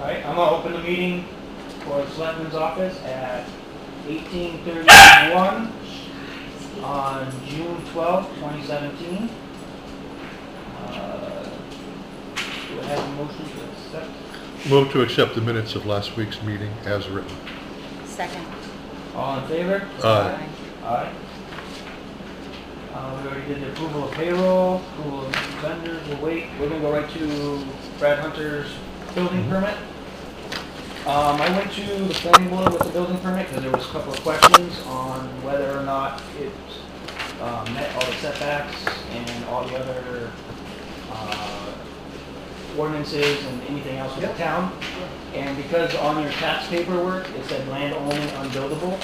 Alright, I'm gonna open the meeting for the Selectmen's office at 18:31 on June 12th, 2017. Do I have a motion to accept? Move to accept the minutes of last week's meeting as written. Second. All in favor? Aye. Aye. We already did the approval of payroll, approval of vendors, we'll wait. We're gonna go right to Brad Hunter's building permit. I went to the planning board with the building permit because there was a couple of questions on whether or not it met all the setbacks and all the other ordinances and anything else with the town. And because on your tax paperwork, it said land only unbuildable,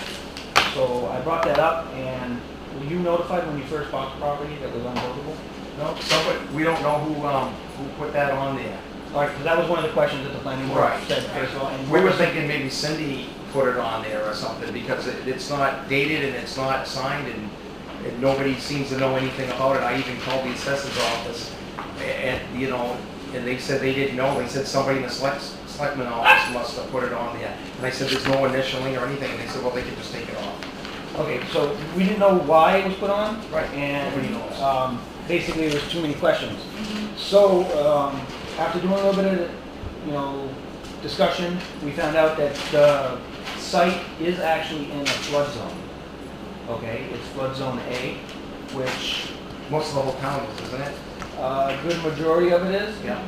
so I brought that up. And were you notified when you first bought the property that was unbuildable? No, somebody, we don't know who put that on there. All right, because that was one of the questions that the planning board Right. said first of all. And We were thinking maybe Cindy put it on there or something, because it's not dated and it's not signed, and nobody seems to know anything about it. I even called the assessor's office, and, and they said they didn't know. They said somebody in the selectman office must have put it on there. And I said, there's no initialing or anything, and they said, well, they could just take it off. Okay, so we didn't know why it was put on. Right. And Nobody knows. basically there was too many questions. So after doing a little bit of, discussion, we found out that the site is actually in a flood zone. Okay, it's flood zone A, which Most of the whole town is, isn't it? a good majority of it is. Yeah.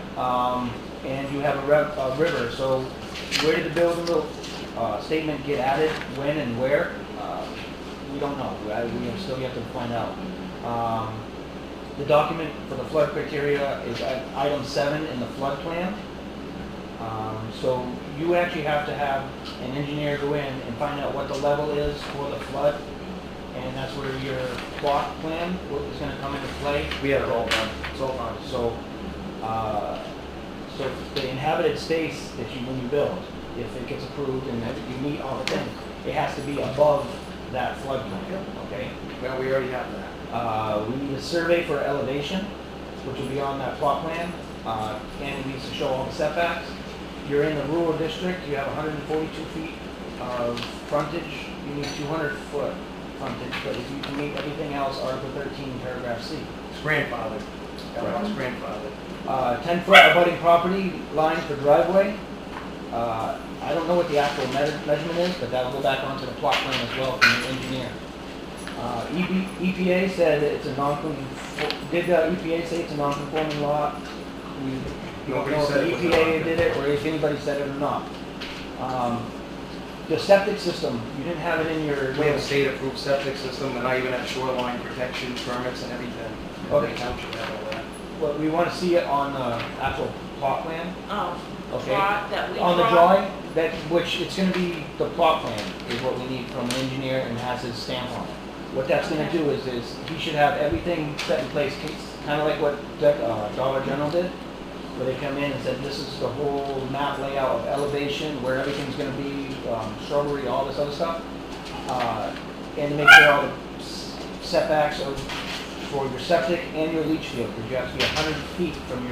And you have a river, so where did the building statement get added, when and where? We don't know. We still have to find out. The document for the flood criteria is at item 7 in the flood plan. So you actually have to have an engineer go in and find out what the level is for the flood, and that's where your plot plan is going to come into play. We had it all done. It's all done. So, so the inhabited space that when you build, if it gets approved and that you meet all the things, it has to be above that floodplain, okay? Well, we already have that. We need a survey for elevation, which will be on that plot plan, and it needs to show all the setbacks. You're in the rural district, you have 142 feet of frontage, you need 200-foot frontage, but if you can meet everything else, Article 13, paragraph C. It's grandfathered. That one's grandfathered. 10-foot abutting property line for driveway. I don't know what the actual measurement is, but that'll go back onto the plot plan as well from the engineer. EPA said it's a did EPA say it's a non-conforming lot? We don't Nobody know if said the it was EPA not. did it or if anybody said it or not. The septic system, you didn't have it in your... We have a state-approved septic system, and I even have shoreline protection permits and everything. Okay. The township has all that. Well, we want to see it on the actual plot plan. Oh, Okay. plot that we On the draw? drawing, which it's going to be the plot plan is what we need from an engineer and has his stamp on it. What that's going to do is he should have everything set in place, kind of like what Dollar General did, where they come in and said this is the whole map layout of elevation, where everything's going to be, shrubbery, all this other stuff, and to make sure all the setbacks are for your septic and your leach field, because you have to be 100 feet from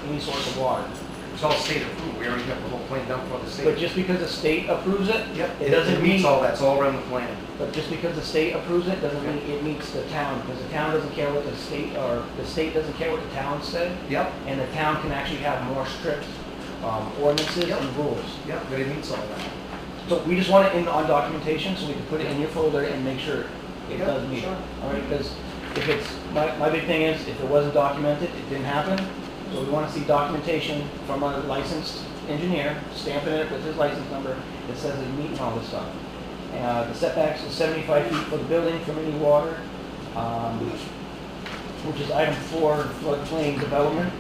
any source of water. It's all state-approved. We already have the whole plan done for the state. But just because the state approves it, Yep. it doesn't meet mean. all that. It's all around the plan. But just because the state approves it doesn't mean it meets the town, because the town doesn't care what the state, or the state doesn't care what the town said, Yep. and the town can actually have more strict ordinances Yep. and rules. Yep, but it meets all that. So we just want it on documentation, so we can put it in your folder and make sure it Yep, does meet. sure. All right, because if it's, my big thing is, if it wasn't documented, it didn't happen. So we want to see documentation from a licensed engineer, stamping it with his license number that says it's meeting all this stuff. The setbacks is 75 feet for the building from any water, which is item 4, floodplain development.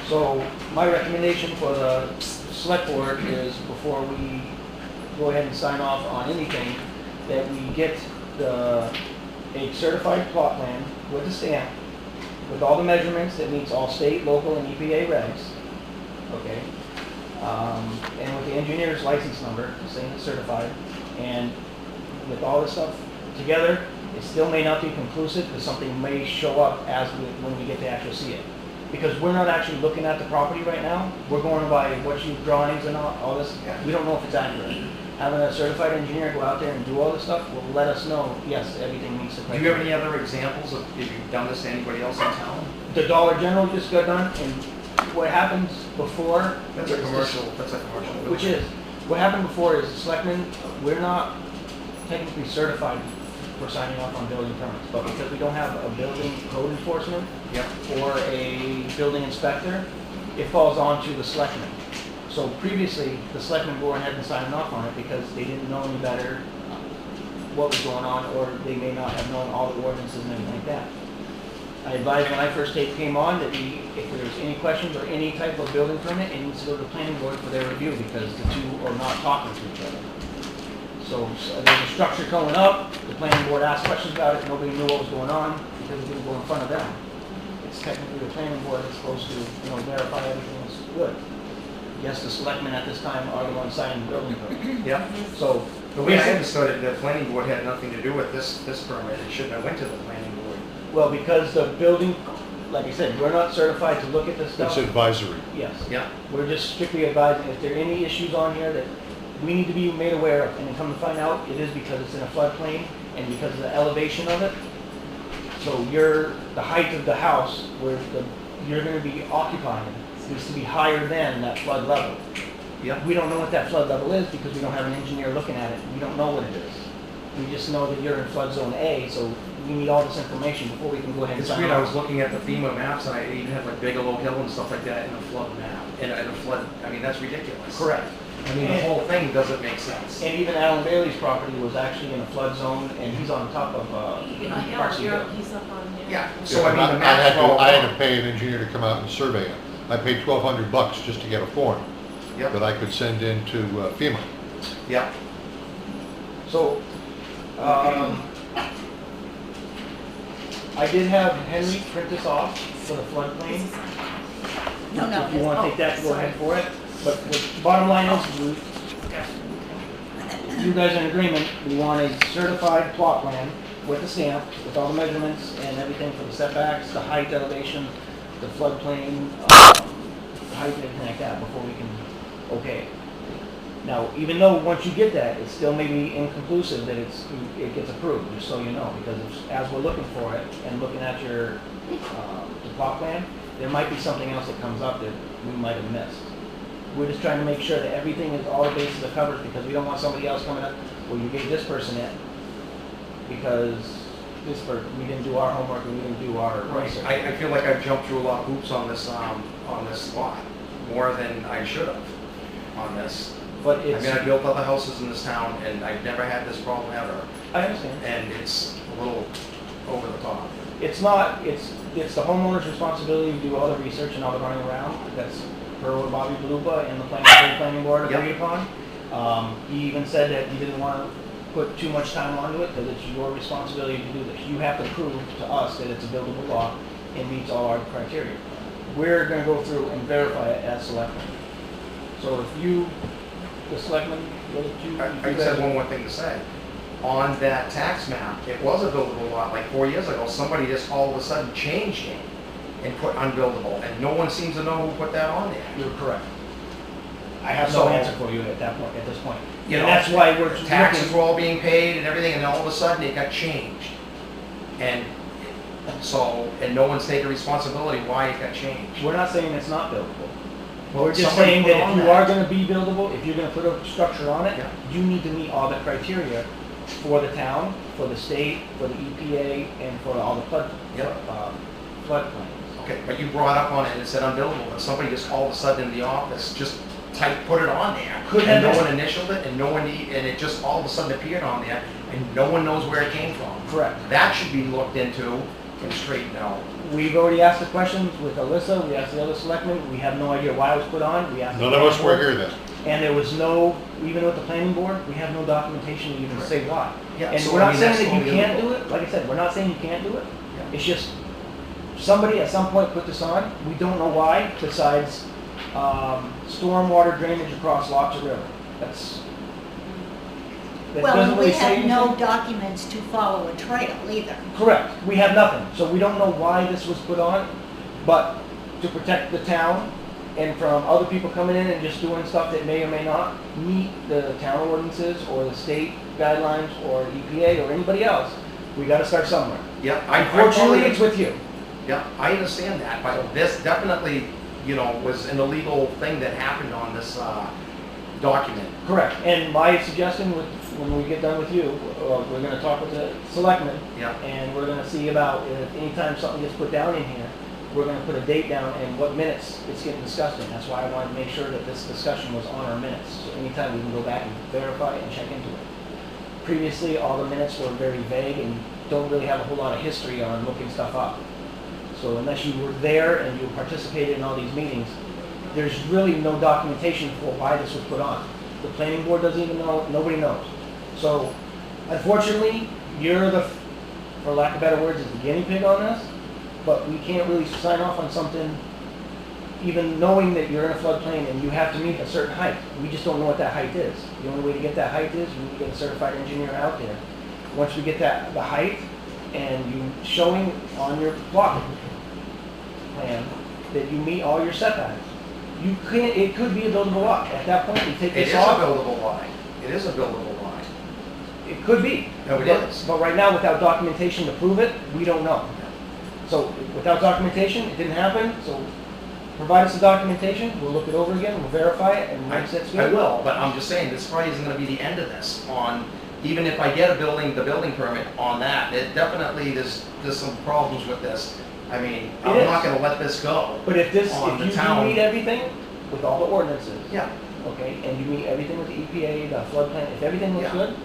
So my recommendation for the select board is, before we go ahead and sign off on anything, that we get a certified plot plan with the stamp, with all the measurements that meets all state, local, and EPA regs, okay? And with the engineer's license number, saying it's certified, and with all this stuff together, it still may not be conclusive, because something may show up when we get to actually see it. Because we're not actually looking at the property right now. We're going by what you drawings and all this. Yeah. We don't know if it's accurate. Having a certified engineer go out there and do all this stuff will let us know, yes, everything meets the Do criteria. you have any other examples of, if you've done this to anybody else in town? The Dollar General just got done, and what happens before... That's a is commercial, that's a commercial. Which is, what happened before is the selectmen, we're not technically certified for signing off on building permits, but because we don't have a building code enforcement Yep. or a building inspector, it falls onto the selectmen. So previously, the selectmen board hadn't signed off on it because they didn't know any better what was going on, or they may not have known all the ordinances and everything like that. I advised when I first came on that if there's any questions or any type of building permit, it needs to go to the planning board for their review because the two are not talking to each other. So there's a structure going up, the planning board asked questions about it, nobody knew what was going on because it didn't go in front of them. It's technically the planning board that's supposed to, verify everything is good. Yes, the selectmen at this time are the ones signing the building permit. Yep. So, The way I understood it, the planning board had nothing to do with this permit. It shouldn't have went to the planning board. well, because the building, like I said, we're not certified to look at this stuff. It's advisory. Yes. Yeah. We're just strictly advising if there are any issues on here that we need to be made aware of, and then come to find out, it is because it's in a floodplain and because of the elevation of it. So the height of the house where you're gonna be occupying needs to be higher than that flood level. Yep. We don't know what that flood level is because we don't have an engineer looking at it. We don't know what it is. We just know that you're in flood zone A, so we need all this information before we can go ahead and It's sign weird, I off. was looking at the FEMA maps, and I even had like Bigelow Hill and stuff like that in a flood map, in a flood, I mean, that's ridiculous. Correct. I mean, the whole thing doesn't make sense. And even Allan Bailey's property was actually in a flood zone, and he's on top of, Parsi Hill. He's up on there. Yeah, so I mean, the I maps had are all to, I had to wrong. pay an engineer to come out and survey it. I paid $1,200 just to get a form Yep, that I could send in to FEMA. yep. So, I did have Henry print this off for the floodplain. No, If you want to take that, go ahead for it. But the bottom line is, you guys are in agreement, we want a certified plot plan with the stamp, with all the measurements and everything for the setbacks, the height, elevation, the floodplain, the height, and everything like that, before we can okay it. Now, even though once you get that, it's still maybe inconclusive that it gets approved, just so you know, because as we're looking for it and looking at your the plot plan, there might be something else that comes up that we might have missed. We're just trying to make sure that everything is, all the bases are covered, because we don't want somebody else coming up, well, you gave this person in, because we didn't do our homework and we didn't do our research. I feel like I've jumped through a lot of hoops on this lot, more than I should have on this. But I it's, mean, I built other houses in this town, and I've never had this problem ever, I understand. and it's a little over the top. It's not, it's the homeowner's responsibility to do all the research and all the running around. That's per what Bobby Belupa and the planning board Yep. agreed upon. He even said that he didn't want to put too much time onto it, because it's your responsibility to do this. You have to prove to us that it's a buildable lot and meets all our criteria. We're going to go through and verify it as selectmen. So if you, the selectmen, I just have one more thing to say. On that tax map, it was a buildable lot like 4 years ago. Somebody just all of a sudden changed it and put unbuildable, and no one seems to know who put that on there. You're correct. I have So- no answer for you at that point, at this point. You And know, that's why we're Taxes looking. were all being paid and everything, and all of a sudden it got changed. And so, and no one's taking responsibility why it got changed. We're not saying it's not buildable. Well, We're just somebody saying put that on if you that. are gonna be buildable, if you're gonna put a structure on it, Yeah. you need to meet all the criteria for the town, for the state, for the EPA, and for all the Yep. floodplains. Okay, but you brought up on it and it said unbuildable, but somebody just all of a sudden in the office just put it on there. Could And have no been. one initialed it, and no one, and it just all of a sudden appeared on there, and no one knows where it came from. Correct. That should be looked into and straightened out. We've already asked the questions with Alissa, we asked the other selectmen, we have no idea why it was put on, we asked. the None of us planning were board, here then. And there was no, even with the planning board, we have no documentation to even say why. Yeah, And so we're I not mean, saying that's that you totally can't illegal. do it, like I said, we're not saying you can't do it. Yeah. It's just, somebody at some point put this on, we don't know why, besides, stormwater drainage across lots of river. That Well, doesn't and really we say have no anything. documents to follow a trail either. Correct, we have nothing, so we don't know why this was put on, but to protect the town and from other people coming in and just doing stuff that may or may not meet the town ordinances or the state guidelines or EPA or anybody else, we gotta start somewhere. Yeah, Unfortunately, it's with you. Yeah, I understand that, but this definitely, you know, was an illegal thing that happened on this document. Correct. And my suggestion with, when we get done with you, we're gonna talk with the selectmen. Yeah. And we're gonna see about if anytime something gets put down in here, we're gonna put a date down and what minutes it's getting discussed in. That's why I wanted to make sure that this discussion was on our minutes. So anytime we can go back and verify and check into it. Previously, all the minutes were very vague and don't really have a whole lot of history on looking stuff up. So unless you were there and you participated in all these meetings, there's really no documentation for why this was put on. The planning board doesn't even know, nobody knows. So unfortunately, you're the, for lack of better words, is the guinea pig on this, but we can't really sign off on something even knowing that you're in a floodplain and you have to meet a certain height. We just don't know what that height is. The only way to get that height is you need to get a certified engineer out there. Once we get that, the height, and you showing on your plot plan that you meet all your setbacks, you can't, it could be a buildable lot. At that point, you take It this is a off. buildable line. It is a buildable line. It could be. No, it But- is. But right now, without documentation to prove it, we don't know. So without documentation, it didn't happen, so provide us the documentation, we'll look it over again, we'll verify it, and once it's I good. will, but I'm just saying, this probably isn't gonna be the end of this on, even if I get a building, the building permit on that, it definitely, there's some problems with this. I mean, I'm It not is. gonna let this go. But if this, on if the you do town. meet everything with all the ordinances, Yeah, okay, and you meet everything with the EPA, the flood plan, if everything looks Yeah. good,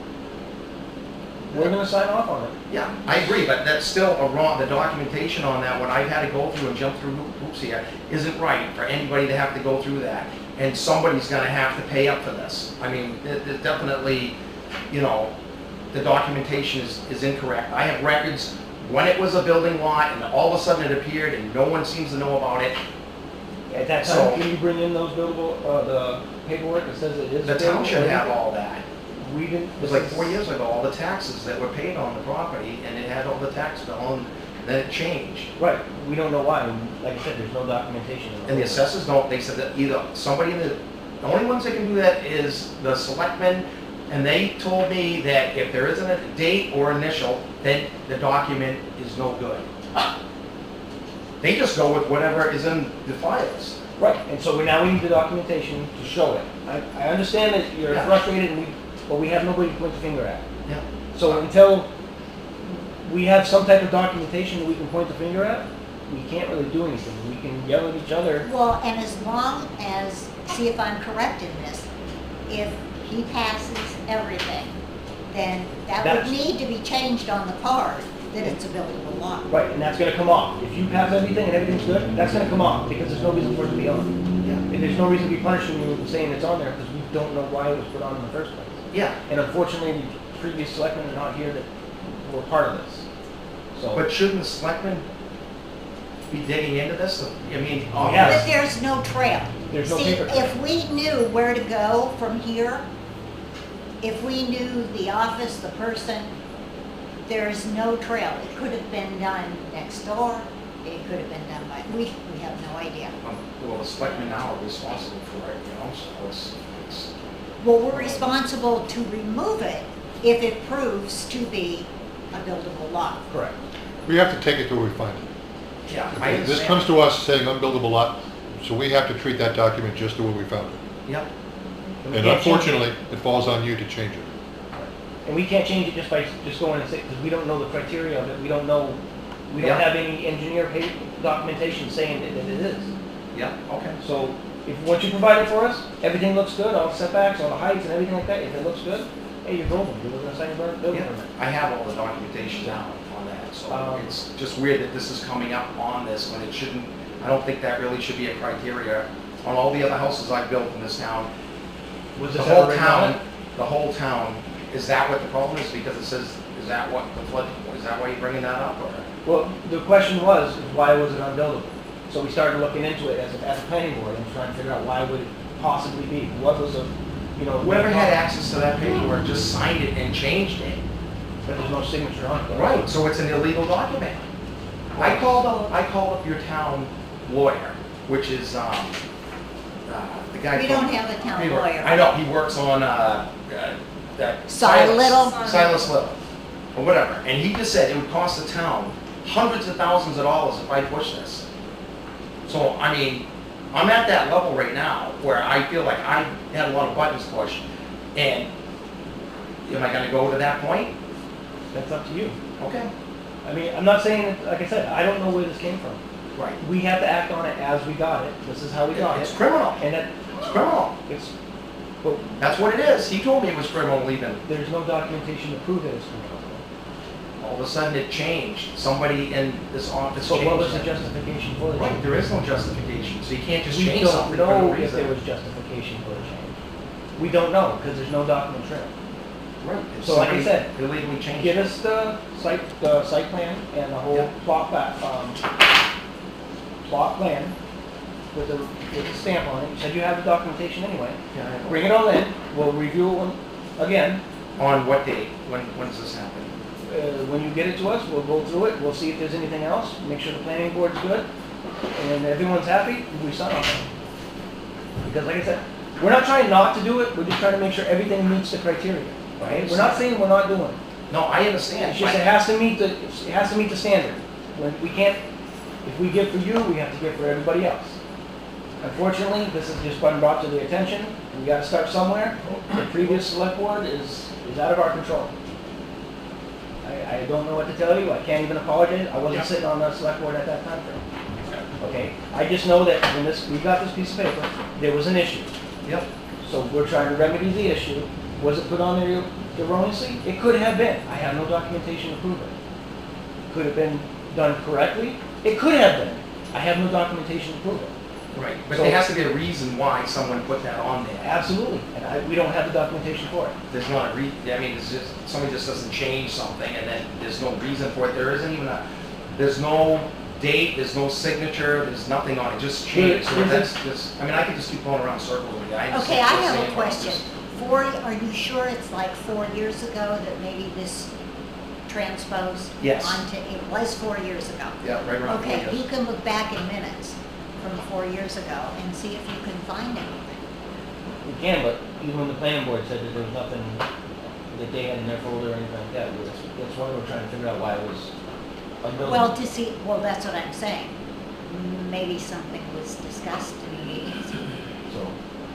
we're gonna sign off on it. yeah, I agree, but that's still a wrong, the documentation on that, what I've had to go through and jump through hoops here, isn't right for anybody to have to go through that. And somebody's gonna have to pay up for this. I mean, it definitely, you know, the documentation is incorrect. I have records when it was a building lot and all of a sudden it appeared and no one seems to know about it. At that So- time, can you bring in those buildable, the paperwork that says it is? The town buildable? should have all that. We didn't. It was like 4 years ago, all the taxes that were paid on the property and it had all the tax bill and then it changed. Right, we don't know why, and like I said, there's no documentation. And the assessors don't, they said that either somebody in the only ones that can do that is the selectmen, and they told me that if there isn't a date or initial, then the document is no good. They just go with whatever is in the files. Right, and so now we need the documentation to show it. I understand that you're Yeah. frustrated, and but we have nobody to point the finger at. Yeah. So until we have some type of documentation that we can point the finger at, we can't really do anything. We can yell at each other. Well, and as long as, see if I'm correct in this, if he passes everything, then that would That's- need to be changed on the card, that it's a buildable lot. Right, and that's gonna come off. If you pass everything and everything's good, that's gonna come off, because there's no reason for it to be on. Yeah. And there's no reason to be punishing you and saying it's on there, because we don't know why it was put on in the first place. Yeah. And unfortunately, the previous selectmen are not here that were part of this. So, But shouldn't the selectmen be digging into this? I mean, Yeah. But there's no trail. There's no See, paper trail. if we knew where to go from here, if we knew the office, the person, there's no trail. It could have been done next door, it could have been done by, we have no idea. well, the selectmen now are responsible for it, you know, so it's Well, we're responsible to remove it if it proves to be a buildable lot. correct. We have to take it till we find it. yeah, I understand. This comes to us saying unbuildable lot, so we have to treat that document just the way we found it. Yep. we And can't change it. unfortunately, it falls on you to change it. And we can't change it just by just going and say, because we don't know the criteria of it, we don't know, we don't Yeah. have any engineer documentation saying that it is. Yeah, okay. So, if, once you provide it for us, everything looks good, all the setbacks, all the heights and everything like that, if it looks good, hey, you're golden, you're gonna sign your building Yeah, permit. I have all the documentation down on that, so Um, it's just weird that this is coming up on this when it shouldn't. I don't think that really should be a criteria on all the other houses I've built in this town. Was The this whole ever written on town, it? the whole town, is that what the problem is? Because it says, is that what the flood, is that why you're bringing that up, or? Well, the question was, is why was it unbuildable? So we started looking into it as a planning board and trying to figure out why would it possibly be? What was a, you know. Whoever had access to that paperwork just signed it and changed it. But there's no signature on it. Right, so it's an illegal document. I called up your town lawyer, which is, the guy. We from- don't have a town lawyer. I know, he works on, that. Silas Little, or whatever, and he just said it would cost the town hundreds of thousands of dollars if I push this. So, I mean, I'm at that level right now where I feel like I had a lot of buttons pushed, and am I gonna go to that point? That's up to you. Okay. I mean, I'm not saying, that- like I said, I don't know where this came from. Right. We have to act on it as we got it. This is how we got It's it. criminal. And that, It's criminal. it's, but That's what it is. He told me it was criminal leaving. there's no documentation to prove that it's criminal. All of a sudden it changed. Somebody in this office So changed what was the it. justification for the Right, change? there is no justification, so you can't just We change don't something for no know if there reason. was justification for the change. We don't know, because there's no document trail. Right. If So like I somebody said, illegally changed Give it. us the site plan and the whole Yeah. plot plan with the stamp on it. You said you have the documentation anyway. Yeah, I know. Bring it all in, we'll review it again. On what date? When does this happen? When you get it to us, we'll go through it, we'll see if there's anything else, make sure the planning board's good, and everyone's happy, we sign off on it. Because like I said, we're not trying not to do it, we're just trying to make sure everything meets the criteria, right? We're not saying we're not doing it. No, I understand. It's just it has to meet the standard. When we can't, if we give for you, we have to give for everybody else. Unfortunately, this has just been brought to the attention, we gotta start somewhere. The previous select board is out of our control. I don't know what to tell you, I can't even apologize, I wasn't Yeah. sitting on the select board at that time frame. Okay, I just know that when we got this piece of paper, there was an issue. Yep. So we're trying to remedy the issue. Was it put on there erroneously? It could have been. I have no documentation to prove it. Could have been done correctly? It could have been. I have no documentation to prove it. Right, but So- there has to be a reason why someone put that on there. Absolutely. And we don't have the documentation for it. There's not I mean, it's just, somebody just doesn't change something and then there's no reason for it. There isn't even there's no date, there's no signature, there's nothing on it, just changed. So that's just, I mean, I could just keep going around circles with you. Okay, I have a question. Are you sure it's like 4 years ago that maybe this transposed? Yes. It was 4 years ago. Yeah, right around 4 Okay, years. you can look back in minutes from 4 years ago and see if you can find anything. We can, but even when the planning board said that there was nothing that they had in their folder or anything like that, that's why we're trying to figure out why it was unbuildable. Well, that's what I'm saying. Maybe something was discussed in the meetings. So,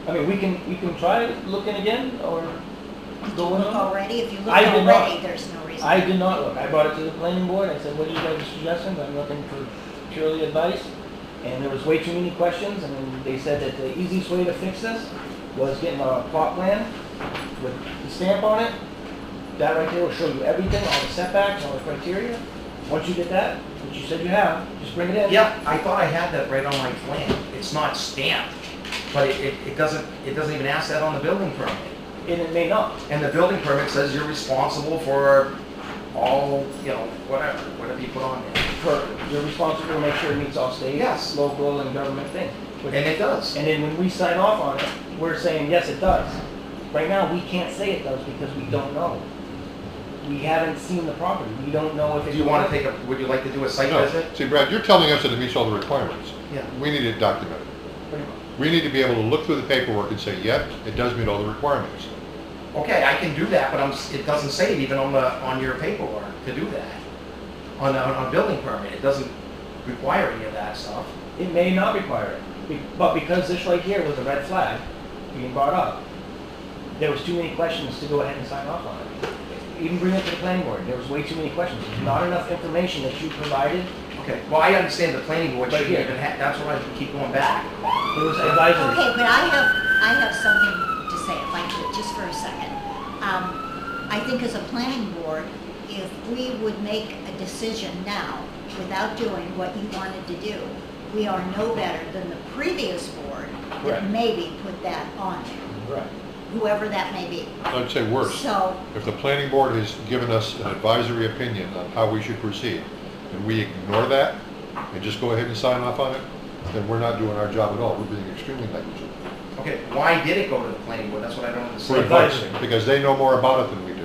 I mean, we can try looking again or Did you go in look on it. already? If you looked I did not. already, there's no reason. I did not look. I brought it to the planning board. I said, what are you guys' suggestions? I'm looking for purely advice. And there was way too many questions, and then they said that the easiest way to fix this was getting a plot plan with the stamp on it. That right there will show you everything, all the setbacks, all the criteria. Once you get that, which you said you have, just bring it in. Yeah, I thought I had that right on my plan. It's not stamped, but it doesn't even ask that on the building permit. And it may not. And the building permit says you're responsible for all, whatever you put on there. You're responsible to make sure it meets all state, Yes. local, and government things. And it does. And then when we sign off on it, we're saying, yes, it does. Right now, we can't say it does because we don't know. We haven't seen the property. We don't know if it. Do you want to would you like to do a site No, visit? see, Brad, you're telling us that it meets all the requirements. Yeah. We need it documented. Pretty much. We need to be able to look through the paperwork and say, yep, it does meet all the requirements. Okay, I can do that, but it doesn't say it even on your paperwork to do that. On a building permit, it doesn't require any of that stuff. It may not require it, but because this right here was a red flag being brought up, there was too many questions to go ahead and sign off on it. Even bring it to the planning board, there was way too many questions. There's not enough information that you provided. Okay, well, I understand the planning board Right shouldn't here. even have, that's why I keep going back. It was advisory. Okay, but I have something to say, if I could, just for a second. I think as a planning board, if we would make a decision now without doing what you wanted to do, we are no better than the previous board Correct. that maybe put that on there, Right. whoever that may be. I'd say worse. So, If the planning board has given us an advisory opinion on how we should proceed, and we ignore that and just go ahead and sign off on it, then we're not doing our job at all. We're being extremely negligent. Okay, why did it go to the planning board? That's what I don't For understand. advice, Advisory. because they know more about it than we do.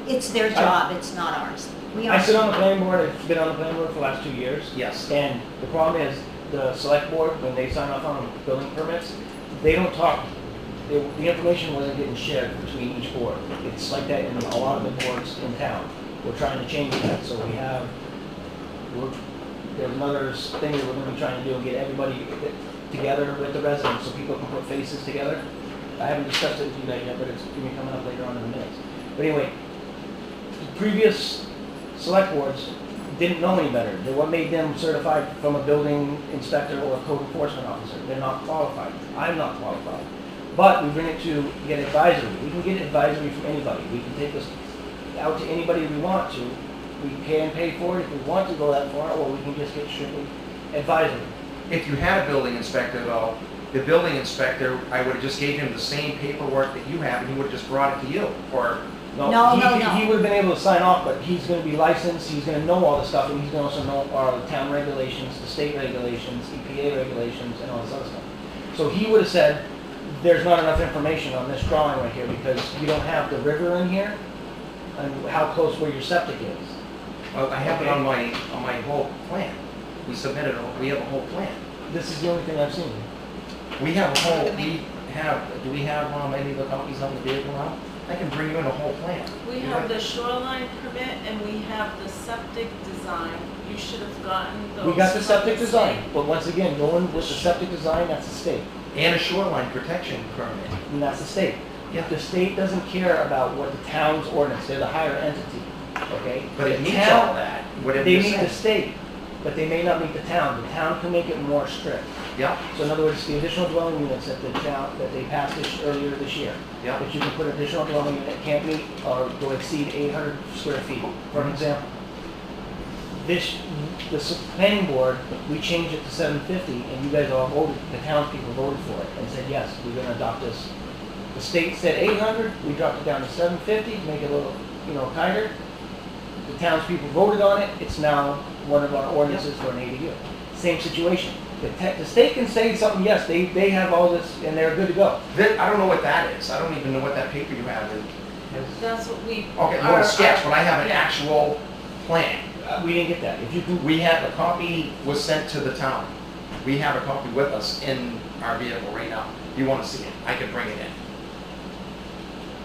it's their job, it's not ours. We I are. sit on the planning board, I've been on the planning board for the last 2 years. Yes. And the problem is, the select board, when they sign off on building permits, they don't talk, the information wasn't getting shared between each board. It's like that in a lot of the boards in town. We're trying to change that, so there's another thing that we're gonna be trying to do, get everybody together with the residents, so people can put faces together. I haven't discussed it with you guys yet, but it's gonna be coming up later on in the minutes. But anyway, the previous select boards didn't know any better. What made them certified from a building inspector or a code enforcement officer? They're not qualified. I'm not qualified. But we bring it to get advisory. We can get advisory from anybody. We can take this out to anybody we want to. We can pay for it if we want to go that far, or we can just get strictly advisory. If you had a building inspector though, the building inspector, I would have just gave him the same paperwork that you have, and he would have just brought it to you, or... No. He would have been able to sign off, but he's gonna be licensed, he's gonna know all this stuff, and he's gonna also know our town regulations, the state regulations, EPA regulations, and all this other stuff. So he would have said, there's not enough information on this drawing right here, because you don't have the river in here, and how close where your septic is. Well, I have it on my whole plan. We submitted, we have a whole plan. This is the only thing I've seen. We have a whole, do we have any of the copies on the vehicle now? I can bring you in a whole plan. We have the shoreline permit and we have the septic design. You should have gotten those. We got the from septic the design, state. but once again, going with the septic design, that's the state, And a shoreline protection permit. and that's the state. Yeah. The state doesn't care about what the town's ordinance, they're the higher entity, okay? But it The meets town- all that, whatever They you're meet the saying. state, but they may not meet the town. The town can make it more strict. Yeah, So in other words, the additional dwelling units that the town, that they passed earlier this year, yeah. that you can put additional dwelling unit can't meet or go exceed 800 square feet, for an example. The planning board, we changed it to 750, and you guys all voted, the townspeople voted for it, and said, yes, we're gonna adopt this. The state said 800, we dropped it down to 750, make it a little, tighter. The townspeople voted on it, it's now one of our ordinances for an ADU. Same situation. The state can say something, yes, they have all this, and they're good to go. I don't know what that is. I don't even know what that paper you have is. That's what we. Okay, well, a sketch, but I have an yeah. actual plan. We didn't get that. If you can, We have, a copy was sent to the town. We have a copy with us in our vehicle right now. If you want to see it, I can bring it in.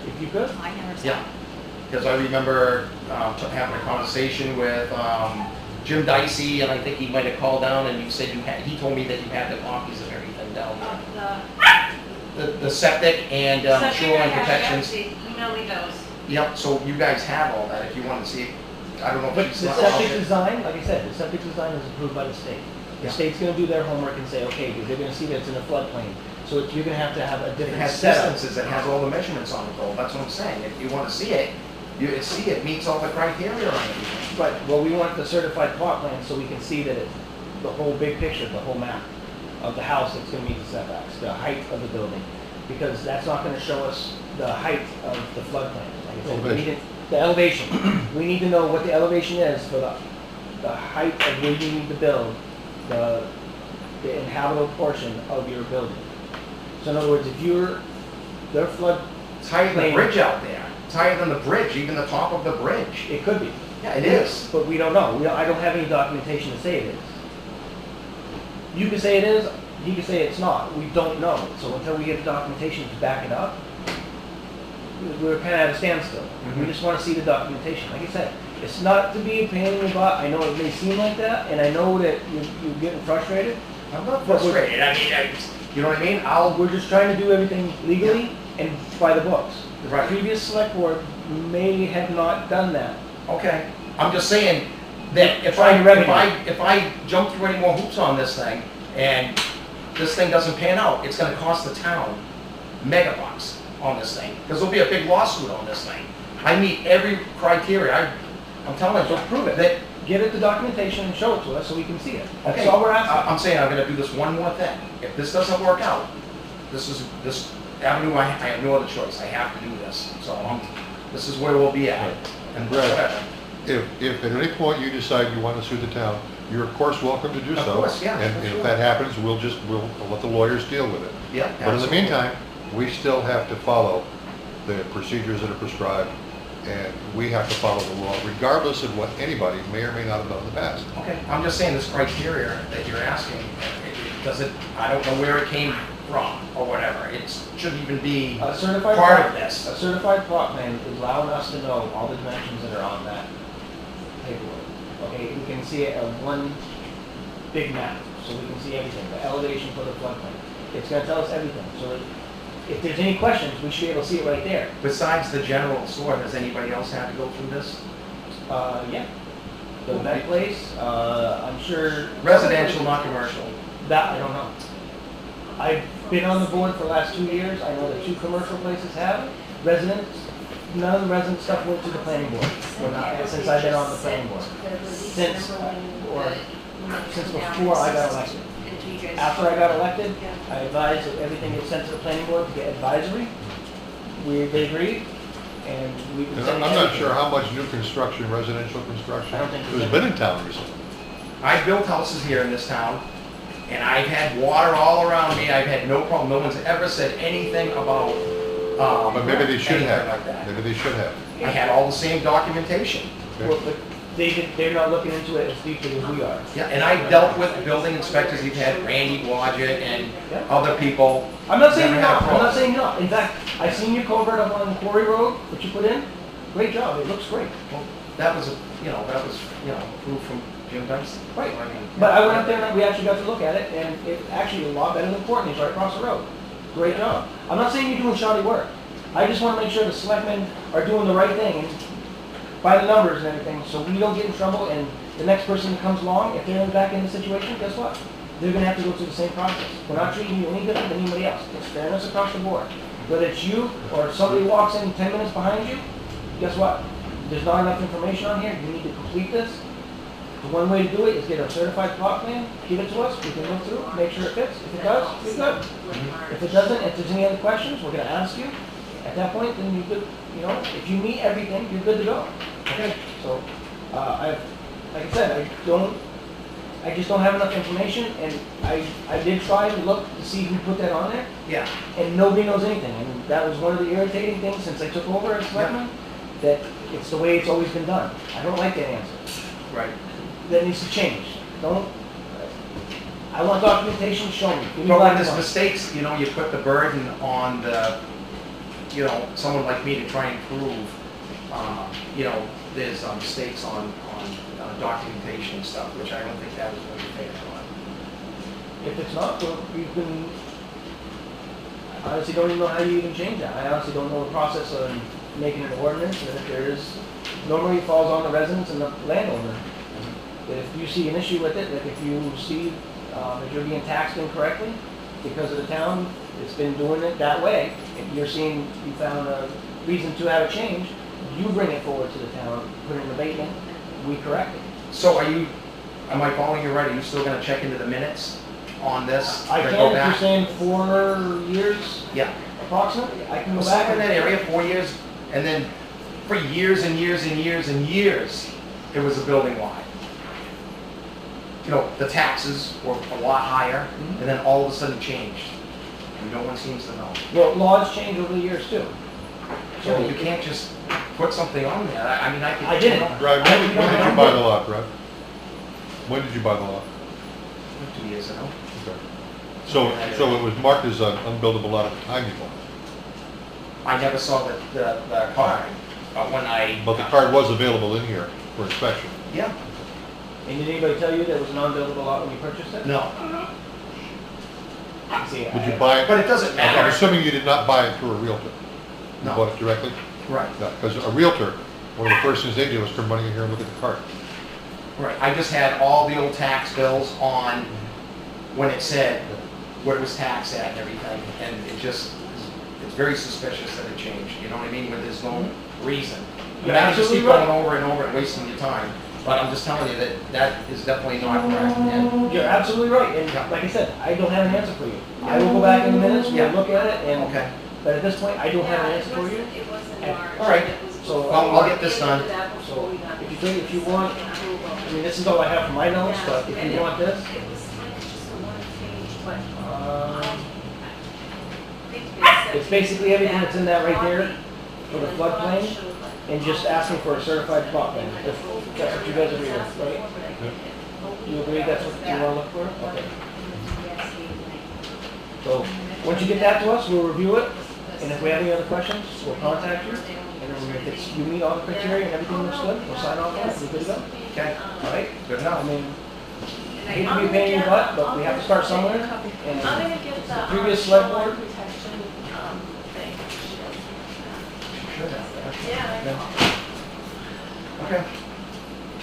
if you could, I never saw Yeah, because I remember having a conversation with Jim Dicey, and I think he might have called down, and you said he told me that you had the copies of everything down there. The septic and shoreline protections. Email me those. Yep, so you guys have all that if you want to see it. I don't know but if the she's septic design, like I said, the septic design is approved by the state. The Yeah. state's gonna do their homework and say, okay, because they're gonna see that it's in a floodplain. So you're gonna have to have a It different has setup. distances, it has all the measurements on it though, that's what I'm saying. If you want to see it, you see it meets all the criteria on everything. Right, well, we want the certified plot plan so we can see that it's the whole big picture, the whole map of the house that's gonna meet the setbacks, the height of the building. Because that's not gonna show us the height of the floodplain. Like I said, we need it- the elevation. We need to know what the elevation is for the height of where you need to build, the inhabitable portion of your building. So in other words, if their flood, It's higher than the Plain. bridge out there. It's higher than the bridge, even the top of the bridge. it could be. Yeah, it is. But we don't know. I don't have any documentation to say it is. You can say it is, he can say it's not. We don't know. So until we get the documentation to back it up, we're kind of at a standstill. We Mhm. just want to see the documentation. Like I said, it's not to be a pain in the butt. I know it may seem like that, and I know that you're getting frustrated. I'm not But we're- frustrated, you know what I mean? We're just trying to do everything legally and by the books. The Right. previous select board may have not done that. Okay, I'm just saying that if Trying revenue. I jump through any more hoops on this thing, and this thing doesn't pan out, it's gonna cost the town mega bucks on this thing, because there'll be a big lawsuit on this thing. I meet every criteria, I'm telling you. So prove it. That, Get it the documentation and show it to us so we can see it. That's okay, all we're asking. I'm saying I'm gonna do this one more thing. If this doesn't work out, this avenue, I have no other choice, I have to do this. So this is where we'll be at. And Right. whatever. If at any point you decide you want to sue the town, you're of course welcome to do so. Of course, yeah, And for if sure. that happens, we'll let the lawyers deal with it. Yeah. But in the absolutely. meantime, we still have to follow the procedures that are prescribed and we have to follow the law regardless of what anybody may or may not have done in the past. Okay, I'm just saying this criteria that you're asking, it doesn't, I don't know where it came from or whatever. It shouldn't even be A certified part plot- of this. A certified plot plan is allowing us to know all the dimensions that are on that paperwork. Okay, we can see it on one big map, so we can see everything, the elevation for the floodplain. It's gonna tell us everything, so that if there's any questions, we should be able to see it right there. Besides the general store, does anybody else have to go through this? Yeah. The vet place, I'm sure. Residential, not commercial. That, I don't know. I've been on the board for the last 2 years, I know that 2 commercial places have. Residents, none of the resident stuff went to the planning board, since I've been on the planning board. Since before I got elected. After I got elected, I advised that everything gets sent to the planning board to get advisory. They agreed, and we've been And sending I'm not everything. sure how much new construction, residential construction, I don't think has been in town recently. I've built houses here in this town, and I've had water all around me. I've had no problem. No one's ever said anything about, But maybe they should anything have. like that. Maybe they should have. I had all the same documentation. Well, but they're not looking into it as deeply as we are. Yeah, and I dealt with building inspectors. You've had Randy Blodgett and other people. I'm not saying Never you're had a not, I'm problem. not saying you're not. In fact, I seen your culvert up on Quarry Road, that you put in. Great job, it looks great. Well, that was, approved from Jim Dyson. Right. So, I mean, But I went up there and we actually got to look at it, and it's actually a lot better than Courtney's right across the road. Great job. I'm not saying you're doing shoddy work. I just want to make sure the selectmen are doing the right thing and by the numbers and everything, so we don't get in trouble, and the next person that comes along, if they're back in the situation, guess what? They're gonna have to go through the same process. We're not treating you any different than anybody else. It's fairness across the board. Whether it's you or somebody walks in 10 minutes behind you, guess what? There's not enough information on here. You need to complete this. The one way to do it is get a certified plot plan, give it to us, we can look through, make sure it fits. If it does, you're good. If it doesn't, if there's any other questions, we're gonna ask you. At that point, then you're good, if you meet everything, you're good to go. Okay, so, like I said, I just don't have enough information, and I did try to look to see who put that on there, Yeah, and nobody knows anything. And that was one of the irritating things since I took over as selectman, that it's the way it's always been done. I don't like that answer. right. That needs to change. I want documentation, show me. Give me But when black and there's white. mistakes, you put the burden on someone like me to try and prove, there's mistakes on documentation and stuff, which I don't think that was going to be fair on. If it's not, well, I honestly don't even know how you even change that. I honestly don't know the process of making an ordinance, and if there is, normally it falls on the residents and the landowner. If you see an issue with it, like if you see that you're being taxed incorrectly because of the town, it's been doing it that way, if you're seeing, you found a reason to have a change, you bring it forward to the town, put in an abatement, we correct it. So am I following you right? Are you still going to check into the minutes on this? I to can, go if you're back? saying 4 years Yeah. approximately, I can go Well, back. somewhere in that area, 4 years, and then for years and years and years and years, it was a building wide. The taxes were a lot higher, and then all of a sudden changed. And no one seems to know. Well, laws change over the years too. So you can't just put something on there. I didn't. Brad, when did you buy the lot, Brad? When did you buy the lot? 2 years ago. Okay. So it was marked as an unbuildable lot at the time you bought it? I never saw the card, but when I... But the card was available in here for inspection. Yeah. And did anybody tell you there was an unbuildable lot when you purchased it? No. See, Did you buy it? But it doesn't I'm matter. assuming you did not buy it through a realtor? You No. bought it directly? Right. Because a realtor, one of the first things they do is come running in here and look at the card. Right. I just had all the old tax bills on when it said what it was taxed at and everything, and it's very suspicious that it changed, you know what I mean, when there's no reason. I mean, I can just keep Absolutely right. going over and over and wasting your time, but I'm just telling you that is definitely not correct, and, You're absolutely right, and like I said, I don't have an answer for you. I will go back in the minutes, we'll Yeah. look at it, and, okay. but at this point, I don't have an answer for you. It wasn't And- March. all right. It was So, before. I'll get this done. So, if you want, I mean, this is all I have for my notes, but if you want this, It was like just a one page, but. it's basically everything that's in that right there for the floodplain. and just asking for a certified plot plan, if that's what you guys agree with, right? You agree that's what you wanna look for? Okay. So, once you get that to us, we'll review it, and if we have any other questions, we'll contact you. And then if it's, you meet all the criteria and everything looks good, we'll sign off on it, we're good to go. Okay, All right? good I enough. mean, I hate to be a pain in the butt, but we have to start somewhere. I'm gonna get the Previous select board? shoreline protection thing. Should have that. Yeah, I know. Okay.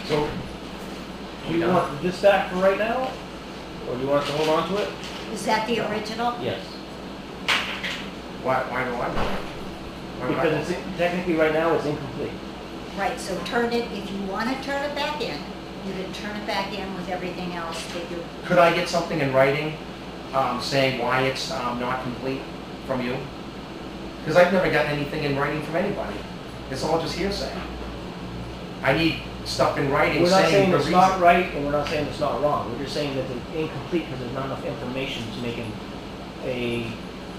So, Do you want this back for right now, or do you want us to hold on to it? Is that the original? Yes. why do I want it? Why would I Because want it's, technically right now, it's incomplete. Right, so turn it, if you want to turn it back in, you can turn it back in with everything else that you, Could I get something in writing, saying why it's not complete from you? Because I've never gotten anything in writing from anybody. It's all just hearsay. I need stuff in writing We're not saying saying the it's reason. not right, and we're not saying it's not wrong. We're just saying that it's incomplete because there's not enough information to make a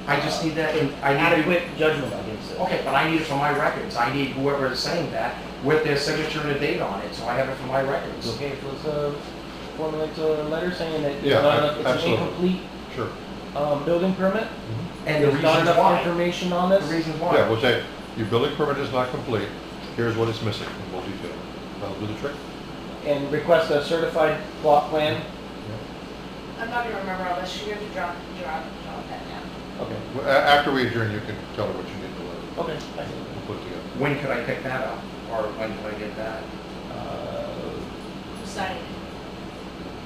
I just need that, I need adequate judgment against it. okay, but I need it for my records. I need whoever is saying that with their signature and a date on it, so I have it for my records. Okay, so let's formulate a letter saying that it's Yeah, not enough, it's an absolutely. incomplete Sure. building permit. And the There's not reasons enough why. information on this. The reasons Yeah, why. we'll say, your building permit is not complete, here's what is missing, and we'll detail it. That'll do the trick. And request a certified plot plan. I'm not gonna remember all this, she had to drop that down. Okay, Well, after we adjourn, you can tell her what you need to learn. okay, I see. We'll put it together. When could I pick that up? Or when can I get that? Signing.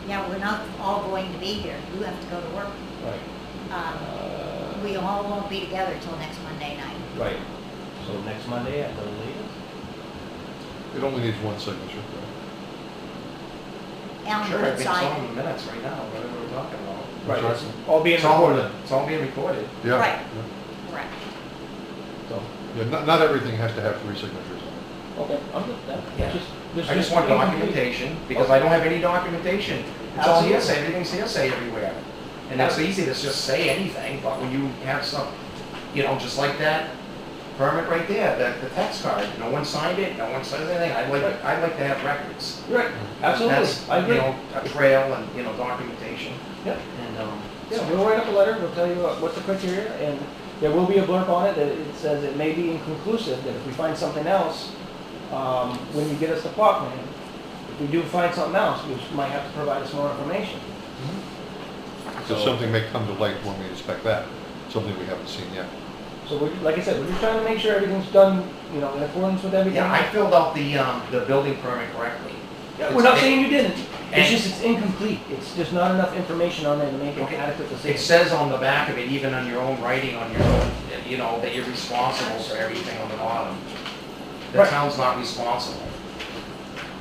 yeah, we're not all going to be here. You have to go to work. Right, We all won't be together till next Monday night. right. So next Monday at the latest? It only needs one signature. Alan Sure, could it's all sign in the minutes right now, whatever we're talking about. Right, Sorry? it's all being It's all, recorded. it's all being recorded. Yeah. Right. Yeah. Correct. So, Yeah, not everything has to have 3 signatures on it. okay, I'm good with that. Yeah. There's I just want incomplete. documentation, because I don't have any documentation. It's all Absolutely. hearsay, everything's hearsay everywhere. And it's easy to just say anything, but when you have some, you know, just like that permit right there, the tax card, no one signed it, no one said anything, I'd like to have records. Right, absolutely, That's, I agree. You know, a trail and, you know, documentation. Yep. And, Yeah, we'll write up a letter, we'll tell you what the criteria, and there will be a blurb on it that it says it may be inconclusive, that if we find something else, when you get us the plot plan, if we do find something else, we might have to provide us more information. Because something may come to light when we inspect that, something we haven't seen yet. So we're, like I said, we're just trying to make sure everything's done, you know, in accordance with everything. yeah, I filled out the building permit correctly. Yeah, we're not saying you didn't, it's And- just, it's incomplete, it's just not enough information on there to make an Okay. adequate It decision. says on the back of it, even on your own writing, on your own, you know, that you're responsible for everything on the bottom. The Right. town's not responsible.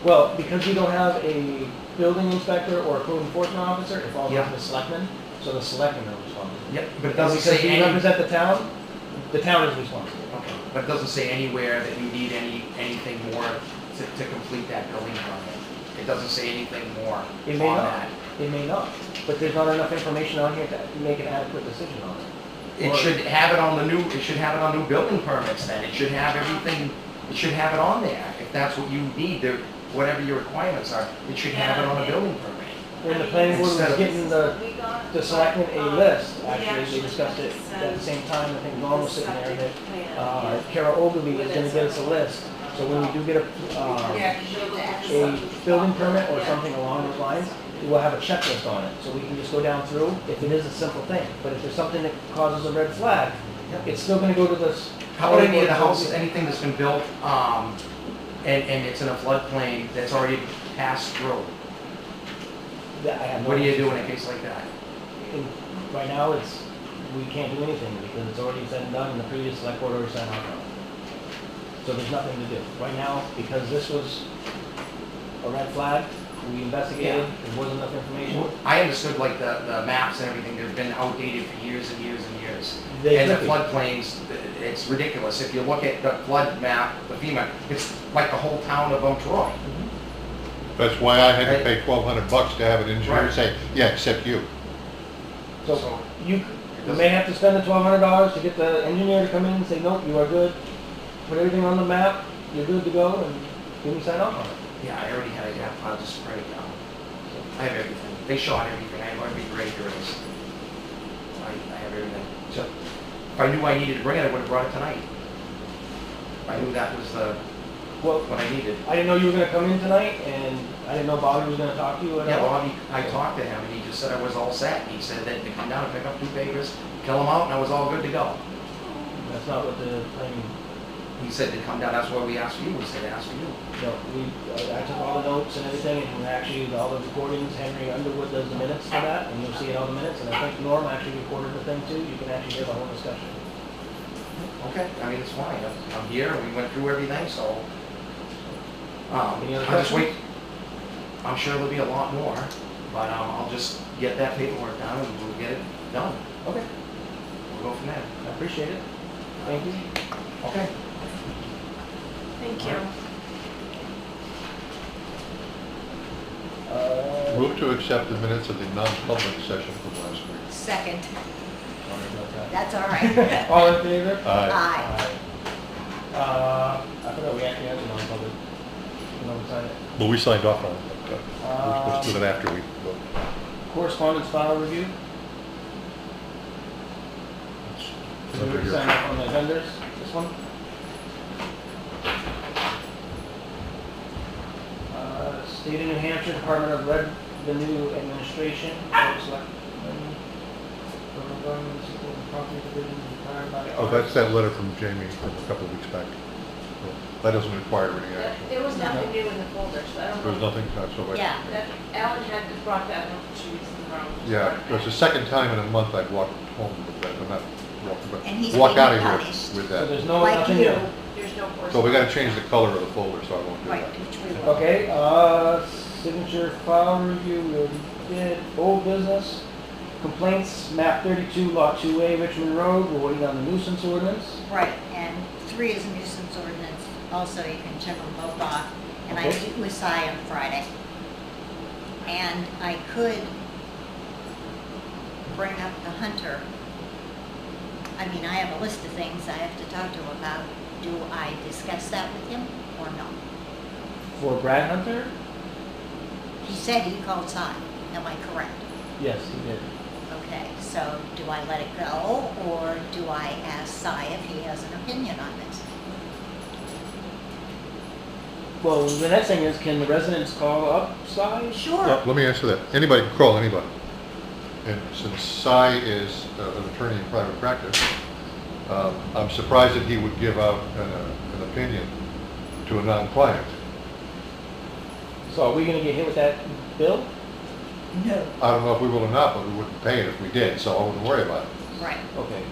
Well, because we don't have a building inspector or a code enforcement officer, it falls Yeah. under the selectmen, so the selectmen are responsible. Yep, but it And doesn't because say we any, represent the town is responsible. okay, but it doesn't say anywhere that you need anything more to complete that building permit. It doesn't say anything more It may on not, that. it may not, but there's not enough information on here to make an adequate decision on it. It Or- should have it on the new, it should have it on new building permits then. It should have everything, it should have it on there. If that's what you need, whatever your requirements are, it should have it on a building permit. When the planning board Instead was of- getting the selectmen a list, actually, they discussed it at the same time, I think Norm was sitting there, that, Kara Ogilvy is gonna get us a list. So when we do get Yeah, 'cause you have to actually. a building permit or something along those lines, we will have a checklist on it, so we can just go down through, if it is a simple thing. But if there's something that causes a red flag, it's still gonna go to this. How about any of the houses, anything that's been built, and it's in a floodplain that's already passed through? That I have no What do you do in idea. a case like that? Right now, we can't do anything because it's already said and done and the previous select board already signed off on it. So there's nothing to do. Right now, because this was a red flag, we investigated, there wasn't enough information. I understood like the maps and everything, they've been outdated for years and years and years. They And the should be. floodplains, it's ridiculous. If you look at the flood map, the FEMA, it's like the whole town of Troy. That's why I had to pay $1,200 to have an engineer Right. say, yeah, except you. So you may have to spend the $1,200 to get the engineer to come in and say, nope, you are good. Put everything on the map, you're good to go, and then we sign off on it. Yeah, I already had a gap file to spray down. I have everything. They shot everything. I have every grade there is. I have everything. So if I knew I needed to bring it, I would have brought it tonight. I knew that was Well, what I needed. I didn't know you were gonna come in tonight, and I didn't know Bobby was gonna talk to you at Yeah, all. Bobby, I talked to him and he just said I was all set. He said that to come down and pick up 2 papers, kill them out, and I was all good to go. That's not what the planning, He said to come down, that's why we asked for you. We said to ask for you. no, I took all the notes and everything, and actually, all the recordings, Henry Underwood does the minutes for that, and you'll see it all the minutes, and I think Norm actually recorded the thing too, you can actually hear the whole discussion. Okay, I mean, it's fine. I'm here and we went through everything, so. Any other I'll just wait. questions? I'm sure there'll be a lot more, but I'll just get that paperwork done and we'll get it done. Okay, We'll go from there. I appreciate it, thank you. Okay. Thank you. Move to accept the minutes of the non-public session from last week. Second, Sorry about that. that's all right. All in favor? Aye. Aye. I forgot we actually had a non-public. You know, we signed it. Well, we signed off on it, but we're supposed to do that after we vote. Correspondence file review, It's did under we here. sign up on the vendors, this one? State of New Hampshire Department of Revenue Administration, Board of Selectmen, Government Support and Property Division, required by. Oh, that's that letter from Jamie from a couple of weeks back. So that doesn't require any action. There was nothing new in the folder, so I don't know. There's nothing, so like. Yeah, That Allan had brought that up 2 weeks in a row. Yeah, it's the second time in a month I've walked home with that, I'm not walking, And he's but walk being out of here punished. with So that. there's no, like nothing you. new. There's no correspondence. So we gotta change the color of the folder, so I won't do Right, that. which we will. Okay, signature file review, we already did. Old business, complaints, map 32, lot 2A, Richmond Road, we're waiting on the nuisance ordinance. Right, and 3 is a nuisance ordinance, also you can check them both off. And I Okay. did with Cy on Friday. And I could bring up the hunter. I mean, I have a list of things I have to talk to him about. Do I discuss that with him or no? For Brad Hunter? He said he called Cy, am I correct? Yes, he did. Okay, so do I let it go, or do I ask Cy if he has an opinion on this? Well, the next thing is, can the residents call up Cy? Sure. Let me answer that. Anybody can call anybody. And since Cy is an attorney in private practice, I'm surprised that he would give out an opinion to a non-client. So are we gonna get hit with that bill? No. I don't know if we will or not, but we wouldn't pay it if we did, so I wouldn't worry about it. Right. Okay,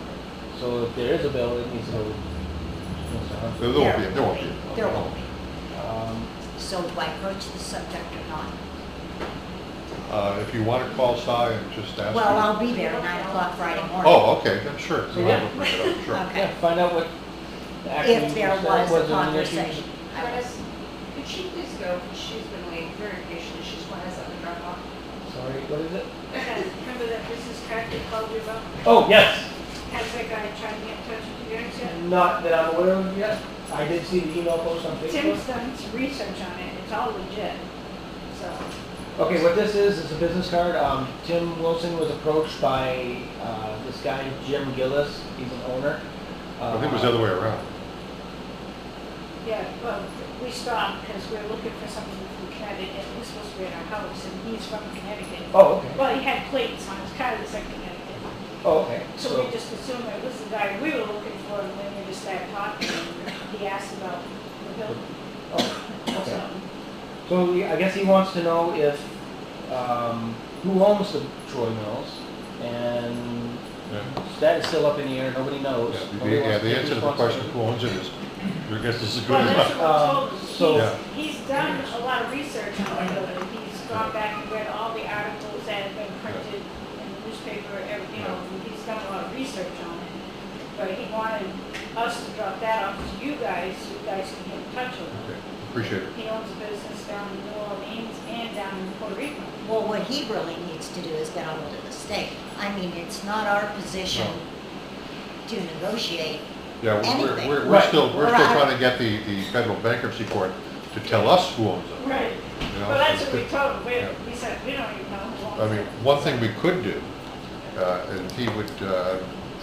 so if there is a bill, it needs to go to Mr. Hunter. There won't be, there won't be. There won't be. Um, So do I broach the subject or not? If you want to call Cy and just ask. Well, him- I'll be there at 9 o'clock Friday morning. Oh, okay, then sure. So, yeah. We'll bring it up, sure. Okay. Yeah, find out what actually. If there was a an issue. conversation. I was- Curtis, could she please go? She's been waiting very patiently. She just wants something to drop off. Sorry, what is it? Remember that business card they called you about? Oh, yes, Has that guy tried to get in touch with you guys yet? not that I'm aware of yet. I did see the email post on Tim's Facebook. done some research on it, it's all legit, so. Okay, what this is a business card. Tim Wilson was approached by, this guy, Jim Gillis, he's an owner. I think it was the other way around. Yeah, well, we stopped because we were looking for something from Connecticut, it was supposed to be in our house, and he's from Connecticut. Oh, okay. Well, he had plates on his car that said Connecticut, Oh, okay. so we just assumed it was the guy we were looking for, and then we just started talking, and he asked about the bill, Oh, okay. so. So I guess he wants to know if, who owns the Troy Mills, and Yeah. that is still up in the air, nobody knows. Nobody Yeah, wants to the take answer to the question of who owns it is, your guess is as good Well, as that's mine. what I told him. so- Yeah. He's done a lot of research on the building. He's gone back and read all the articles that have been printed in the newspaper, everything, you know, he's done a lot of research on it. But he wanted us to drop that off to you guys, so you guys can get in touch with him. Okay, appreciate it. He owns a business down in New Orleans and down in Puerto Rico. Well, what he really needs to do is get a hold of the state. I mean, it's not our position to negotiate Yeah, anything. we're Right. still We're out. trying to get the federal bankruptcy court to tell us who owns it. Right. You know, Well, that's what we told him. Yeah. We said, we don't even know who owns I it. mean, one thing we could do, and he would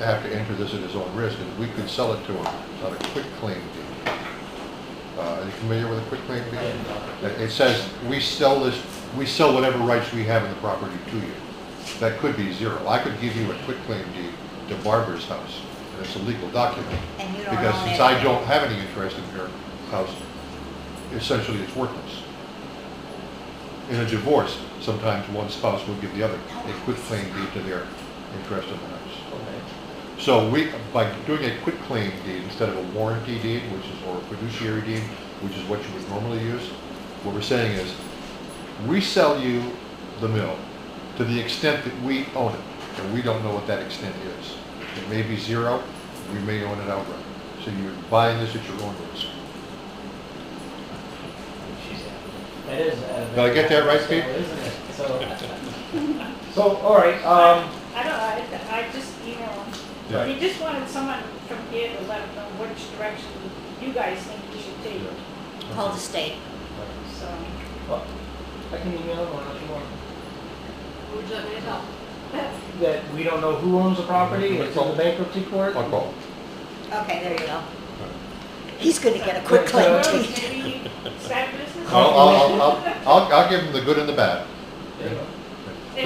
have to enter this at his own risk, is we could sell it to him on a quick claim deed. Are you familiar with a quick claim deed? It says, we sell whatever rights we have in the property to you. That could be zero. I could give you a quick claim deed to Barbara's house, and it's a legal document. And you don't Because own since I anything. don't have any interest in her house, essentially it's worthless. In a divorce, sometimes one spouse will give the other a quit claim deed to their interest in the house. Okay. So by doing a quit claim deed instead of a warranty deed, or a fiduciary deed, which is what you would normally use, what we're saying is, we sell you the mill to the extent that we own it, and we don't know what that extent is. It may be zero, we may own it outright. So you're buying this at your own risk. That is. Did I get that right, Pete? Isn't it? So, all right, I don't know, I just emailed him. Yeah. He just wanted someone from here to let him know which direction you guys think we should take. Call the state. So, well, I can email them or if you want. Would you like me to tell? That we don't know who owns the property, it's in the bankruptcy court. I'll call. Okay, there you go. He's gonna get a quick claim well, deed. maybe start business? I'll give them the good and the bad. There you go.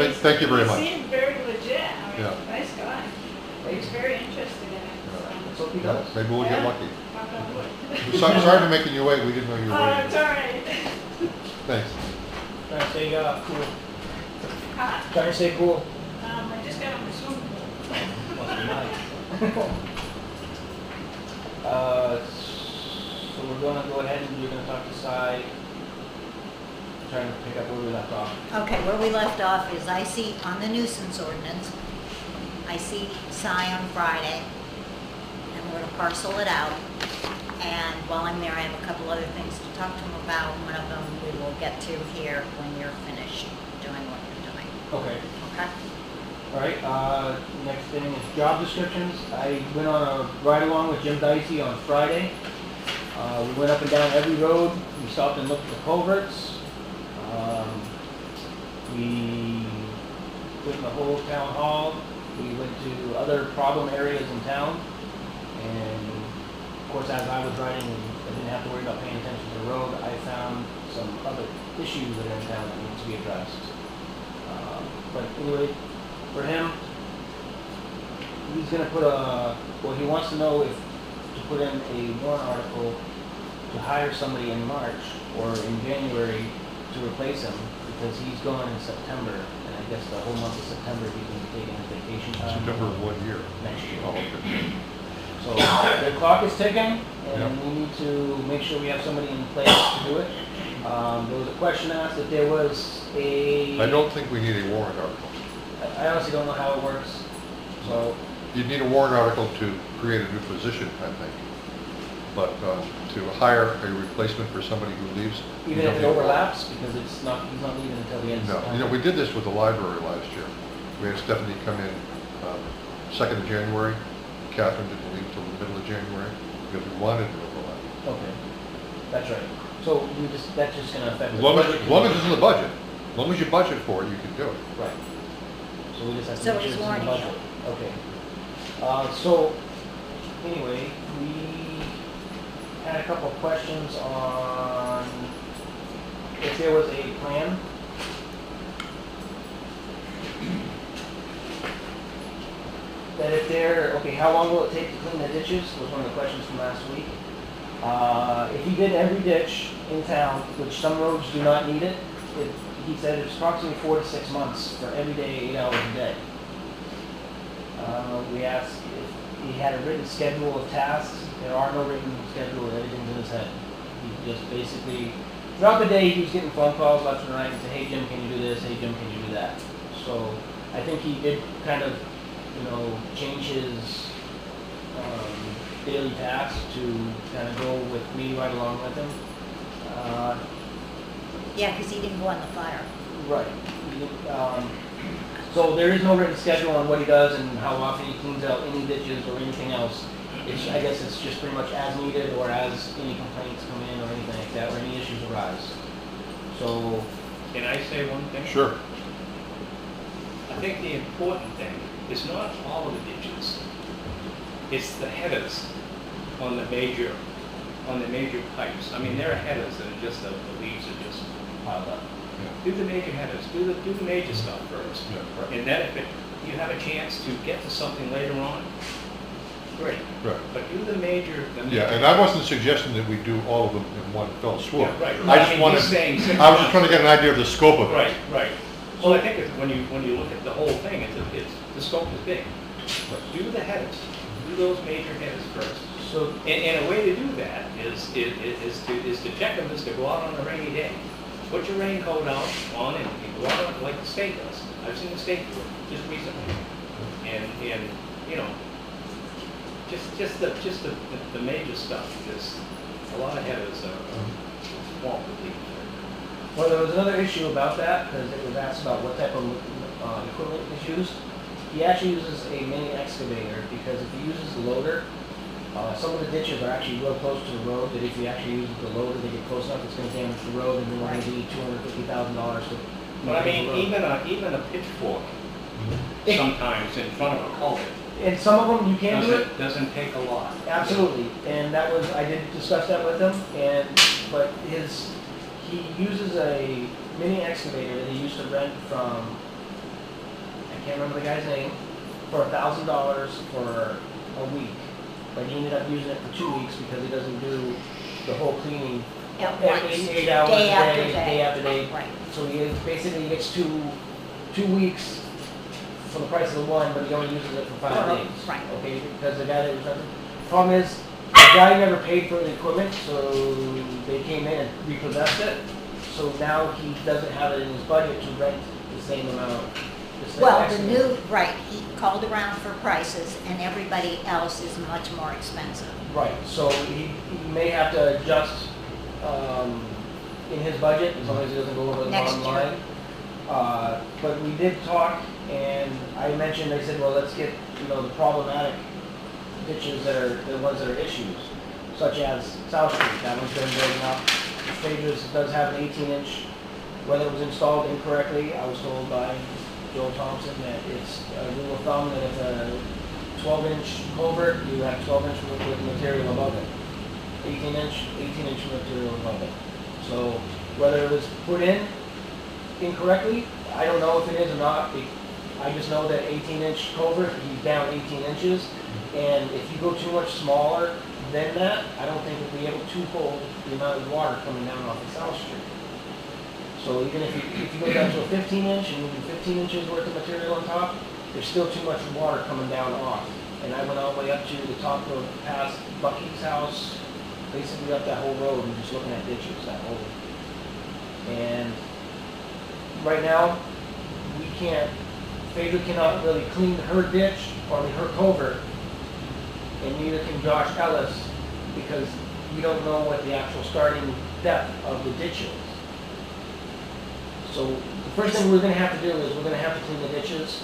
And Thank you very much. He seemed very legit, I mean, Yeah. nice guy. He's very interested in it, Let's hope he Yeah, does. maybe we'll get Yeah. lucky. so. knock on wood. Sorry for making you wait, we didn't know you were Oh, waiting. it's all right. Thanks. Trying to say, cool. Huh? Trying to say cool. I just got on the swimming pool. Must be nice. So we're gonna go ahead and you're gonna talk to Cy. Trying to pick up where we left off. Okay, where we left off is I see on the nuisance ordinance, I see Cy on Friday, and we're gonna parcel it out. And while I'm there, I have a couple other things to talk to him about. One of them we will get to here when you're finished doing what you're doing, Okay. okay? All right, next thing is job descriptions. I went on a ride-along with Jim Dicey on Friday. We went up and down every road. We stopped and looked at the culverts. We went in the whole town hall. We went to other problem areas in town. And of course, as I was riding and I didn't have to worry about paying attention to the road, I found some other issues that are in town that need to be addressed. But anyway, for him, he's gonna put he wants to know if to put in a warrant article to hire somebody in March or in January to replace him, because he's gone in September, and I guess the whole month of September he's gonna be taking his vacation time. September of what year? Next year. Oh, okay. So the clock is ticking, and Yep. we need to make sure we have somebody in place to do it. There was a question asked if there was a... I don't think we need a warrant article. I honestly don't know how it works, so... You'd need a warrant article to create a new position, I think. But to hire a replacement for somebody who leaves. you Even don't if it need a warrant. overlaps, because he's not leaving until the end of No, September. we did this with the library last year. We had Stephanie come in 2nd of January. Catherine didn't leave till the middle of January because we wanted to overlap. Okay, that's right. So that's just gonna affect As the long budget. as it's in the budget, as long as you budget for it, you can do it. Right. So we just have to So make sure he's it's in the warning you. budget. Okay. So, anyway, we had a couple of questions on if there was a plan. That if how long will it take to clean the ditches, was one of the questions from last week. If he did every ditch in town, which some roads do not need it, he said it's approximately 4 to 6 months for every day, 8 hours a day. We asked if he had a written schedule of tasks. There are no written schedule, everything's in his head. He just basically, throughout the day, he was getting phone calls left and right and said, hey Jim, can you do this? Hey Jim, can you do that? So I think he did kind of, change his daily tasks to kind of go with me right along with him. Yeah, because he didn't go on the fire. Right. So there is no written schedule on what he does and how often he cleans out any ditches or anything else. It's, I guess it's just pretty much as needed, or as any complaints come in, or anything like that, or any issues arise. So, Can I say one thing? Sure. I think the important thing is not all of the ditches. It's the headers on the major pipes. I mean, there are headers that are just, the leaves are just piled up. Do the major headers, do the major stuff first. Yeah, right. And then if you have a chance to get to something later on, great. Right. But do the major. Yeah, and I wasn't suggesting that we do all of them in one fell swoop. Yeah, right. I just mean, wanted, he's saying six I was just months. trying to get an idea of the scope of it. Right, right. Well, I think when you look at the whole thing, it's the scope is big. Do the headers, do those major headers first. so, And a way to do that is to check them, is to go out on a rainy day. Put your raincoat out on and go out on, like the state does. I've seen the state do it just recently. And you know, just the major stuff, because a lot of headers are small to leave. well, there was another issue about that, because it was asked about what type of equipment is used. He actually uses a mini excavator, because if he uses the loader, some of the ditches are actually real close to the road, that if you actually use the loader, they get close enough, it's gonna damage the road, and then we're gonna need $250,000 to. But I mean, maintain the road. even a pitchfork If- sometimes in front of a culvert And some of them, you can do it, doesn't take a lot. absolutely, and that was, I did discuss that with him, but he uses a mini excavator that he used to rent from, I can't remember the guy's name, for $1,000 for a week. But he ended up using it for 2 weeks because he doesn't do the whole cleaning At eight once, hours a day after day, day. day after day. Right. So he basically gets two weeks for the price of the one, but he only uses it for 5 days. Right. Okay, because the guy that was renting. Problem is, the guy never paid for the equipment, so they came in and repossessed it. So now he doesn't have it in his budget to rent the same amount. Well, the new, right, he called around for prices and everybody else is much more expensive. Right, so he may have to adjust in his budget, as long as he doesn't go over the Next bottom year. line. But we did talk, and I mentioned, I said, well, let's get, the problematic ditches that are, the ones that are issues, such as South Street, that one's been breaking up. Phaedrus does have an 18-inch, whether it was installed incorrectly, I was told by Joel Thompson that it's a rule of thumb that if a 12-inch culvert, you have 12-inch with material above it. 18-inch material above it. So whether it was put in incorrectly, I don't know if it is or not. I just know that 18-inch culvert, he's down 18 inches. And if you go too much smaller than that, I don't think we'll be able to hold the amount of water coming down off of South Street. So even if you go down to a 15-inch and you do 15 inches worth of material on top, there's still too much water coming down off. And I went all the way up to the top of past Bucky's house, basically up that whole road and just looking at ditches that whole. And right now, we can't, Phaedra cannot really clean her ditch or her culvert, and neither can Josh Ellis, because we don't know what the actual starting depth of the ditch is. So the first thing we're gonna have to do is we're gonna have to clean the ditches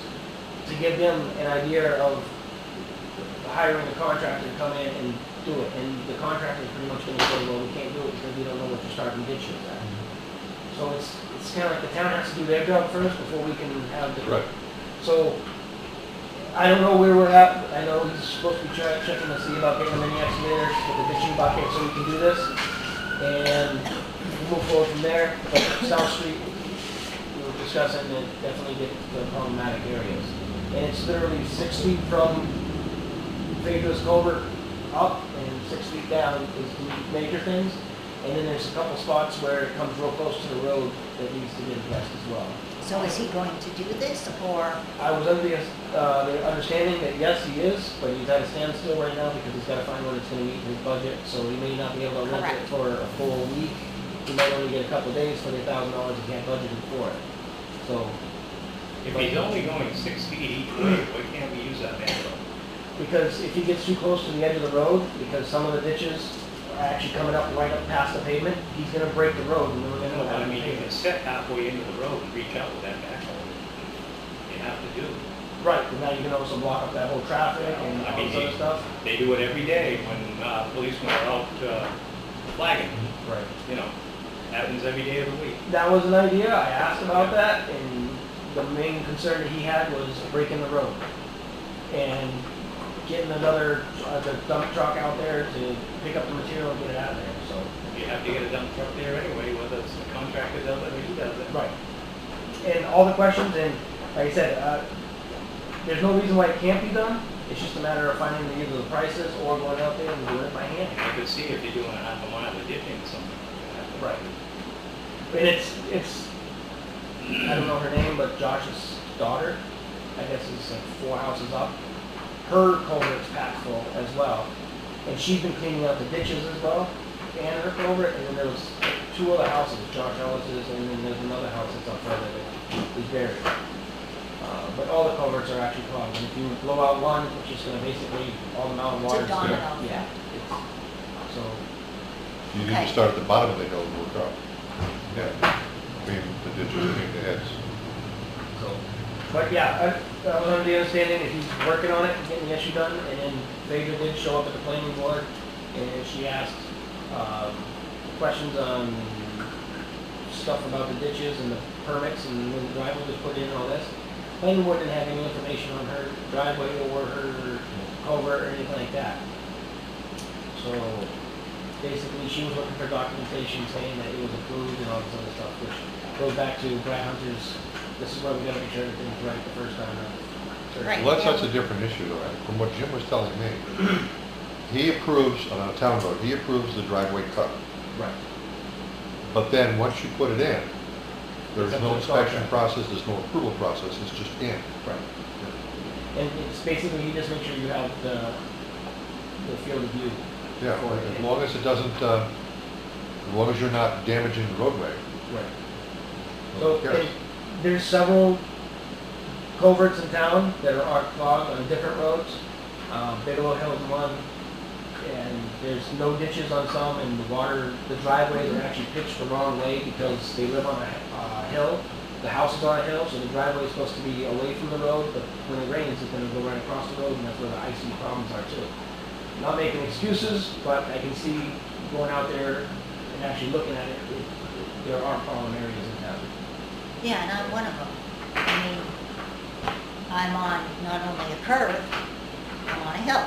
to give them an idea of hiring a contractor to come in and do it. And the contractor is pretty much gonna say, well, we can't do it because we don't know what your starting ditch is at. So it's kind of like the town has to do their job first before we can have the. Right. So I don't know where we're at. I know he's supposed to be checking to see about getting a mini excavator with the ditching bucket so we can do this. And we'll move forward from there. But South Street, we were discussing that definitely get the problematic areas. And it's literally 6 feet from Phaedra's culvert up and 6 feet down is the major things. And then there's a couple spots where it comes real close to the road that needs to get addressed as well. So is he going to do this or? I was under the understanding that yes, he is, but he's at a standstill right now because he's got to find one that's going to meet his budget. So he may not be able to rent it Correct. for a full week. He might only get a couple of days for the $1,000 he can't budget it for it. So If he's only going 6 feet each way, why can't we use that back road? because if he gets too close to the edge of the road, because some of the ditches are actually coming up right up past the pavement, he's going to break the road and then we're going No, to but I mean, you can set halfway into the road and reach out with that backhoe. You have to do. Right, and now you can also block up that whole traffic and I all mean, this other stuff. They do it every day when policemen are out flagging, Right. you know, happens every day of the week. That was an idea, I asked about that, and the main concern that he had was breaking the road. And getting another, the dump truck out there to pick up the material and get it out of there, so. You have to get a dump truck there anyway, whether it's the contractor does it or he does it. Right. And all the questions, and like I said, there's no reason why it can't be done. It's just a matter of finding either the prices or going out there and doing it by hand. I could see if you're doing a half a mile of ditching or something. Right. And it's, I don't know her name, but Josh's daughter, I guess it's like 4 houses up. Her culvert's packed full as well. And she's been cleaning out the ditches as well, and her culvert, and then there was 2 other houses, Josh Ellis's, and then there's another house that's up further that is buried. But all the culverts are actually clogged, and if you blow out one, it's just gonna basically, all the mountain It's a water's domino gonna, yeah. So, You need Okay. to start at the bottom of the hill and work up. Yeah, I mean, the ditches between the heads. but yeah, I was under the understanding that he's working on it and getting the issue done, and then Phaedra did show up at the planning board, and she asked, questions on stuff about the ditches and the permits and when the driveway was put in and all this. Planning board didn't have any information on her driveway or her culvert or anything like that. So basically, she was looking for documentation saying that it was approved and all this other stuff, which goes back to Brad Hunter's, this is where we gotta make sure everything's right the first time around. Right. Well, that's a different issue though. From what Jim was telling me, he approves, on a town road, he approves the driveway cut. Right. But then, once you put it in, there's It's up no to the inspection contractor. process, there's no approval process, it's just in. Right. And it's basically, you just make sure you have the field of view. Yeah, for it. as long as it doesn't, as long as you're not damaging the roadway. Right. So, Yes. and there's several culverts in town that are clogged on different roads. Bigelow Hill's one, and there's no ditches on some, and the water, the driveways are actually pitched the wrong way because they live on a hill. The house is on a hill, so the driveway is supposed to be away from the road, but when it rains, it's gonna go right across the road, and that's where the icy problems are too. Not making excuses, but I can see going out there and actually looking at it, there are problem areas in town. Yeah, and I'm one of them. I mean, I'm on not only a curve, I'm on a hill.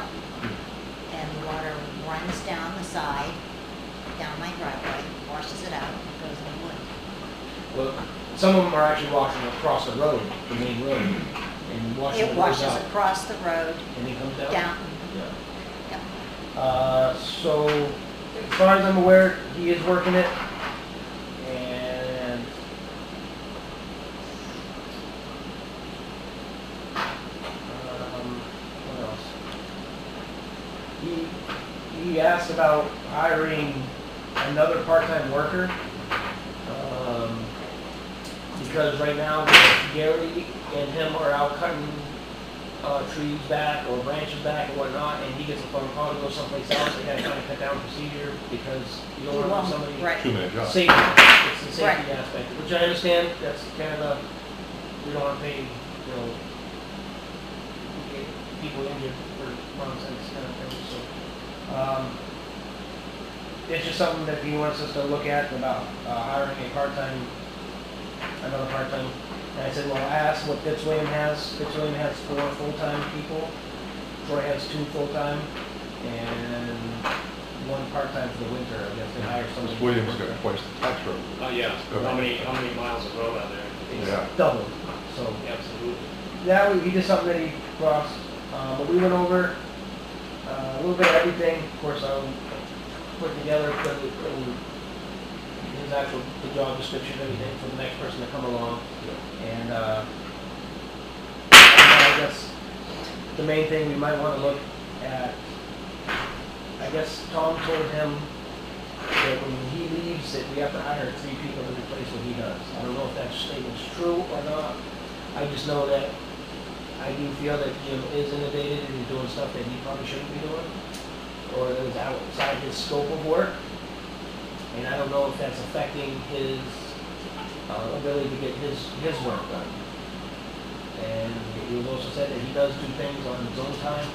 And the water runs down the side, down my driveway, washes it out, and goes in the woods. Well, some of them are actually washing across the road, the main road, and washing It the road washes out, across the road, and it comes down. down, Yeah. yep. So, as far as I'm aware, he is working it, and what else? He asked about hiring another part-time worker, because right now Gary and him are out cutting trees back or branches back and whatnot, and he gets a phone call to go someplace else. They gotta kind of cut down procedure because you don't want somebody. Right. Two-minute job. Safety, it's the safety Right. aspect, which I understand, that's kind of a, we don't want to pay, get people injured for nonsense kind of thing, so. It's just something that he wants us to look at about hiring another part-time. And I said, well, I asked what Fitzwilliam has. Fitzwilliam has 4 full-time people. Troy has 2 full-time and 1 part-time for the winter. I guess they hire somebody. Because Williams got twice the tax road. Oh, yeah, how many miles of road are there? It's Yeah. doubled, so. Absolutely. That, he did something that he crossed, but we went over a little bit of everything. Of course, I'll put together his actual, the job description, everything for the next person to come along. And I guess the main thing we might want to look at, I guess Tom told him that when he leaves, that we have to hire 3 people to replace what he does. I don't know if that statement's true or not. I just know that I do feel that Jim is innovative and he's doing stuff that he probably shouldn't be doing, or that is outside his scope of work. And I don't know if that's affecting his ability to get his work done. And It was also said that he does do things on his own time,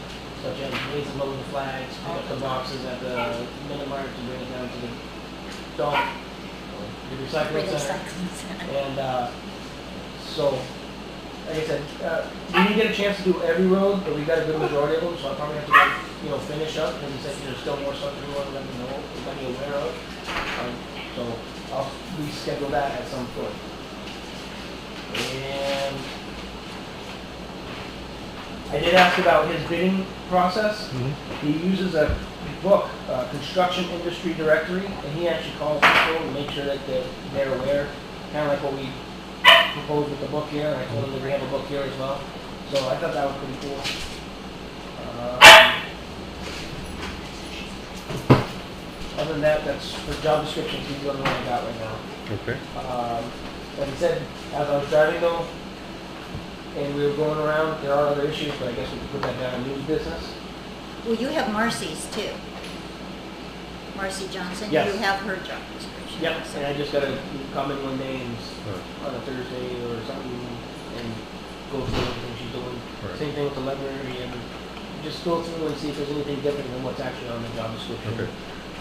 such as raise and lower the flags, pick up the boxes at the minute mark and bring it down to the dump, the recycling center. Recycling center. And, so, like I said, we didn't get a chance to do every road, but we got a good majority of them, so I probably have to, finish up, and he said there's still more stuff that we want to let me know, let me aware of. So I'll reschedule that at some point. And I did ask about his bidding process. He uses a book, Construction Industry Directory, and he actually calls people to make sure that they're aware, kind of like what we proposed with the book here, and I told him that we have a book here as well. So I thought that was pretty cool. Other than that, that's for job descriptions, he's the only one I got right now. Okay. Like I said, as I was driving though, and we were going around, there are other issues, but I guess we could put that down in news business. Well, you have Marcy's too. Marcy Johnson, Yes. you have her job description. Yep, also. and I just gotta come in one day and on a Thursday or something and go through everything she's doing. Right. Same thing with the library and just go through and see if there's anything different than what's actually on the job description. Okay.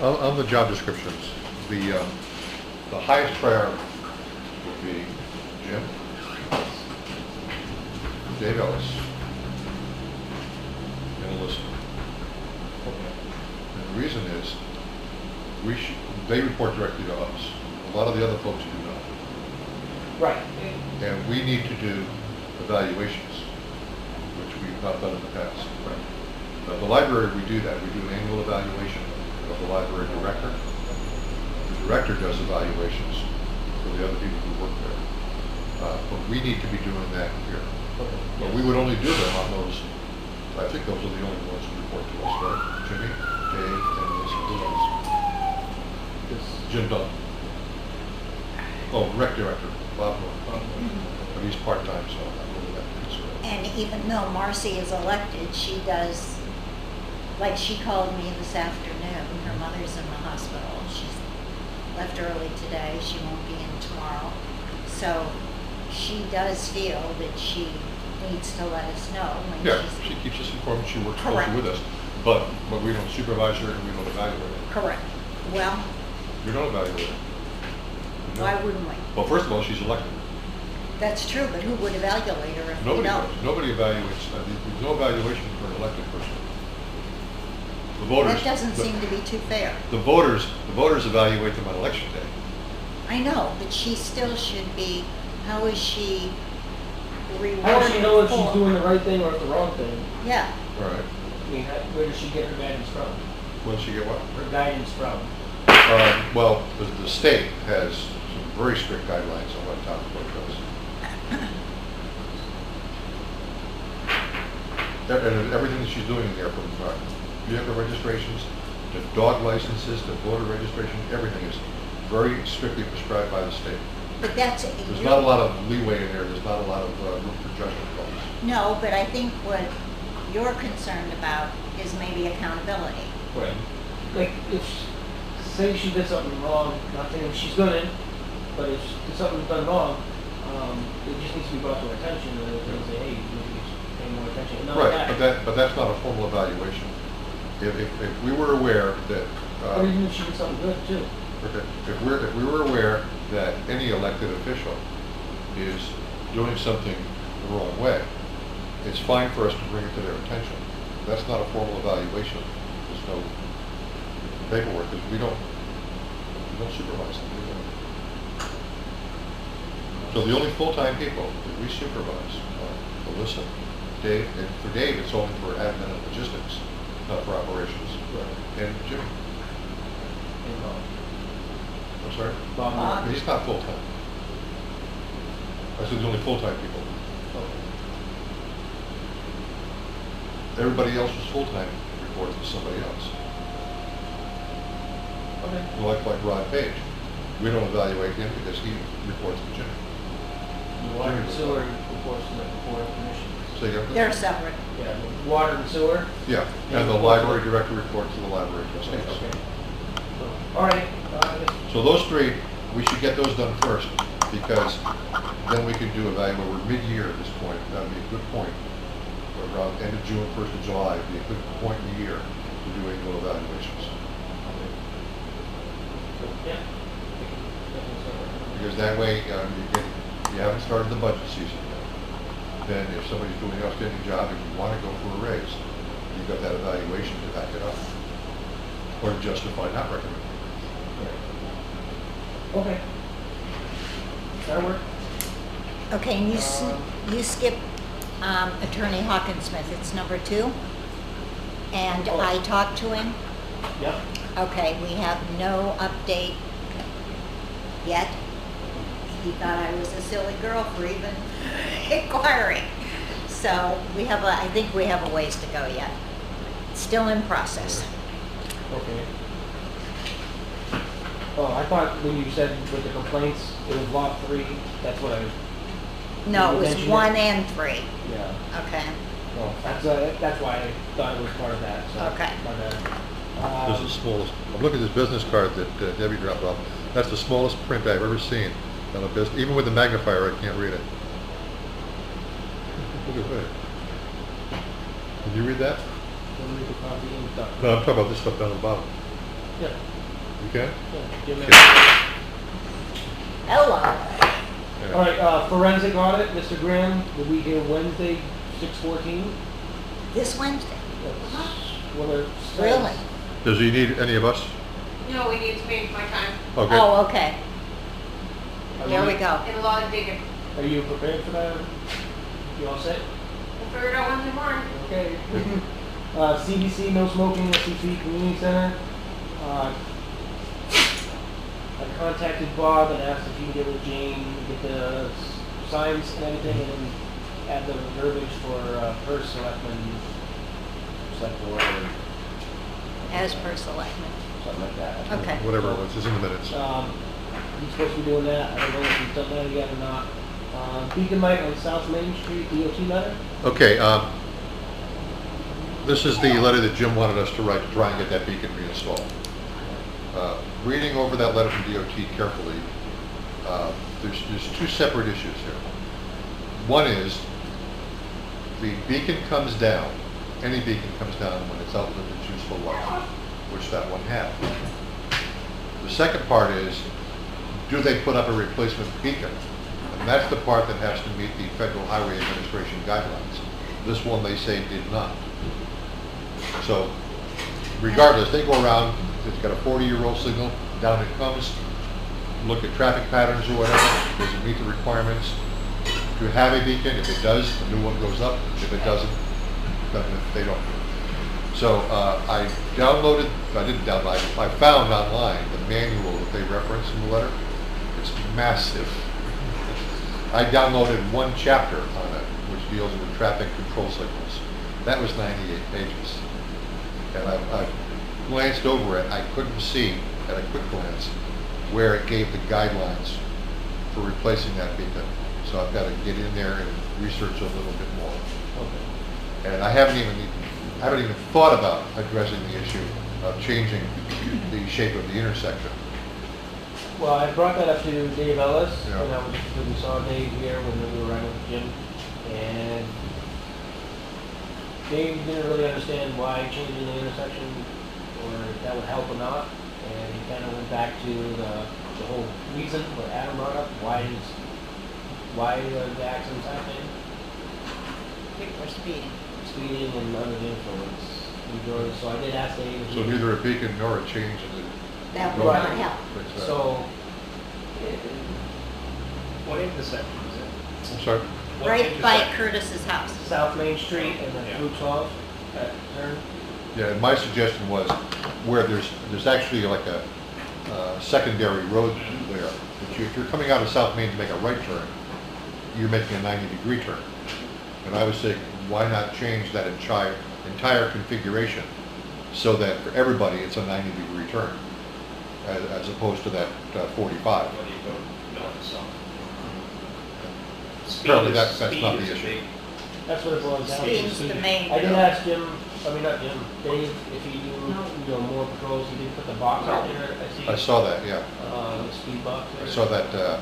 On the job descriptions, the highest priority would be Jim, Dave Ellis, and Alissa. And the reason is, they report directly to us. A lot of the other folks do not. Right. And we need to do evaluations, which we've not done in the past. The library, we do that. We do an annual evaluation of the library director. The director does evaluations for the other people who work there. But we need to be doing that here. But we would only do them on those, I think those are the only ones who report to us, right? Jimmy, Dave, and Alissa. Who else? Jim Dunn. Oh, rec director, Bob Norton. But he's part-time, so I'm not really that concerned. And even though Marcy is elected, she does, like she called me this afternoon, her mother's in the hospital. She's left early today, she won't be in tomorrow. So she does feel that she needs to let us know when Yeah, she's. she keeps us informed, she works Correct. closely with us, but we don't supervise her and we don't evaluate her. Correct. Well, We don't evaluate her. We why don't. wouldn't we? Well, first of all, she's elected. That's true, but who would evaluate her if we Nobody don't? does. Nobody evaluates, there's no evaluation for an elected person. The voters. That doesn't seem to be too fair. The voters evaluate them on election day. I know, but she still should be, how is she rewarded How does she know if she's for- doing the right thing or the wrong thing? Yeah, All right. I mean, where does she get her guidance from? When she get what? Her guidance from? Well, the state has some very strict guidelines on what town clerk does. And everything that she's doing in there, from vehicle registrations to dog licenses to voter registration, everything is very strictly prescribed by the state. but that's. There's not a lot of leeway in there, there's not a lot of room for judgment calls. No, but I think what you're concerned about is maybe accountability. Right. Like, if, say she did something wrong, not saying she's gonna, but if something's done wrong, it just needs to be brought to our attention, and they'll say, hey, you need to pay more attention. And not Right, but that's not a formal evaluation. If we were aware that, Or even if she did something good, too. okay, if we were aware that any elected official is doing something the wrong way, it's fine for us to bring it to their attention. That's not a formal evaluation. There's no paperwork, because we don't supervise them. We don't. So the only full-time people that we supervise are Alissa, Dave, and for Dave, it's only for admin and logistics, not for operations. Right. And Jimmy, And, I'm sorry? Bob. He's not full-time. I said the only full-time people. Everybody else who's full-time reports to somebody else. Okay. Like Rod Page. We don't evaluate him because he reports to Jimmy. The water and sewer reports to the Board of Commissioners. So you have, They're separate. Yeah, the water and sewer. yeah, and the library director reports to the library trustees. Okay. All right. So those three, we should get those done first. because then we could do evaluation, we're mid-year at this point, that would be a good point. Around end of June, 1st of July, would be a good point in the year to do annual evaluations. Yeah. Because that way, you haven't started the budget season yet. Then if somebody's doing an outstanding job and you want to go for a raise, you've got that evaluation to back it up. Or to justify not recommending. Okay. That'll work. Okay, and you skip Attorney Hawkins Smith, it's number 2. And Oh. I talked to him. Yep. Okay, we have no update yet. He thought I was a silly girl for even inquiring. So I think we have a ways to go yet. Still in process. Okay. Oh, I thought when you said with the complaints, it was lot 3, that's what I was, No, You it was mentioned 1 and 3. yeah. Okay. Well, that's why I thought it was part of that, so. Okay. My bad. This is the smallest, I'm looking at this business card that Debbie dropped off. That's the smallest print I've ever seen on a business, even with the magnifier, I can't read it. Look at that. Can you read that? Let me make a copy and stuff. No, I'm talking about this stuff down at the bottom. Yeah, You can? yeah, give me Okay. Hello. Yeah. All right, forensic audit, Mr. Graham, will be here Wednesday, 6/14. This Wednesday? What it says. Really? Does he need any of us? No, we need to make my time. Okay. Oh, okay. Are There we you- go. And a lot of digging. Are you prepared for that? You all set? We'll figure it out Wednesday morning. Okay. CBC, no smoking, SCP Community Center. I contacted Bob and asked if he can get with Jane, get the signs and everything, and then add the verbiage for first selectman, select board, or As per selectmen. something like that. Okay. Whatever it was, it's in the minutes. He's supposed to be doing that. I don't know if he's done that yet or not. Beacon Light on South Main Street, DOT letter. Okay, this is the letter that Jim wanted us to write to try and get that beacon reinstalled. Reading over that letter from DOT carefully, there's 2 separate issues here. One is, the beacon comes down, any beacon comes down when it's outlived its useful life, which that one had. The second part is, do they put up a replacement beacon? And that's the part that has to meet the Federal Highway Administration guidelines. This one, they say, did not. So, regardless, they go around, it's got a 40-year-old signal, down it comes, look at traffic patterns or whatever, does it meet the requirements to have a beacon? If it does, the new one goes up. If it doesn't, then they don't. So I didn't download, I found online the manual that they reference in the letter. It's massive. I downloaded 1 chapter on it, which deals with traffic control signals. That was 98 pages. And I glanced over it, I couldn't see at a quick glance where it gave the guidelines for replacing that beacon. So I've got to get in there and research a little bit more. Okay. And I haven't even thought about addressing the issue of changing the shape of the intersection. Well, I brought that up to Dave Ellis, Yeah. and that was because we saw Dave here when we were riding with Jim, and Dave didn't really understand why changing the intersection, or if that would help or not, and he kind of went back to the whole reason what Adam brought up, why are the accidents happening? People are speeding. Speeding and under the influence. So I did ask Dave. if So he- neither a beacon nor a change in the. That would not help. Fix that. So, What intersection is it? I'm sorry? What Right by intersection? Curtis's house. South Main Street and then Yeah. Route 12, that turn. Yeah, and my suggestion was where there's actually like a secondary road there. If you're coming out of South Main to make a right turn, you're making a 90-degree turn. And I was saying, why not change that entire configuration so that for everybody it's a 90-degree turn as opposed to that 45. Whether you go north or south. Apparently Speed is- that's not the speed is a issue. big- That's what it boils down to. Speed's the main. I did ask Jim, not Jim, Dave, if he do, more patrols, he did put the box out there, I see. I saw that, yeah. The speed box there. I saw that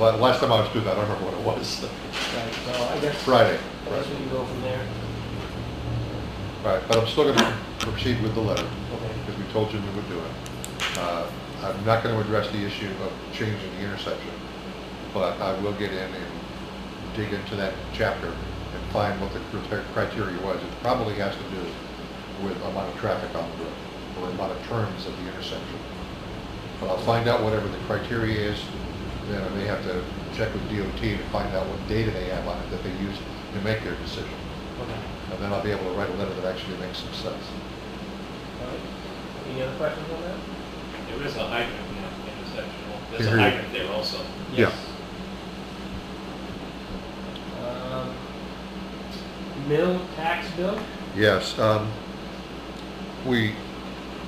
Last time I was through that, I don't remember what it was. Right, so I guess. Friday. I guess we can go from there. Right, but I'm still gonna proceed with the letter, Okay. because we told you we would do it. I'm not gonna address the issue of changing the intersection, but I will get in and dig into that chapter and find what the criteria was. It probably has to do with amount of traffic on the road, or amount of turns at the intersection. But I'll find out whatever the criteria is, then I may have to check with DOT to find out what data they have on it that they use to make their decision. Okay. And then I'll be able to write a letter that actually makes some sense. All right. Any other questions on that? There is a hydrant in that intersection. There's Here. a hydrant there also. Yeah. Mill, tax bill? Yes, we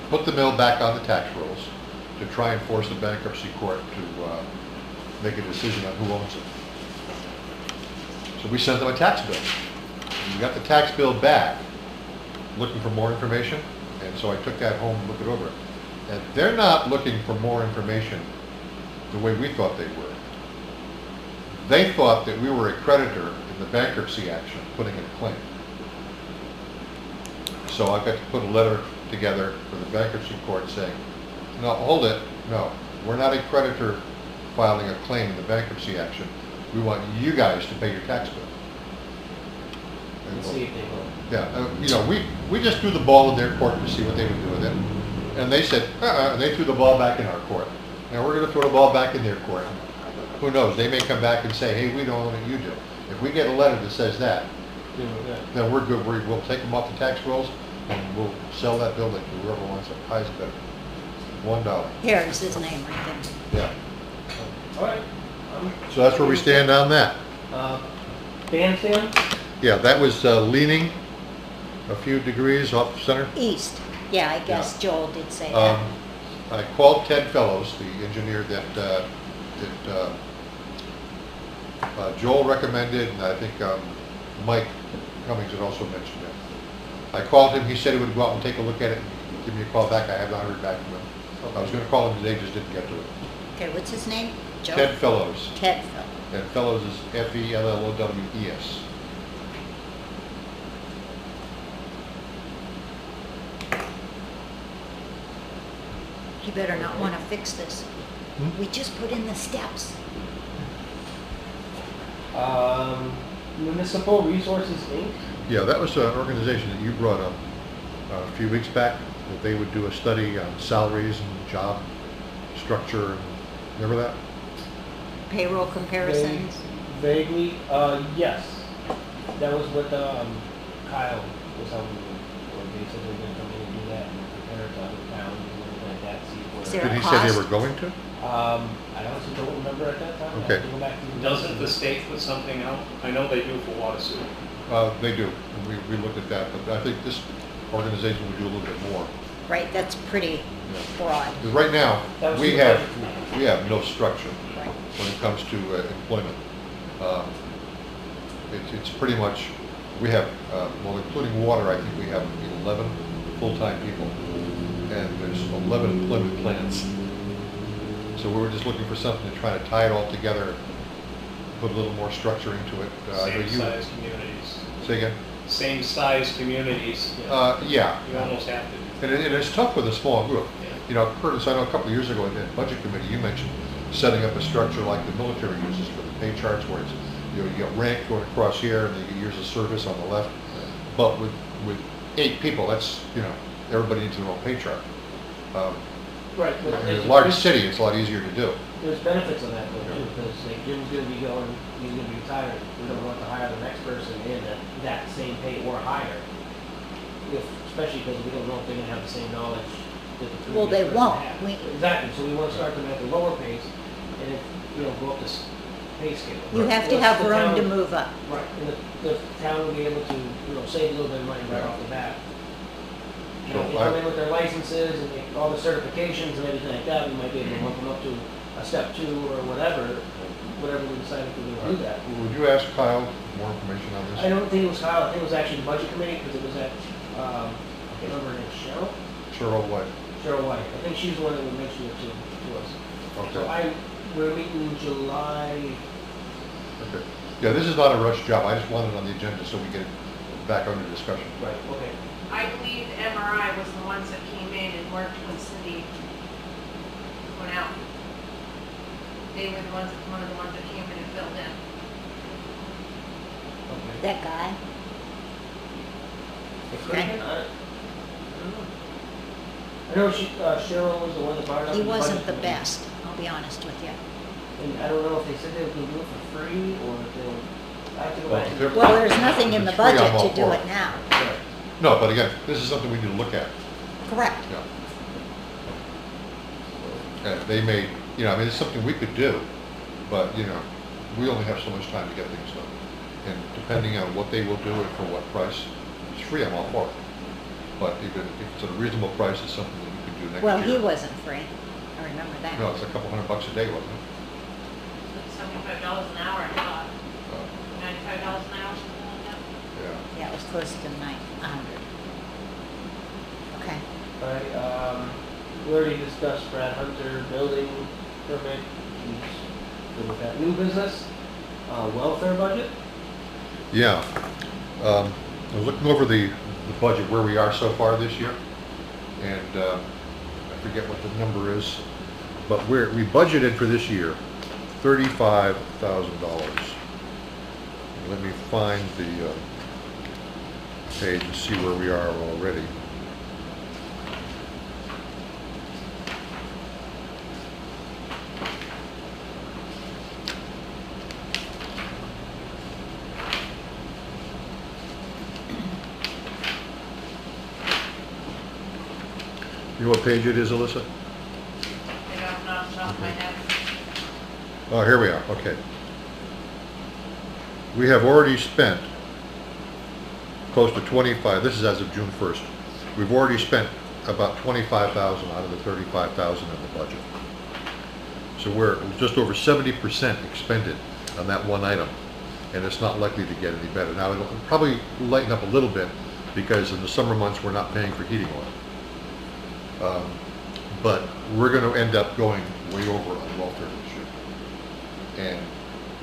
put the mill back on the tax rolls to try and force the bankruptcy court to make a decision on who owns it. So we sent them a tax bill. We got the tax bill back, looking for more information, and so I took that home and looked it over. And they're not looking for more information the way we thought they were. They thought that we were a creditor in the bankruptcy action, putting in a claim. So I've got to put a letter together for the bankruptcy court saying, no, hold it, no, we're not a creditor filing a claim in the bankruptcy action. We want you guys to pay your tax bill. Let's see if they will. Yeah, you know, we just threw the ball in their court to see what they would do with it. And they said, and they threw the ball back in our court. Now we're going to throw the ball back in their court. Who knows, they may come back and say, hey, we don't own it, you do. If we get a letter that says that, then we're good. We'll take them off the tax rolls and we'll sell that building to whoever wants it, highest bidder. $1. Here is his name right there. Yeah. All right. So that's where we stand on that. Bandstand? Yeah, that was leaning a few degrees off center. East. Yeah, I guess Joel did say Um, that. I called Ted Fellows, the engineer that Joel recommended, and I think Mike Cummings had also mentioned it. I called him, he said he would go out and take a look at it and give me a call back. I have not heard back from him. I was going to call him today, just didn't get to it. Okay, what's his name? Joe? Ted Fellows, Ted Fellows. and Fellows is Fellows. He better not want to fix this. Hmm? We just put in the steps. Municipal Resources, Inc.? Yeah, that was an organization that you brought up a few weeks back, that they would do a study on salaries and job structure. Remember that? Payroll comparisons. Vaguely, yes. That was what Kyle was helping me, or they said they were gonna come in and do that and compare it to other towns and everything like that, see Is if there Did a he say they cost? were going to? I honestly don't remember at that time. I have Okay. to go back to Doesn't the state put something out? I know they do for water sewer. They do. We looked at that, but I think this organization would do a little bit more. Right, that's pretty broad. Because right now, That was we through the have, budget committee. we have no structure Right. when it comes to employment. It's pretty much, we have, well, including water, I think we have 11 full-time people, and there's 11 employment plans. So we were just looking for something to try to tie it all together, put a little more structure into it. I know Same you- size communities. Say again? Same size communities. Yeah. You almost have to. And it's tough with a small group. Yeah. You know, Curtis, I know a couple of years ago in the budget committee, you mentioned setting up a structure like the military uses for the pay charts, where it's, you know, you got rank going across here and the years of service on the left. But with 8 people, that's, you know, everybody needs their own pay chart. Right. but In a it's- large city, it's a lot easier to do. There's benefits of that though too, because like Jim's gonna be going, he's gonna be retired, we don't want to hire the next person in at that same pay or higher. Especially because we don't know if they're gonna have the same knowledge that the Well, previous they person won't. had. We- Exactly, so we wanna start them at the lower pace, and if, you know, go up this pay scale. You have to Plus have the room to town- move up. Right, and the town will be able to, you know, save a little bit of money right off the bat. You know, if they So come in with their licenses and all the certifications and everything like that, we might be able to bump them up to a step 2 or whatever we decide if we're gonna do that. Would you ask Kyle more information on I this? don't think it was Kyle, I think it was actually the budget committee, because it was at, I can't remember her name, Cheryl White. Cheryl White. I think she's the one that would mention it to us. So Okay. we're meeting July, Okay. Yeah, this is not a rush job, I just want it on the agenda so we get it back under discussion. right, okay. I believe MRI was the ones that came in and worked when Cindy went out. They were the ones, one of the ones that came in and filled in. Okay. That guy, It could have been, I don't know. I know Cheryl was the one that brought it up. he in wasn't budget the committee. best, I'll be honest with you. And I don't know if they said they were gonna do it for free, or if they'll, I have to go back Well, and. they're- Well, there's nothing in the It's free, I'm budget all to do for it it. now. Right. No, but again, this is something we need to look at, Correct. yeah. And they may, you know, I mean, it's something we could do, but, you know, we only have so much time to get things done. And depending on what they will do and for what price, if it's free, I'm all for it. But even if it's at a reasonable price, it's something that we could do next year. Well, he wasn't free, I remember that. No, it's a couple $100 a day, wasn't it? $75 an hour, I thought. Uh, $95 an hour, something like that. Yeah. Yeah, it was close to 100. Okay. Alright, we already discussed Brad Hunter building permit, he's good with that. New business, welfare budget? Yeah. I was looking over the budget, where we are so far this year, and I forget what the number is, but we budgeted for this year $35,000. Let me find the page and see where we are already. You know what page it is, Alyssa? I don't know off the top of my head. Oh, here we are, okay. We have already spent close to 25, this is as of June 1st. We've already spent about 25,000 out of the 35,000 in the budget. So we're just over 70% expended on that one item, and it's not likely to get any better. Now, it'll probably lighten up a little bit because in the summer months, we're not paying for heating oil. But we're going to end up going way over on welfare this year. And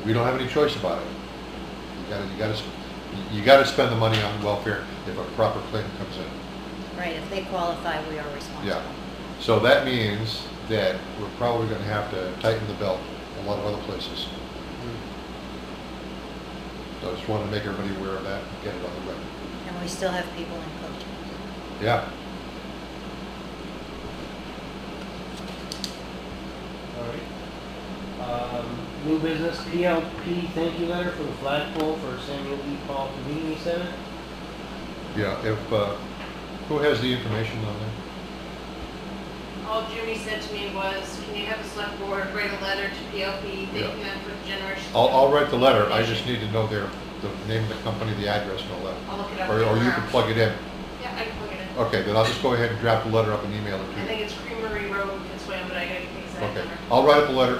we don't have any choice about it. You got to spend the money on welfare if a proper claim comes in. Right, if they qualify, we are responsible. Yeah. So that means that we're probably going to have to tighten the belt a lot of other places. So I just wanted to make everybody aware of that and get it on the record. And we still have people in coaching. Yeah. Alright. New business PLP thank you letter for the flagpole for Samuel E. Paul Community Center. Yeah. If who has the information on that? All Jimmy said to me was, can you have the select board write a letter to PLP, thanking them for the generous. I'll write the letter. I just need to know the name of the company, the address, and all that. I'll look it up. Or you can tomorrow. plug it in. Yeah, I can plug it in. Okay, then I'll just go ahead and draft the letter up and email it to I you. think it's Creamery Road, Fitzwilliam, but I gotta get the exact Okay, number. I'll write up the letter,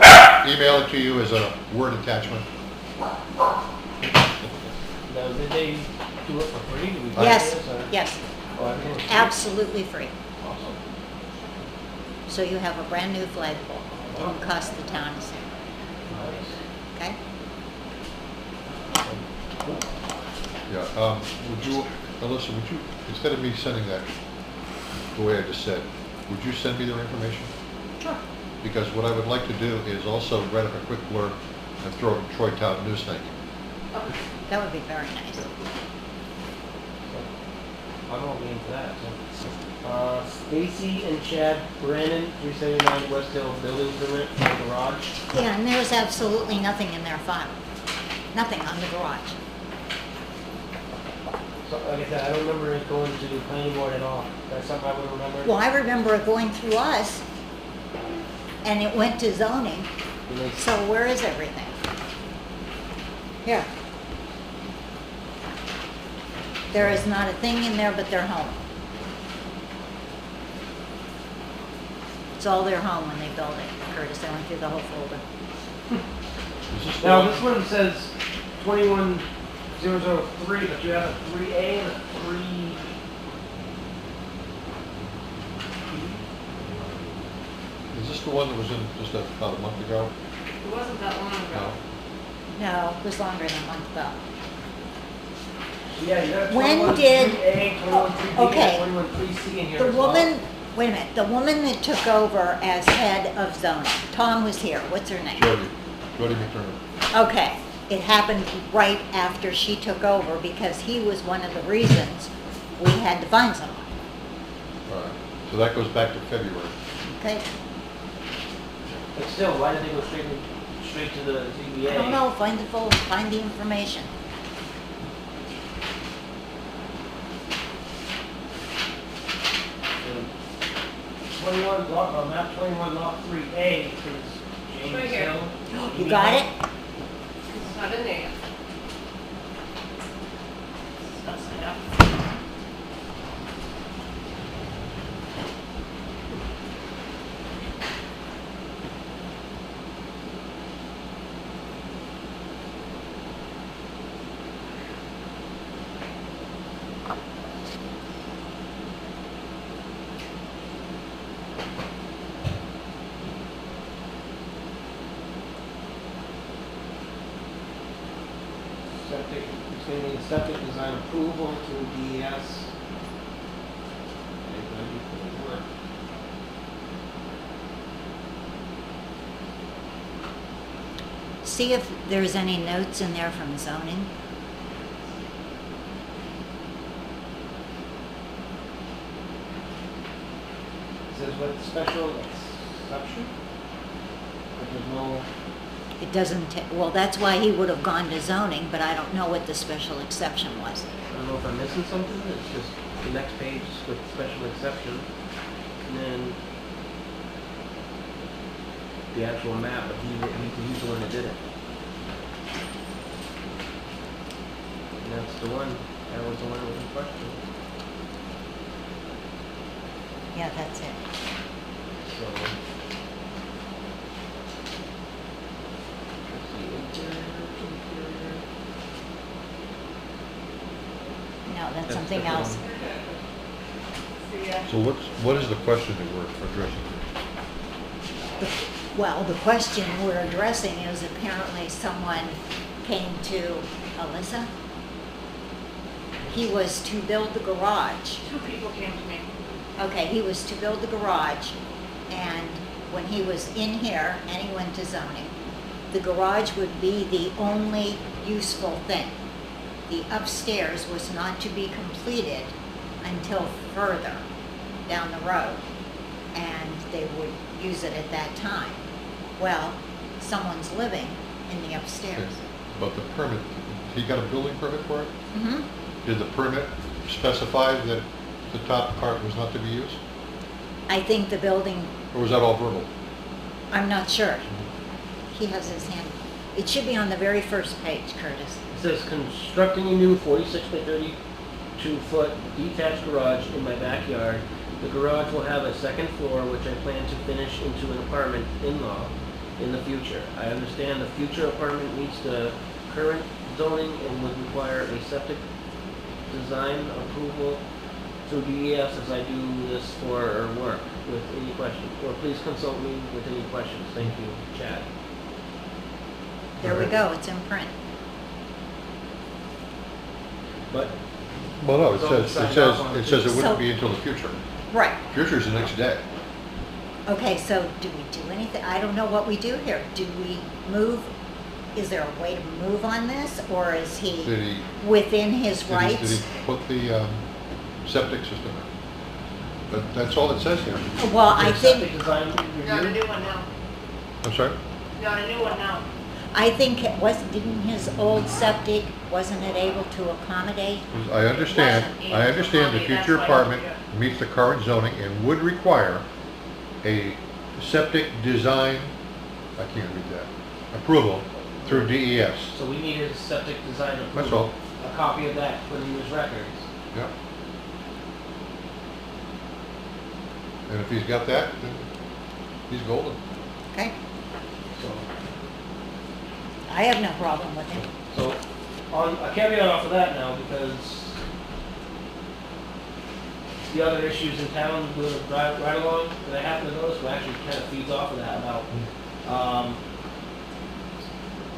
email it to you as a Word attachment. Now, did they do it for free? Did we buy Yes, this, or- yes, Oh, everything was free? absolutely free. Awesome. So you have a brand new flagpole. It won't cost the town a cent, Nice. okay? Yeah, would you, Alyssa, would you, instead of me sending that the way I just said, would you send me their information? Sure. Because what I would like to do is also write up a quick blurb and throw it in Troy Town News, thank you. Okay. That would be very nice. I'm all game for that, so. Stacy and Chad Brannon, 379 West Hill building permit for the garage. Yeah, and there's absolutely nothing in their file. Nothing on the garage. So, like I said, I don't remember it going to the planning board at all. That's something I would remember. Well, I remember it going through us, and it went to zoning, And they- so where is everything? Here. There is not a thing in there but their home. It's all their home when they build it, Curtis. I went through the whole folder. Is this the Now, one- this one says 21003, but you have a 3A and a 3. Is this the one that was in just about a month ago? It wasn't that long ago. No, it was longer than a month ago. Yeah, you got When 21 did- 3A, 21 3B, okay. and 21 3C in here The as well. woman, wait a minute, the woman that took over as head of zoning, Tom was here, what's her name? Jody McDermott. Okay, it happened right after she took over because he was one of the reasons we had to find someone, All right. So that goes back to February. okay? But still, why did they go straight to the ZBA? I don't know, find the information. And 21 lot, map 21 lot 3A is James Right here. Hill. You got it? It's not in there. That's enough. Septic, it's going to need septic design approval through DES. See if there's any notes in there from zoning. It says what special exception? But there's no, It doesn't, well, that's why he would have gone to zoning, but I don't know what the special exception was. I don't know if I'm missing something, it's just the next page with special exception. And then the actual map, but he's the one that did it. And that's the one, that was the one that was in question. Yeah, that's it. So. Let's see, interior. No, that's That's something different else. one. See ya. So what is the question that we're addressing? Well, the question we're addressing is apparently someone came to Alissa. He was to build the garage. Two people came to me. Okay, he was to build the garage, and when he was in here and he went to zoning, the garage would be the only useful thing. The upstairs was not to be completed until further down the road, and they would use it at that time. Well, someone's living in the upstairs. But the permit, he got a building permit for it? Mm-hmm. Did the permit specify that the top part was not to be used? I think the building, Or was that all verbal? I'm not sure. He has his hand, it should be on the very first page, Curtis. It says constructing a new 46 by 32 foot detached garage in my backyard. The garage will have a second floor, which I plan to finish into an apartment in-law in the future. I understand the future apartment meets the current zoning and would require a septic design approval through DES as I do this for our work. With any questions, or please consult me with any questions. Thank you, Chad. There we go, it's in print. Well, no, it says it wouldn't be until the future. Right. Future's the next day. Okay, so do we do anything? I don't know what we do here. Do we move? Is there a way to move on this, or is Did he he, within his did rights? he put the septic system in? That's all it says here. Well, I Septic think, design Got a review. new one now. I'm sorry? Got a new one now. I think didn't his old septic, wasn't it able to accommodate? I understand the future apartment meets the current zoning and would require a septic design, I can't read that, approval through DES. So we need his septic design approval. That's all. A copy of that put in his records. Yeah. And if he's got that, then he's golden. Okay, So, I have no problem with it. so on a caveat off of that now, because the other issues in town with right along that I happen to notice, well, actually kind of feeds off of that about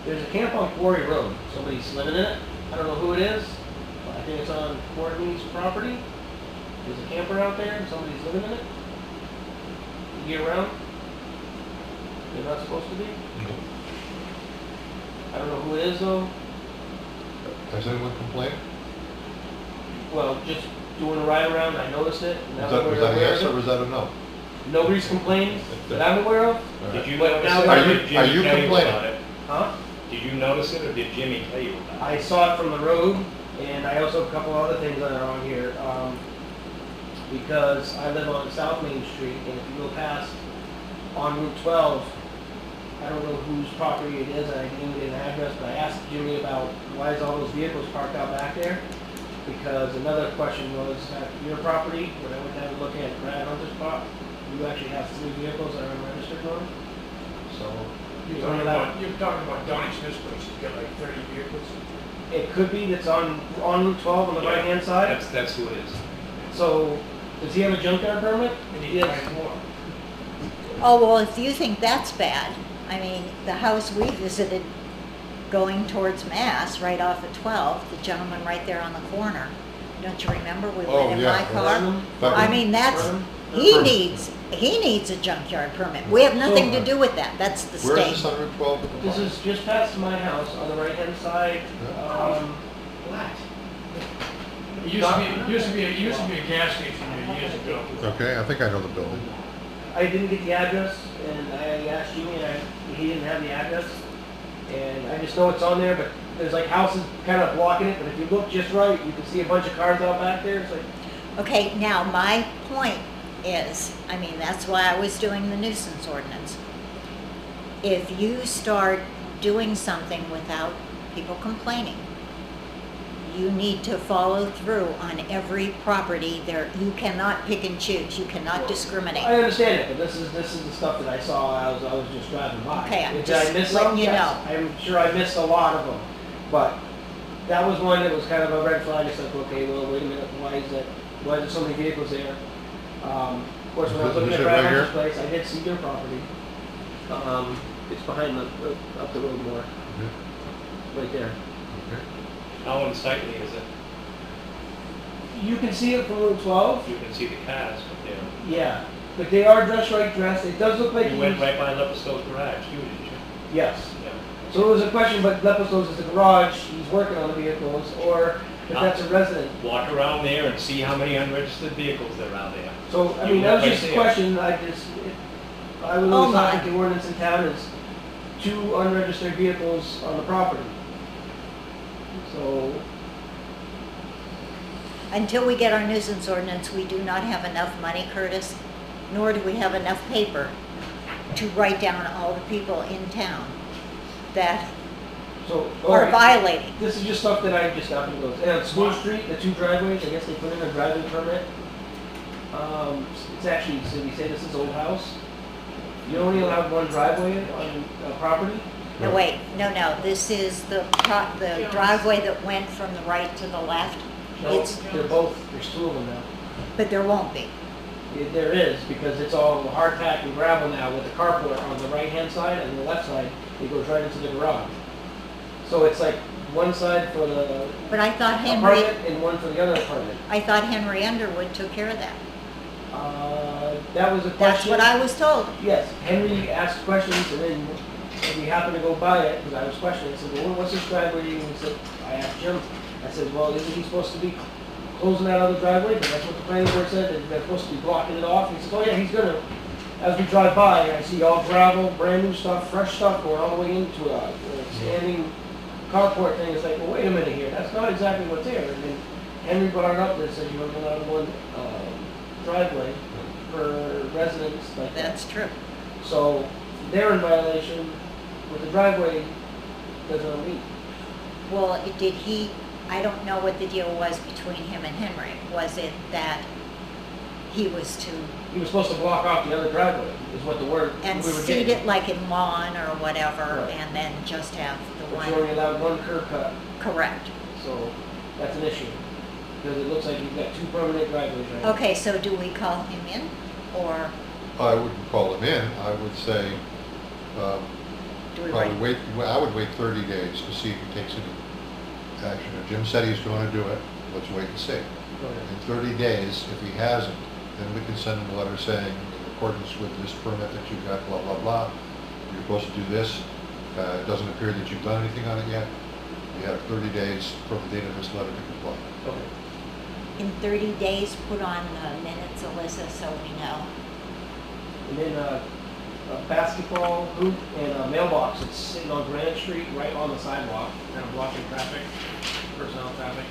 There's a camp on Quarry Road. Somebody's living in it. I don't know who it is. But I think it's on Courtney's property. There's a camper out there and somebody's living in it. Year round. They're not supposed to be. I don't know who it is though. Has anyone complained? Well, just doing a ride around, I noticed it. And now Was we're that a aware yes of or it. was that a no? Nobody's complained that I'm aware of. Did you But notice now it, that or I'm- did Jimmy Are you tell you complaining? about it? Huh? Did you notice it, or did Jimmy tell you about I saw it from the road, and I also have a couple other things that are on here. Because I live on South Main Street, and if you go past on Route 12, I don't know whose property it is, and I didn't get an address, but I asked Jimmy about why is all those vehicles parked out back there? Because another question was at your property, when I went down to look at Brad Hunter's spot, you actually have 3 vehicles that are unregistered on. So, You're talking about Donnie Smith's place, he's got like 30 vehicles. it could be that's on Route 12 on the Yeah, right-hand side. That's who it is. So, does he have a junkyard permit? And he buys more. Oh, well, if you think that's bad, I mean, the house we visited going towards Mass, right off at 12, the gentleman right there on the corner. Don't you remember? We Oh, went in yeah. my car. But- I mean, that's, he needs a junkyard permit. We have nothing to do with that. That's the Where is state. this on Route 12? This is just past my house on the right-hand side. It used to be a gas station there years ago. Okay, I think I know the building. I didn't get the address, and I asked Jimmy, and he didn't have the address. And I just know it's on there, but there's like houses kind of blocking it, but if you look just right, you can see a bunch of cars out back there. It's like, Okay, now, my point is, I mean, that's why I was doing the nuisance ordinance. If you start doing something without people complaining, you need to follow through on every property there. You cannot pick and choose. You cannot discriminate. I understand it, but this is the stuff that I saw. I was just driving by. Okay, I'm Did just I miss letting some? you Yes. I'm sure I missed a lot of them, but that was one that was kind of a red flag. It's like, okay, well, wait a minute, why is there so many vehicles there? Of course, when I was looking Is at it Brad right here? Hunter's place, I did see your property. It's behind up the road more, right there. How unsightly is it? You can see it from Route 12. You can see the cars, but they're, Yeah, but they are dressed. It does look like you went right by Lepisto's garage, too, didn't you? Yes. Yeah. So it was a question, but Lepisto's is the garage, he's working on the vehicles, or if that's a resident. Walk around there and see how many unregistered vehicles there are there. So, I You mean, that walk was right just a there. question, I would Oh, always my. thought that the ordinance in town is 2 unregistered vehicles on the property. So, Until we get our nuisance ordinance, we do not have enough money, Curtis, nor do we have enough paper to write down all the people in town that so, all are right. violating. This is just stuff that I just happened to go, and on School Street, the 2 driveways, I guess they put in a driveway permit. It's actually, so we say this is old house. You only allow 1 driveway on a property? No, wait, no, this is the driveway that went from the right to the left. No, It's, they're both, there's 2 of them now. but there won't be. There is, because it's all hardtack and gravel now with the carport on the right-hand side, and the left side, it goes right into the garage. So it's like 1 side for the But I thought apartment and 1 for the other apartment. Henry Underwood took care of that. That was a That's question. what I was told. Yes, Henry asked questions, and then we happened to go by it, because I was questioning. I said, well, what's this driveway? And he said, I asked Jim. I said, well, isn't he supposed to be closing that other driveway? But that's what the planning board said, that they're supposed to be blocking it off. He said, oh yeah, he's gonna. As we drive by, I see all gravel, brand new stuff, fresh stuff going all the way into a standing carport thing. It's like, well, wait a minute here, that's not exactly what's there. And then Henry brought it up that said you only allowed 1 driveway per residence like that. That's true. So they're in violation with the driveway doesn't meet. Well, I don't know what the deal was between him and Henry. Was it that he was to, He was supposed to block off the other driveway, is what the word and we were seed getting. it like in lawn or whatever, Right. and then just have the But you only one? allowed 1 curb cut, Correct. so that's an issue. Because it looks like you've got 2 permanent driveways right now. Okay, so do we call him in, or, I wouldn't call him in, I would say, Do we Probably wait? I would wait 30 days to see if he takes any action. If Jim said he's going to do it, let's wait and see. In 30 days, if he hasn't, then we can send him a letter saying, in accordance with this permit that you got, blah, blah, blah, you're supposed to do this. It doesn't appear that you've done anything on it yet. You have 30 days from the date of this letter to comply. Okay. In 30 days, put on the minutes, Alyssa, so we know. And then a basketball hoop and a mailbox. It's sitting on Granite Street, right on the sidewalk, kind of blocking traffic, personnel traffic.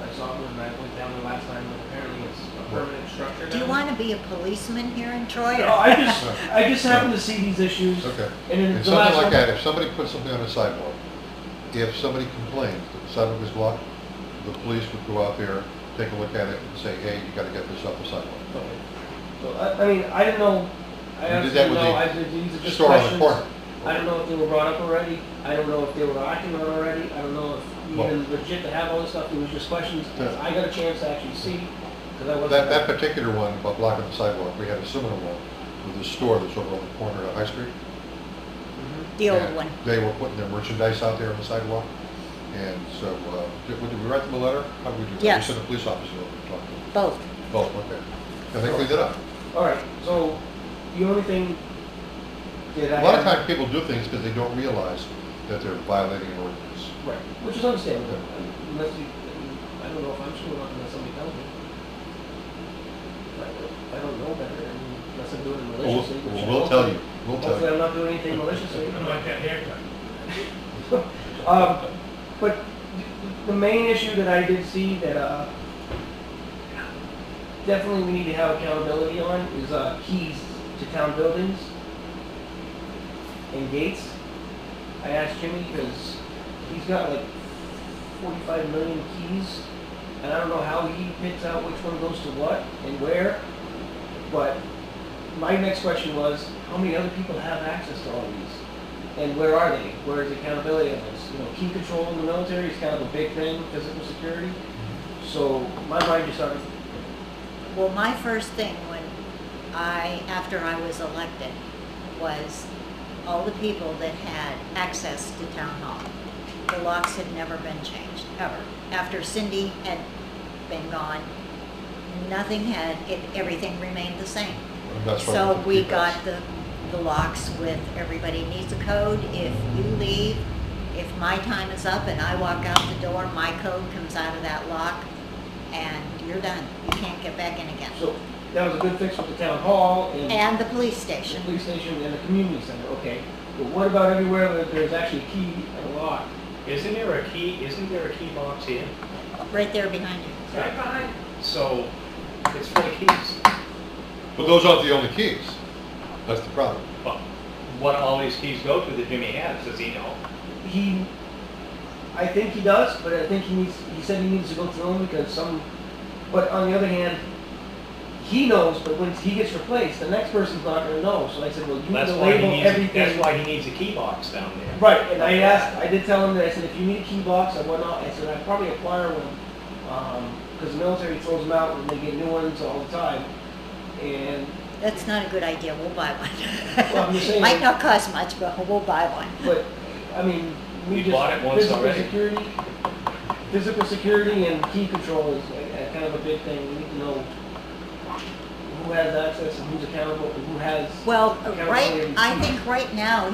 I saw it when I went down there last time, but apparently it's a permanent structure. Do you now. want to be a policeman here in Troy? No, or- I just happen to see these issues. Okay. And then And the something last like one- that, if somebody puts something on the sidewalk, if somebody complains that the sidewalk is blocked, the police would go out there, take a look at it and say, hey, you gotta get this off the sidewalk. Okay. So, I mean, I didn't know, I You did honestly that don't with know, the these are just store on the questions. corner. I don't know if they were brought up already, I don't know if they were acting on already, I don't know if Well- even legit to have all this stuff, it was just questions. Yeah. I got a chance to actually see, because I wasn't. That particular one about blocking the sidewalk, we had a similar one with a store that's over on the corner of High Street. The old And one. They were putting their merchandise out there on the sidewalk. And so, did we write them a letter? How did we do that? Yes. We sent a police officer over to talk to them. Both. Both, okay. And they cleaned it up. All right, so the only thing that I. A lot of had- times people do things because they don't realize that they're violating an ordinance. Right, which is understandable, unless you, I don't know if I'm screwing up unless somebody tells me. I don't know better, unless I'm doing it maliciously. which I We'll hope- tell you, we'll tell Hopefully you. I'm not doing anything maliciously. I like that haircut. But the main issue that I did see that, definitely we need to have accountability on is, keys to town buildings and gates. I asked Jimmy because he's got like 45 million keys, and I don't know how he picks out which one goes to what and where, but my next question was, how many other people have access to all these? And where are they? Where is the accountability of this? You know, key control in the military is kind of a big thing, physical security. So my mind just started, Well, my first thing after I was elected, was all the people that had access to town hall. The locks had never been changed, ever. After Cindy had been gone, everything remained the same. And that's why So put we keypads. got the locks with, everybody needs a code. If you leave, if my time is up and I walk out the door, my code comes out of that lock and you're done. You can't get back in again. so that was a good fix with the town hall And the police the station. police station and the community center, okay. But what about everywhere that there's actually a key and a lock? Isn't there a key box here? Right there behind you. It's right behind. So, it's for the keys. But those aren't the only keys. That's the problem. But what all these keys go to that Jimmy has, does he know? I think he does, but I think he said he needs to go through them because but on the other hand, he knows, but when he gets replaced, the next person's not gonna know. So I said, well, you need That's to why he label needs, everything. that's why he needs a key box down there. Right, and I did tell him that, I said, if you need a key box and whatnot, I said, I'd probably acquire one, because the military throws them out and they get new ones all the time. And, That's not a good idea. We'll buy one. Well, I'm just saying- Might not cost much, but we'll buy one. but, I mean, We bought it once already. Physical security and key control is kind of a big thing. We need to know who has access and who's accountable and who has. Well, accountability. I think right now,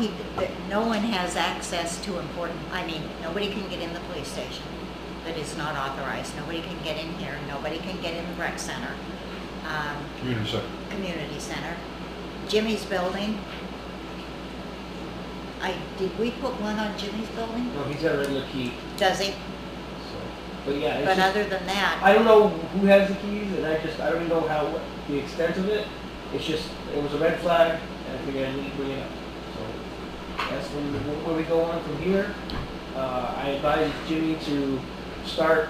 no one has access to nobody can get in the police station that is not authorized. Nobody can get in here. Nobody can get in the rec center, Community center. community center. Jimmy's building. Did we put one on Jimmy's building? No, he's got a regular key, Does he? so, but yeah, it's But just, other than that, I don't know who has the keys and I don't even know what the extent of it. It's just, it was a red flag and I figured I need to bring it up. So that's where we go on from here. I advised Jimmy to start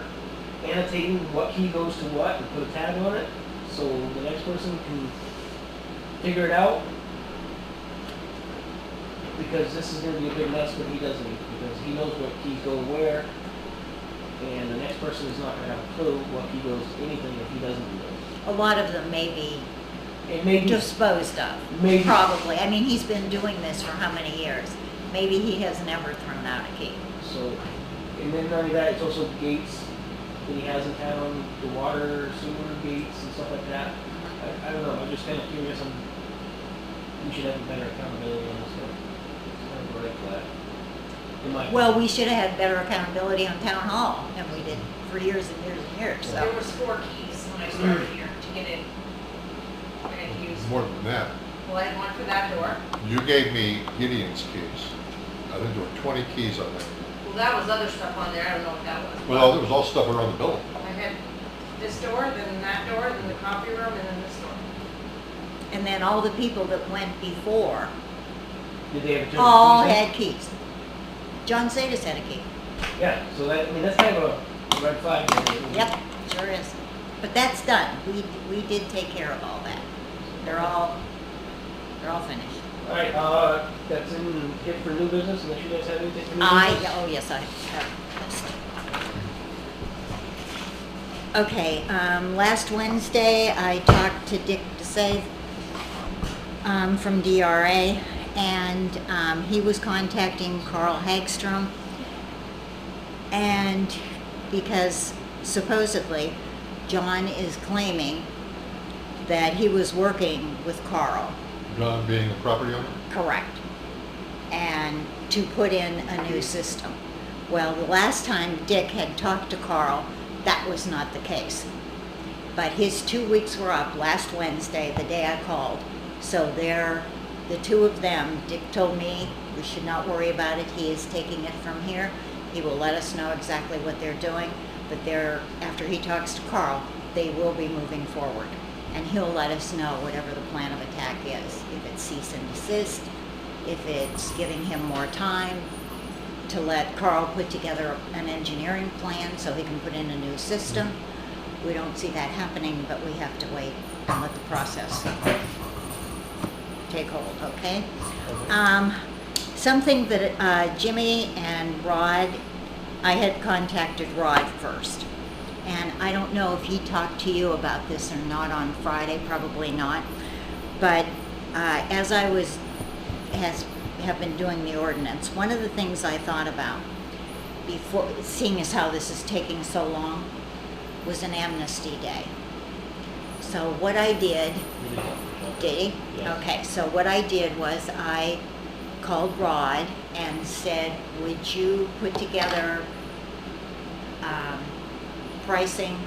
annotating what key goes to what and put a tag on it so the next person can figure it out. Because this is going to be a big mess when he doesn't, because he knows what keys go where, and the next person is not going to have a clue what key goes to anything if he doesn't do this. a lot of them may be It may be, disposed of, Maybe. probably. I mean, he's been doing this for how many years? maybe he has never thrown out a key. So, and then not only that, it's also gates that he has in town, the water, sewer gates and stuff like that. I don't know, I'm just kind of curious on, we should have a better accountability on this stuff. It's kind of a red flag. In my Well, opinion. we should have had better accountability on town hall than we did for years and years and years, There so. was 4 keys when I started here to get in. I had to use, More than that. well, I had one for that door. You gave me Gideon's keys. I think there were 20 keys on there. Well, that was other stuff on there, I don't know what that was. Well, there was all stuff around the building. I had this door, then that door, then the coffee room, and then this door. And then all the people that went before Did they have a all different had keys. John Sadis had a key. Yeah, so that, I mean, that's kind of a red flag. Yep, sure is. But that's done. We did take care of all that. They're all finished. All right, that's it for new business, unless you guys have anything for new business? Oh yes, I have a list. Okay, last Wednesday, I talked to Dick DeSave, from DRA, and, he was contacting Carl Hagstrom. And because supposedly John is claiming that he was working with Carl. John being the property owner? Correct. And to put in a new system. Well, the last time Dick had talked to Carl, that was not the case. But his 2 weeks were up last Wednesday, the day I called. So the two of them, Dick told me we should not worry about it. He is taking it from here. He will let us know exactly what they're doing. But after he talks to Carl, they will be moving forward. And he'll let us know whatever the plan of attack is. If it's cease and desist, if it's giving him more time to let Carl put together an engineering plan so he can put in a new system. We don't see that happening, but we have to wait and let the process take hold, okay? Something that Jimmy and Rod, I had contacted Rod first. And I don't know if he talked to you about this or not on Friday, probably not. But as I have been doing the ordinance, one of the things I thought about before, seeing as how this is taking so long, was an amnesty day. So what I did, did he? Yes. Okay, so what I did was I called Rod and said, would you put together pricing,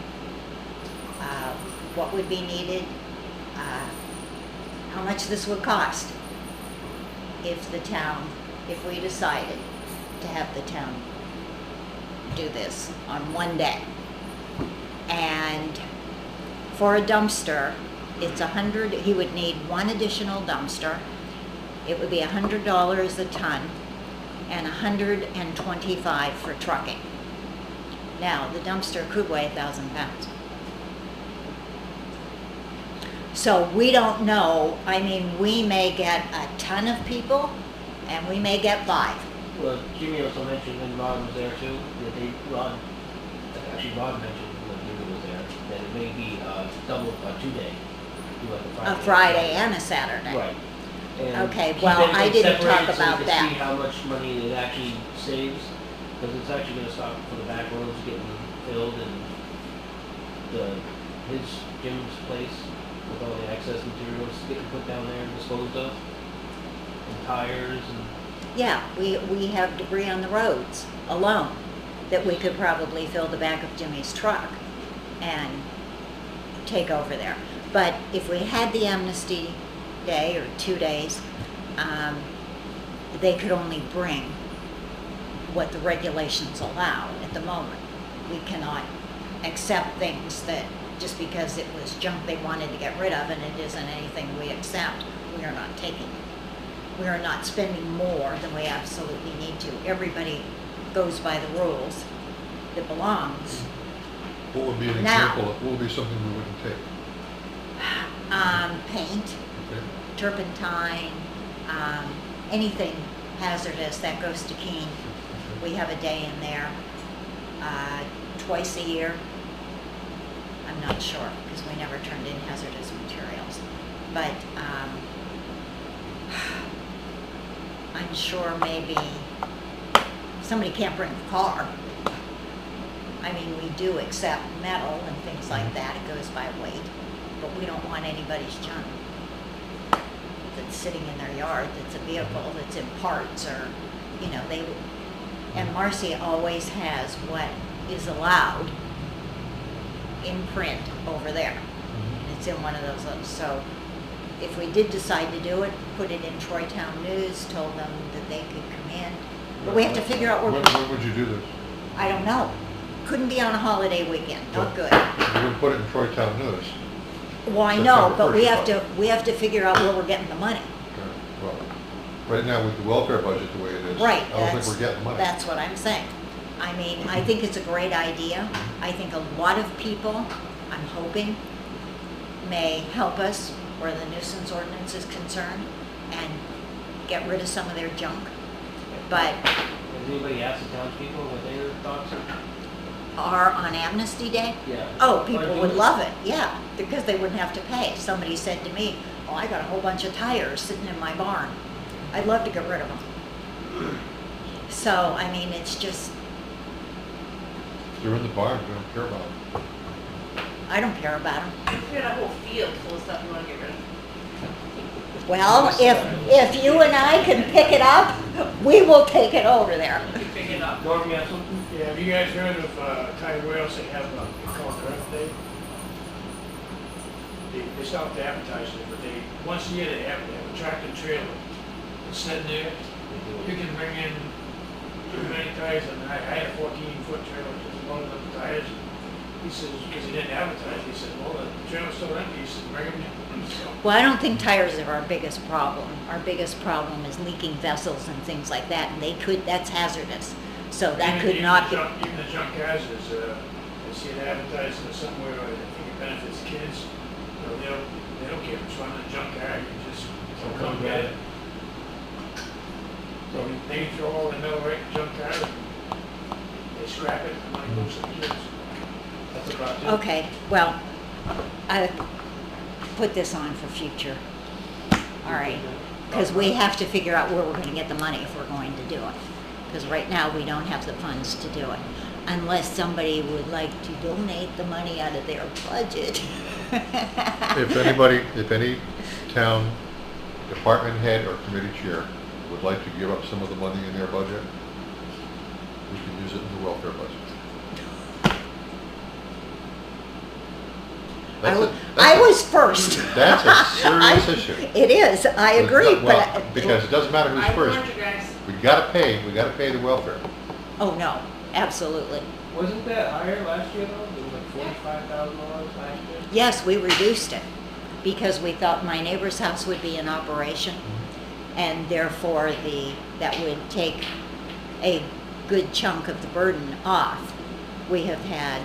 what would be needed, how much this would cost if we decided to have the town do this on one day. And for a dumpster, it's he would need one additional dumpster. It would be $100 a ton and $125 for trucking. Now, the dumpster could weigh 1,000 pounds. So we don't know, I mean, we may get a ton of people and we may get 5. Well, Jimmy also mentioned, and Rod was there too, that Rod mentioned when Jimmy was there, that it may be double, 2 day. Do like A Friday and a Saturday. Right. And Okay, keep well, everything I didn't talk separated so about you that. can see how much money it actually saves, because it's actually gonna stop for the back roads getting filled and Jim's place with all the excess materials getting put down there and disposed of, and tires and. Yeah, we have debris on the roads alone that we could probably fill the back of Jimmy's truck and take over there. But if we had the amnesty day or 2 days, they could only bring what the regulations allow at the moment. We cannot accept things that just because it was junk they wanted to get rid of and it isn't anything we accept, we are not taking it. We are not spending more than we absolutely need to. Everybody goes by the rules that belongs. What would be an Now. example, what would be something we wouldn't take? Paint, Okay? turpentine, anything hazardous that goes to Keene. We have a day in there, twice a year. I'm not sure, because we never turned in hazardous materials. But, I'm sure maybe somebody can't bring a car. I mean, we do accept metal and things like that, it goes by weight, but we don't want anybody's junk that's sitting in their yard, that's a vehicle, that's in parts, or, you know, and Marcy always has what is allowed in print over there. And it's in one of those, so if we did decide to do it, put it in Troy Town News, told them that they could come in, but we have to figure out where. When would you do this? I don't know. Couldn't be on a holiday weekend, not good. You would put it in Troy Town News. Well, I know, September but we 1st, have to figure out where we're getting the money. Okay, well, right now with the welfare budget the way it is, Right, I don't think we're getting money. that's what I'm saying. I mean, I think it's a great idea. I think a lot of people, I'm hoping, may help us where the nuisance ordinance is concerned and get rid of some of their junk. But Has anybody asked the townspeople what their thoughts are? on Amnesty Day, Yeah. oh, people would love it, yeah, because they wouldn't have to pay. Somebody said to me, oh, I got a whole bunch of tires sitting in my barn. I'd love to get rid of them. So, I mean, it's just, If they're in the barn, we don't care about it. I don't care about them. If you had a whole field full of stuff you wanna get rid of. Well, if you and I can pick it up, we will take it over there. Pick it up. Norm, you have something? Yeah, have you guys heard of Thai Wales? They have, they call it Earth Day. They stopped advertising it, but once a year they have a tractor trailer. It's sitting there, you can bring in many tires, and I had a 14-foot trailer, just loaded up the tires. He says, because he didn't advertise, he said, well, the trailer's still empty, he said, bring them in. So, Well, I don't think tires are our biggest problem. Our biggest problem is leaking vessels and things like that, and that's hazardous. So that could not be. Even the junk cars is, I see it advertised somewhere, I think it benefits kids. You know, they don't care if it's running a junk car, you just come get it. So they throw all the metal right in the junk car, and they scrap it, and money goes to the kids. That's about it. Okay, well, I put this on for future. All right, because we have to figure out where we're going to get the money if we're going to do it. Because right now, we don't have the funds to do it. Unless somebody would like to donate the money out of their budget. If any town department head or committee chair would like to give up some of the money in their budget, we can use it in the welfare budget. I was first. That's a serious issue. It is, I agree, Well, but. because it doesn't matter who's I first. warned you guys. We gotta pay the welfare. Oh, no, absolutely. Wasn't that higher last year though? It was like $45,000 last year? Yes, we reduced it because we thought my neighbor's house would be in operation and therefore that would take a good chunk of the burden off. We have had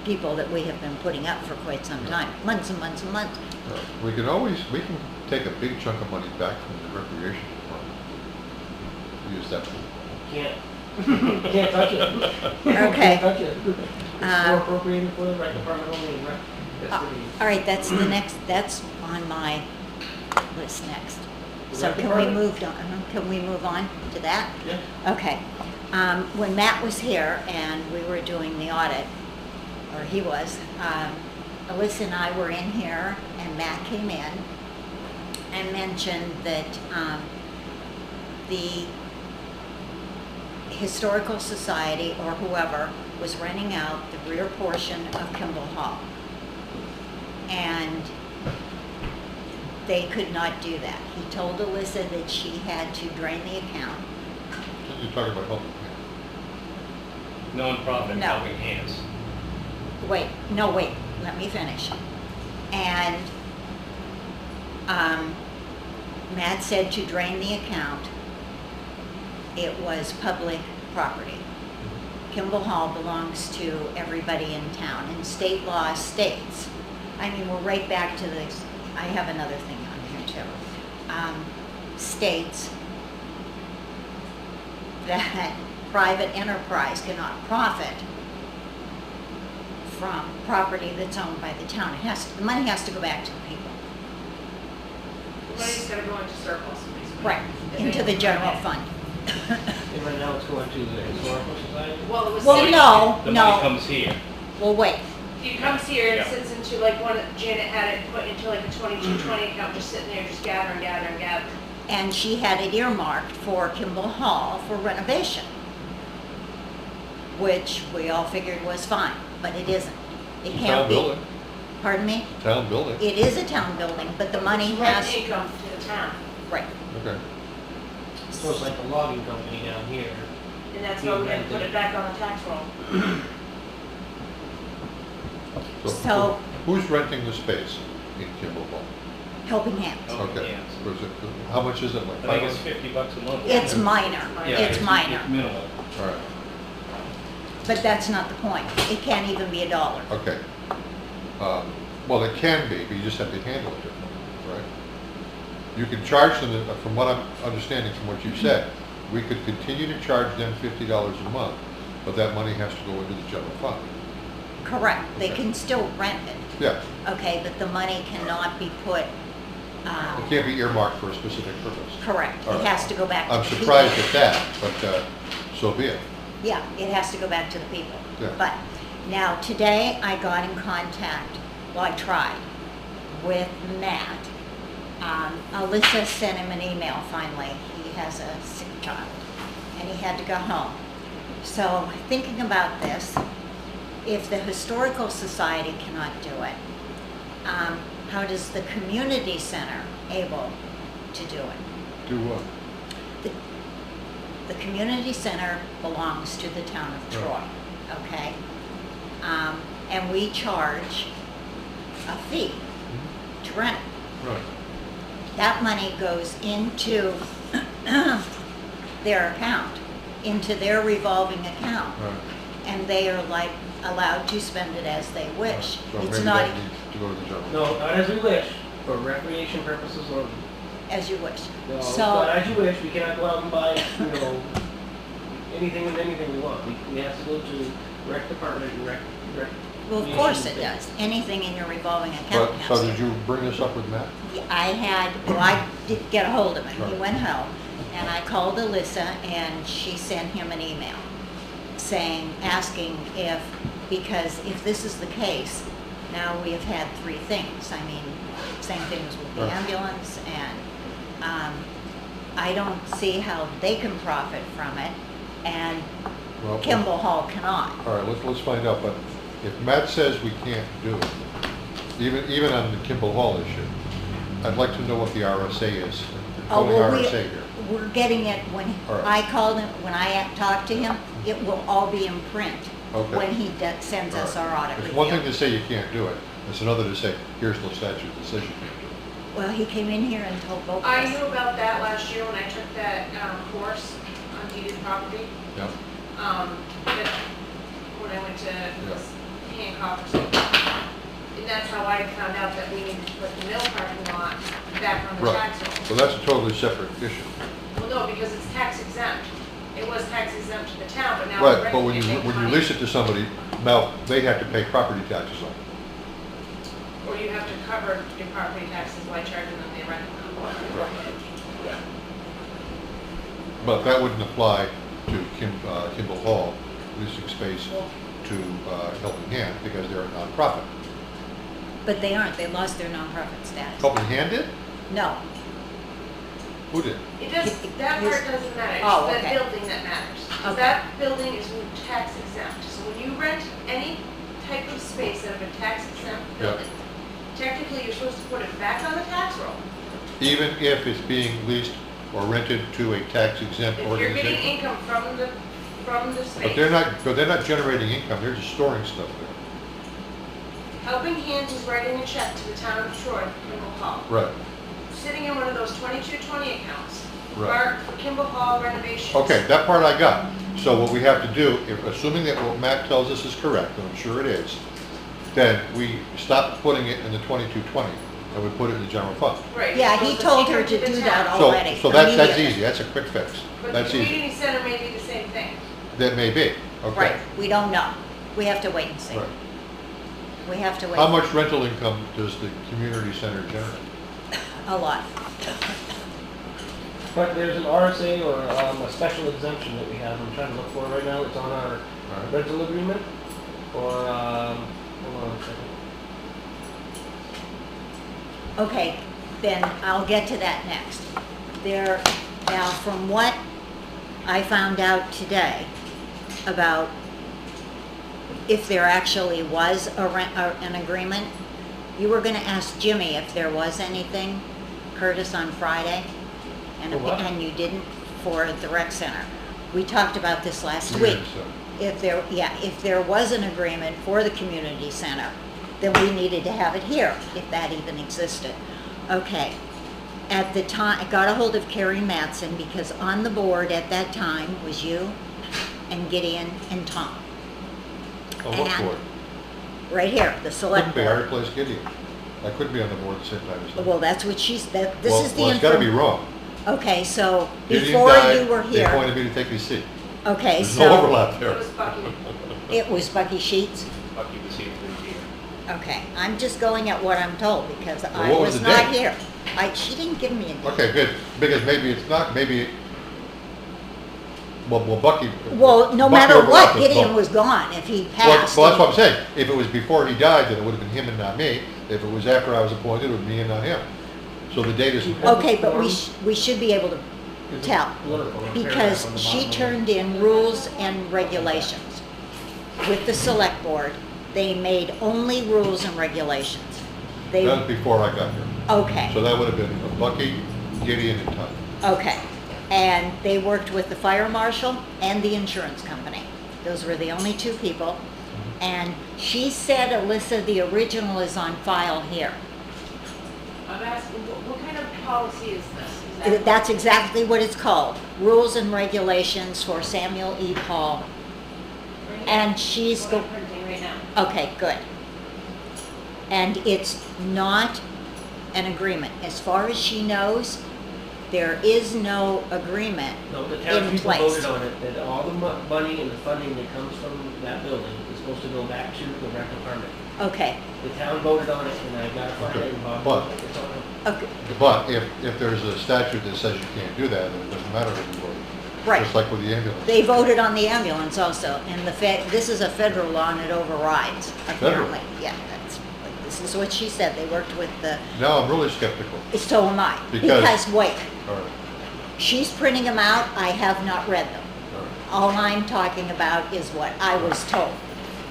people that we have been putting up for quite some time, months and months and months. We can take a big chunk of money back from the recreation department. Use that. Can't. Can't touch it. Okay. Can't touch it. It's more appropriated for the rec department only and rec. All right, that's on my list next. So Rec can we department? move on to that? Yeah. Okay. When Matt was here and we were doing the audit, or he was, Alissa and I were in here and Matt came in and mentioned that the Historical Society or whoever was renting out the rear portion of Kimball Hall. And they could not do that. He told Alissa that she had to drain the account. You're talking about helping. Non-profit No. helping hands. Wait, let me finish. And Matt said to drain the account. It was public property. Kimball Hall belongs to everybody in town, and state law states, I mean, we're right back to this, I have another thing on here too. States that private enterprise cannot profit from property that's owned by the town. The money has to go back to the people. The money's just gotta go into surplus, basically. Right, into the general fund. And right now it's going to the historical society? Well, it was Well, sitting, no, The money no, comes here. well, wait, it comes here and Yeah. sits into like one, Janet had it put into like a 2220 account, just sitting there, just gathering. and she had it earmarked for Kimball Hall for renovation, which we all figured was fine, but it isn't. It Town can't be. building, Pardon me? town building, It is a town building, but the money It's has, rent income to the town, right, okay. So it's like a logging company down here. and that's why we had to put it back on the tax roll. So- Who's renting the space in Kimball Hall? Helping Hands. Okay. Yeah. Was it, how much is it, like I think it's $500? $50 a month. It's minor, Yeah, it's minor, It's minimal. All right, but that's not the point. It can't even be $1. okay. Well, it can be, but you just have to handle it differently, right? You can charge them, from what I'm understanding from what you said, we could continue to charge them $50 a month, but that money has to go into the general fund. Correct, they Okay. can still rent it, Yeah, okay, but the money cannot be put, it can't be earmarked for a specific purpose. correct, All it right. has to go back to I'm the people. surprised at that, but so be it. Yeah, it has to go back to the people. Yeah. But now, today, I got in contact, well, I tried, with Matt. Alissa sent him an email finally. He has a sick child, and he had to go home. So, thinking about this, if the Historical Society cannot do it, how does the community center able to do it? Do what? The community center belongs to the town of Troy, Right. okay? And we charge a fee to rent it. Right, That money goes into their account, into their revolving account, right. and they are like allowed to spend it as they wish. So It's maybe not that needs to go to the general. No, not as we wish, for recreation purposes only. as you wish. No, it's So, not as you wish, we cannot go out and buy, anything and anything we want. We have to go to rec department and rec. well, of course it does. Anything in your revolving account But, has so to. did you bring this up with Matt? I did get a hold of him. He Right. went home, and I called Alissa, and she sent him an email asking if, because if this is the case, now we have had 3 things. I mean, same things with the Right. ambulance, and I don't see how they can profit from it, and Well, Kimball Hall cannot. all right, let's find out, but if Matt says we can't do it, even on the Kimball Hall issue, I'd like to know what the RSA is. Oh, Calling well, RSA here. we're getting it when All right. I called him, when I talked to him, it will all be in print Okay. when he sends us All our right. audit It's review. one thing to say you can't do it, it's another to say, here's the statute that says you can't do it. Well, he came in here and told both of I us. knew about that last year when I took that, course on deeded property. Yeah, That, when I went to Hancock or something. And that's how I found out that we needed to put the mill parking lot back on the right. tax roll. So that's a totally separate issue. Well, no, because it's tax exempt. It was tax exempt to the town, but now Right, we're but when renting you, it, make when you money. lease it to somebody, now they have to pay property taxes on it. Or you have to cover your property taxes by charging them the rent. But that wouldn't apply to Kimball Hall leasing space to Helping Hand because they're a nonprofit. But they aren't, they lost their nonprofit status. Helping Hand did? No, Who did? It does, that part doesn't matter. Oh, It's okay. the building that matters. 'Cause Okay. that building is tax exempt. So when you rent any type of space out of a tax exempt Yeah. building, technically you're supposed to put it back on the tax roll. Even if it's being leased or rented to a tax exempt If you're getting organization? income from the space. But they're not generating income, they're just storing stuff there. Helping Hands is writing a check to the town of Troy for Kimball Hall. Right, Sitting in one of those 2220 accounts. Right. Marked for Kimball Hall renovations. okay, that part I got. So what we have to do, assuming that what Matt tells us is correct, and I'm sure it is, then we stop putting it in the 2220 and we put it in the general fund. Right. yeah, so he it's told her income to the do town. that So, already. so that's immediately. easy, that's a quick fix. But the That's easy. community center may be the same thing. That may be, okay. Right, we don't know. We have to wait and see. Right. We have to wait. How much rental income does the community center generate? A lot. But there's an RSA or a special exemption that we have, I'm trying to look for it right now, it's on our Alright. rental agreement, or, hold on a second. Okay, then I'll get to that next. There, now from what I found out today about if there actually was an agreement, you were gonna ask Jimmy if there was anything, Curtis, on Friday, and For what? and you didn't for the rec center. We talked about this last week. Community center. If there was an agreement for the community center, then we needed to have it here, if that even existed. Okay, at the time, I got a hold of Carrie Mattson, because on the board at that time was you and Gideon and Tom. Oh, what And- board? Right here, the Couldn't select be, I board. replaced Gideon. I couldn't be on the board at the same time as him. Well, that's what she's, this is the Well, it's gotta be inform- wrong. Okay, so Gideon before died, you were they here, appointed me to take his seat. okay, There's no so overlap It there. was Bucky. it was Bucky Sheets? Bucky was here for a year. Okay, I'm just going at what I'm told, because I what was was the not date? here. She didn't give me a date. Okay, good, because maybe it's not, maybe, well, Bucky. Well, no Bucky matter what, overlapped with Gideon both. was gone if he Well, passed. well, that's what I'm saying. If it was before he died, then it would have been him and not me. If it was after I was appointed, it would be me and not him. So the date is, Okay, but we should be able to It's tell, political, a because paragraph on the she bottom. turned in rules and regulations. With the select board, they made only rules and regulations. They, that was before I got here. okay, So that would have been Bucky, Gideon, and Tom. okay. And they worked with the fire marshal and the insurance company. Those were the only two people. And she said, Alissa, the original is on file here. I'm asking, what kind of policy is this? Is that- That's exactly what it's called, Rules and Regulations for Samuel E. Paul. Right here? And she's, What I'm printing right now. okay, good. And it's not an agreement. As far as she knows, there is no agreement No, the in townspeople place. voted on it, that all the money and the funding that comes from that building is supposed to go back to the rental permit. Okay, The town voted on it, and I got to find Okay, it, and Bob, but- it's on it. okay, But if there's a statute that says you can't do that, then it doesn't matter what you vote. right. Just like with the ambulance. They voted on the ambulance also, and this is a federal law and it overrides, apparently. Yeah, this is what she said. They worked with the, Now I'm really skeptical. so am I. Because- Wait, All right, she's printing them out, I have not read them. all right. All I'm talking about is what I was told.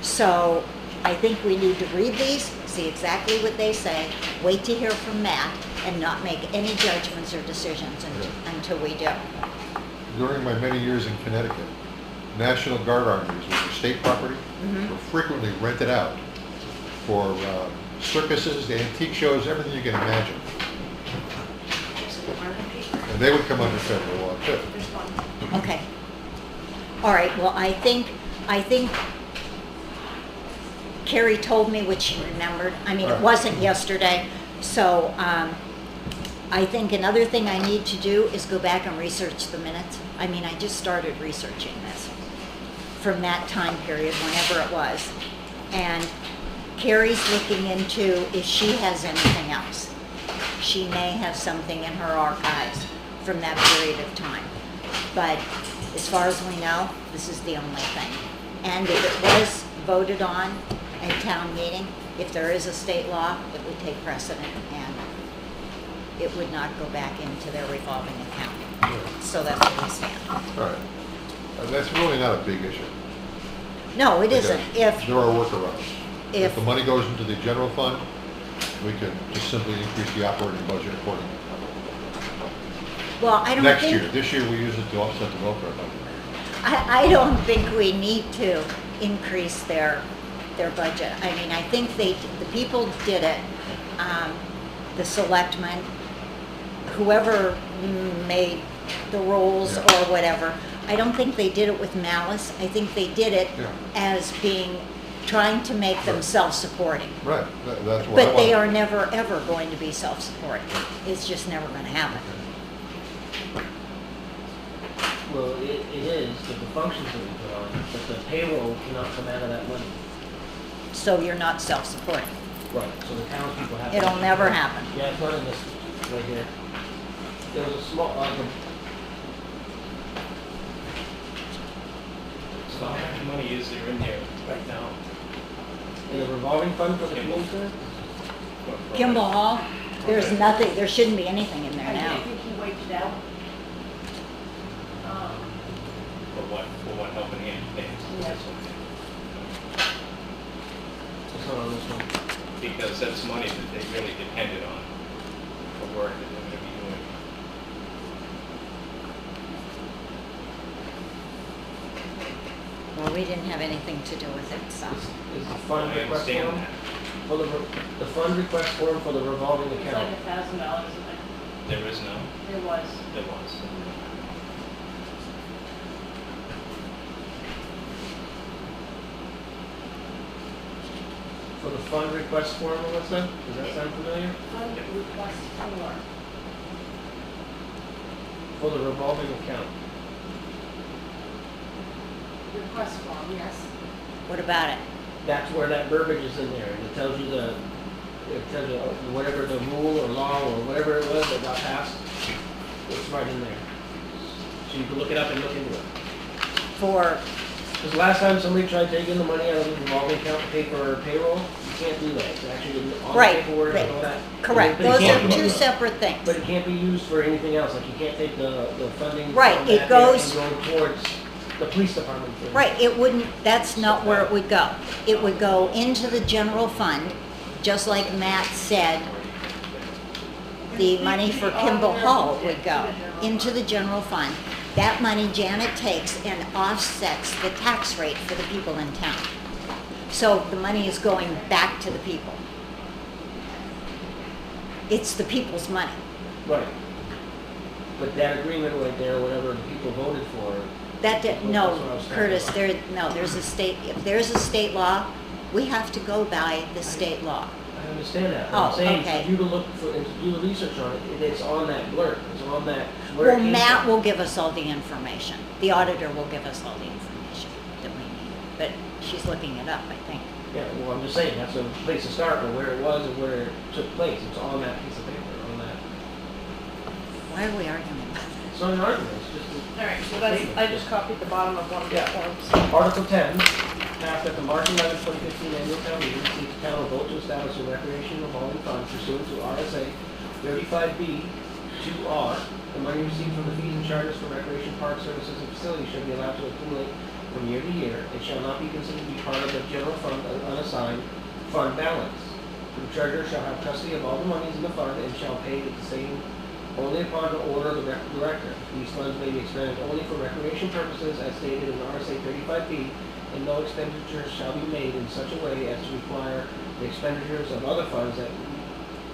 So I think we need to read these, see exactly what they say, wait to hear from Matt, and not make any judgments or decisions until we do. During my many years in Connecticut, National Guard armies, which are state property, Mhm. were frequently rented out for circuses, antique shows, everything you can imagine. And they would come under federal law too. There's one. Okay. All right, well, I think Carrie told me what she remembered. I mean, All it right. wasn't yesterday, so I think another thing I need to do is go back and research the minutes. I mean, I just started researching this from that time period, whenever it was. And Carrie's looking into if she has anything else. She may have something in her archives from that period of time. But as far as we know, this is the only thing. And if it was voted on at town meeting, if there is a state law, it would take precedent and it would not go back into their revolving account. So that's where we stand. All right. That's really not a big issue. No, it isn't. Because If, there are workarounds. If if, the money goes into the general fund, we can just simply increase the operating budget accordingly. well, I don't Next think. year, this year we use it to offset the welfare budget. I don't think we need to increase their budget. I mean, I think the people did it, the selectmen, whoever made the rules Yeah. or whatever. I don't think they did it with malice. I think they did it Yeah. as trying to make them Right. self-supporting. Right, that's what I But they want. are never, ever going to be self-supporting. It's just never gonna happen. Well, it is, but the functions that we put on, but the payroll cannot come out of that money. So you're not self-supporting. Right, so the townspeople have to. It'll never happen. Yeah, it's not in this, right here. There was a small, money is there in there right now? In the revolving fund for the Kimball. police center? Kimball Hall, there's nothing, there shouldn't be anything in there I now. think he wiped it out. For what, helping hand? Yeah. It's not on this one. Because that's money that they really depended on for work that they're gonna be doing. Well, we didn't have anything to do with it, so. Is the fund I request understand form? that. For the fund request form for the revolving It's account? like $1,000 in there. There is no, There was. there was. For the fund request form, Melissa? Does that sound familiar? Fund request form. For the revolving account? Request form, yes. What about it? That's where that verbiage is in there, and it tells you whatever the rule or law or whatever it was that got passed, it's right in there. So you can look it up and look into it. For, Because last time somebody tried taking the money out of the revolving account to pay for payroll, you can't do that. It's actually on the Right, paperwork and right. all that. correct, But it those can't are be two used- separate things. But it can't be used for anything else, like you can't take the funding Right, from it that there goes- and go towards the police department. for Right, it wouldn't, that's not where it would go. It would go into the general fund, just like Matt said, the money for Kimball Hall would go into the general fund. That money Janet takes and offsets the tax rate for the people in town. So the money is going back to the people. It's the people's money. Right. But that agreement right there, whatever the people voted for, That, That's no, what I was talking Curtis, about. there's a state, if there's a state law, we have to go by the state law. I understand that. But Oh, I'm saying okay. for you to look for, and to do the research on it, it's on that blurb, it's on that, where it Well, came Matt from. will give us all the information. The auditor will give us all the information that we need. But she's looking it up, I think. Yeah, well, I'm just saying, that's a place to start, but where it was and where it took place, it's on that piece of paper, on that. Why are we arguing about It's not an argument, it's just a. All right, so that's, I just copied the bottom of one of the Yeah. forms. Article 10, passed at the March 11, 2015 annual town meeting, seeks town will vote to establish a recreation revolving fund pursuant to RSA 35B 2R. The money received from the fees and charges for recreation park services and facilities shall be allowed to accumulate from year to year. It shall not be considered to be part of the general fund unassigned fund balance. The treasurer shall have custody of all the monies in the fund and shall pay the same only upon the order of the director. These funds may be expended only for recreation purposes as stated in RSA 35B, and no expenditures shall be made in such a way as to require the expenditures of other funds that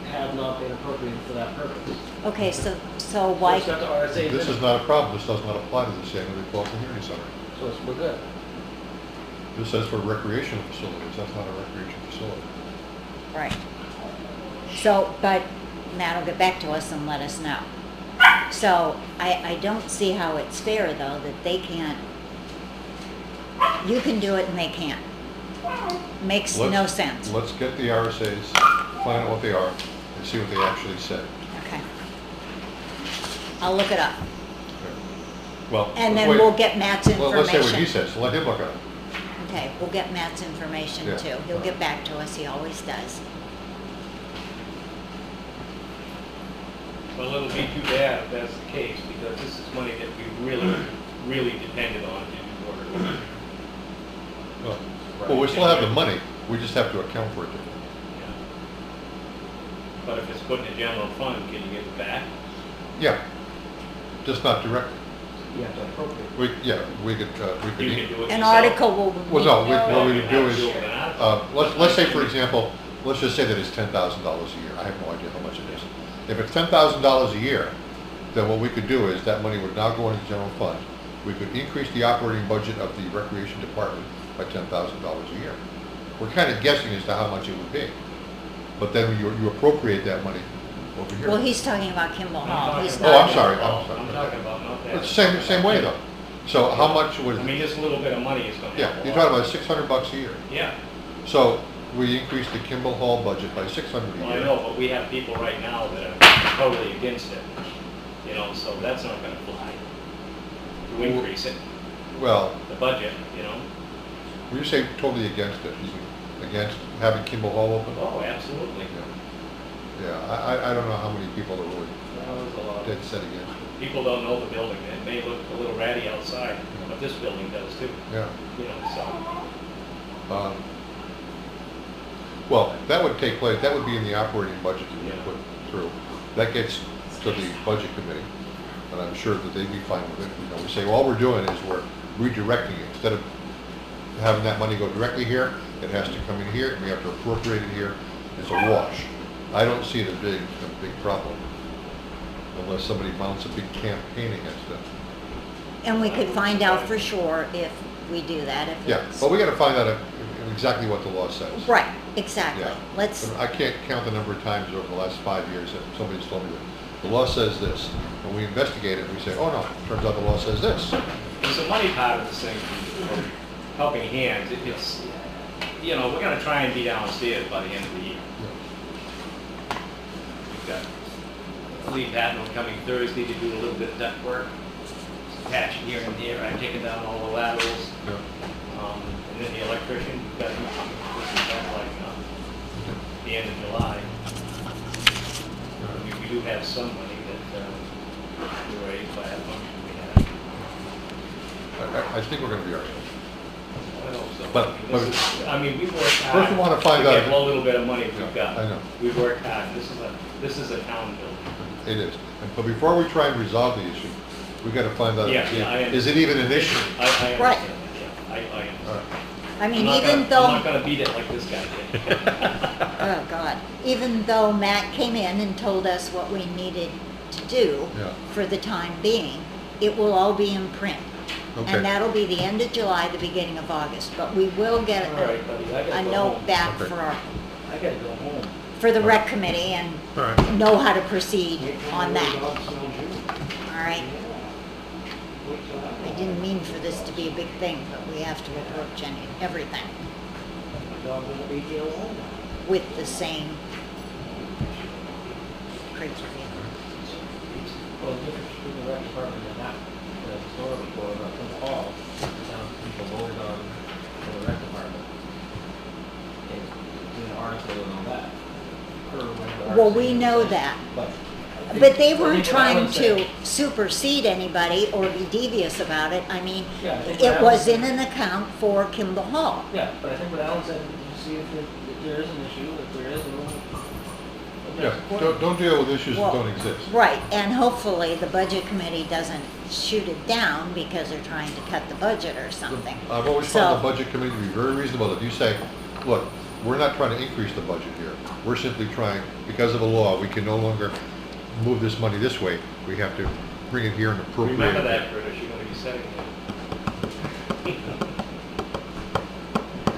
have not been appropriated for that purpose. it. Okay, so So why, it's got the RSA. This is not a problem, this does not apply to the Sandy Falls Community Center. So we're good. This says for recreational facilities, that's not a recreation facility. right. So, but Matt will get back to us and let us know. So I don't see how it's fair though that they can't, you can do it and they can't. Makes no Let's- sense. Let's get the RSA's, find out what they are, and see what they actually said. Okay. I'll look it up. Well, And then wait. we'll get Matt's Well, let's say what he information. says, let him look at it. Okay, we'll get Matt's information Yeah. too. He'll get back to us, he always does. Well, it'll be too bad if that's the case, because this is money that we really, really depended on to do work. Well, we still have the money, we just have to account for it. Yeah. But if it's put in a general fund, can you get it back? Yeah, just not directly. You have to appropriate. We could, You can do it An yourself. article will. well, no, what we You would have do to is, do it with an article. let's say, for example, let's just say that it's $10,000 a year. I have no idea how much it is. If it's $10,000 a year, then what we could do is that money would now go into the general fund. We could increase the operating budget of the recreation department by $10,000 a year. We're kind of guessing as to how much it would be. But then you appropriate that money over here. Well, he's talking about Kimball Hall. He's Oh, not. I'm sorry. I'm talking about not that. It's the same way though. So how much would, I mean, this little bit of money is gonna help yeah, a you're lot. talking about $600 a year. Yeah, So we increased the Kimball Hall budget by $600 a well, I year. know, but we have people right now that are totally against it, you know, so that's not gonna fly. To increase it, Well, the budget, you know, When you say totally against it, you against having Kimball Hall open? Oh, absolutely. Yeah, I don't know how many people are really There's a lot. dead set against it. People don't know the building. It may look a little ratty outside, but this building does too. Yeah. You know, so. Well, that would take place, that would be in the operating budget that we Yeah. put through. That gets to the budget committee, and I'm sure that they'd be fine with it. You know, we say, all we're doing is we're redirecting it. Instead of having that money go directly here, it has to come in here, and we have to appropriate it here. It's a wash. I don't see it as a big problem, unless somebody mounts a big campaign against it. And we could find out for sure if we do that, if Yeah, it's. but we gotta find out exactly what the law says. Right, exactly. Yeah. Let's, I can't count the number of times over the last 5 years that somebody's told me that the law says this. When we investigate it, we say, oh no, turns out the law says this. There's a money part of this thing, for helping hands. It's, you know, we're gonna try and be downstairs by the end of the year. We've got Lee Patton coming Thursday to do a little bit of duct work, patching here and there. I've taken down all the laterals. Yeah. And then the electrician, we've got, this is kind of like, the end of July. We do have some money that, we raised by that function we had. I think we're gonna be all right. I hope so. But- I mean, we've worked hard. First we wanna find out- get a little bit of money we've Yeah, got. I know. We've worked hard. This is a town building. It is. But before we try and resolve the issue, we gotta find out, Yeah, I is it even an issue? I understand, Right. yeah, I All understand. right. I mean, I'm not even gonna- I'm not though, gonna beat it like this guy did. oh God, even though Matt came in and told us what we needed to do Yeah. for the time being, it will all be in print. Okay. And that'll be the end of July, the beginning of August, but we will get All right, buddy, I a gotta go note home. back Okay. for our, I gotta go home. for the rec committee and All right. know how to proceed on that, all right? I didn't mean for this to be a big thing, but we have to approach everything with the same criteria. Well, the difference between the rec department and that, the historical board, the hall, the town people voted on for the rec department. And doing an article and all that. Or whatever Well, article we you know say. that. But. But they I weren't think what trying Allan to said- supersede anybody or be devious about it. I mean, Yeah, I think what it Allan was said- in an account for Kimball Hall. Yeah, but I think what Allan said, you see if there is an issue, if there is, we'll Yeah, address it accordingly. don't deal with issues that Well, don't exist. Right, and hopefully the budget committee doesn't shoot it down because they're trying to cut the budget or something. I've always found the So- budget committee to be very reasonable. If you say, look, we're not trying to increase the budget here. We're simply trying, because of a law, we can no longer move this money this way. We have to bring it here and appropriate it. Remember that, Curtis, you're gonna be setting it.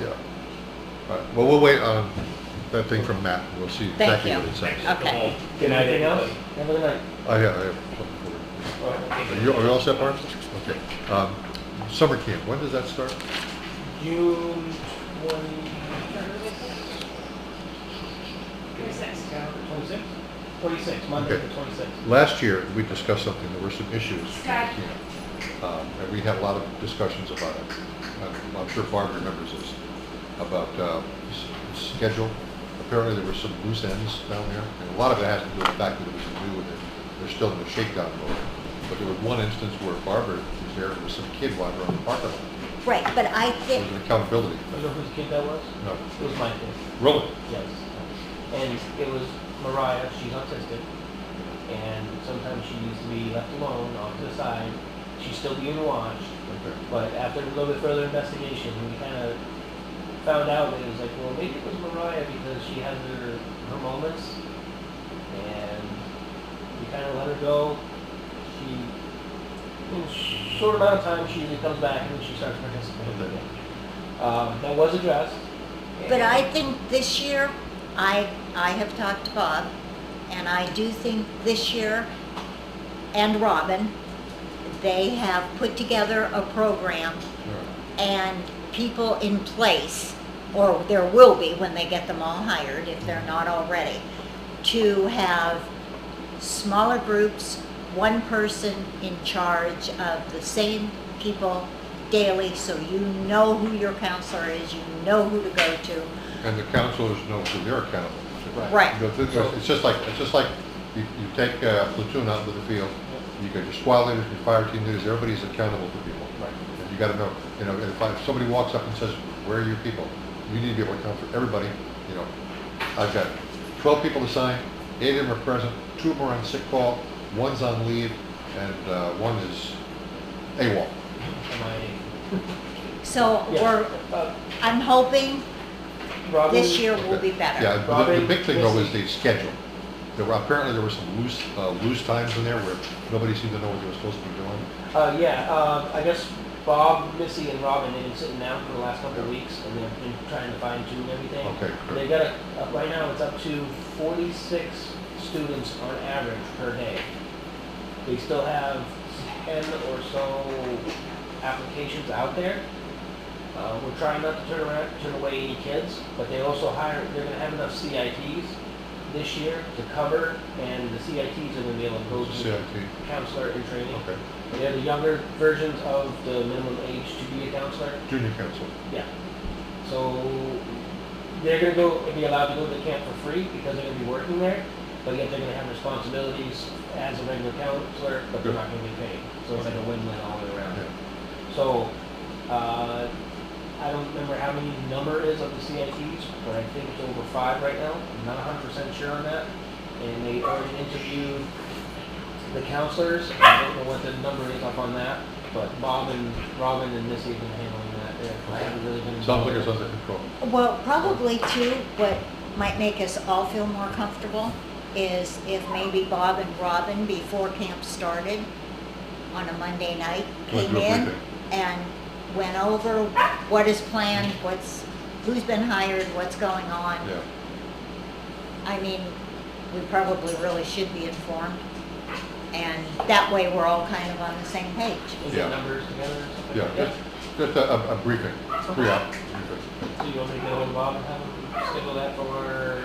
Yeah. All right, well, we'll wait on that thing from Matt. We'll see Thank exactly you. what it says. Okay. Good night, Anything else? everybody. Have a good night. I have something for All right. you. Are you all set, Barb? Okay. Summer camp, when does that start? June 26th, Monday Okay. the 26th. Last year, we discussed something, there were some issues. Scott. And we had a lot of discussions about it. I'm sure Barb remembers this, about schedule. Apparently, there were some loose ends down there, and a lot of it has to do with the fact that it was new and they're still in the shakedown mode. But there was one instance where Barbara was there, and there was some kid wandering on the parking lot. Right, but I There think, was an accountability. You know whose kid that was? No. It was my kid. Really? Yes. And it was Mariah, she's autistic, and sometimes she needs to be left alone, off to the side. She's still being watched, Okay. but after a little bit further investigation, we kind of found out that it was like, well, maybe it was Mariah because she has her moments, and we kind of let her go. She, in a short amount of time, she usually comes back and she starts participating again. That was addressed. but and- I think this year, I have talked to Bob, and I do think this year, and Robin, they have put together a program and people in place, or there will be when they get them all hired, if they're not already, to have smaller groups, one person in charge of the same people daily, so you know who your counselor is, you know who to go to. And the counselors know who they're accountable to. Right. You know, it's just like you take a platoon out into the field, you got your squad leaders, your fire team leaders, everybody's accountable to people. Right. And you gotta know, you know, if somebody walks up and says, where are your people? You need to be able to account for everybody, you know. I've got 12 people to sign, 8 of them are present, 2 of them are on sick call, 1's on leave, and 1 is AWOL. Am I- So Yeah. I'm hoping Robin? this year will be better. Yeah, the Robin, big thing though Missy. is the schedule. Apparently there were some loose times in there where nobody seemed to know what they were supposed to be doing. I guess Bob, Missy, and Robin, they've been sitting down for the last couple of weeks, and they've been trying to fine tune everything. Okay, good. They got right now it's up to 46 students on average per day. They still have 10 or so applications out there. We're trying not to turn away any kids, but they're gonna have enough CITs this year to cover, and the CITs are gonna be able to go to CIT. counselor in training. Okay. They're the younger versions of the minimum age to be a counselor. Junior council. Yeah. So they're gonna be allowed to go to the camp for free because they're gonna be working there, but yet they're gonna have responsibilities as a regular counselor, but they're not gonna be paid. So it's like a win-win all the way around. Yeah. So, I don't remember how many number is of the CITs, but I think it's over 5 right now. I'm not 100% sure on that. And they already interviewed the counselors. I don't know what the number is up on that, but Bob and Robin and Missy have been handling that. I haven't really been Sounds like involved. it's under control. Well, probably too, what might make us all feel more comfortable is if maybe Bob and Robin, before camp started, on a Monday night, Went came through a in briefing. and went over what is planned, who's been hired, what's going on. Yeah. I mean, we probably really should be informed, and that way we're all kind of on the same page. Is Yeah. it numbers together or something? Yeah, like that? just a briefing, pre-op briefing. So you want me to go with Bob and have him schedule that for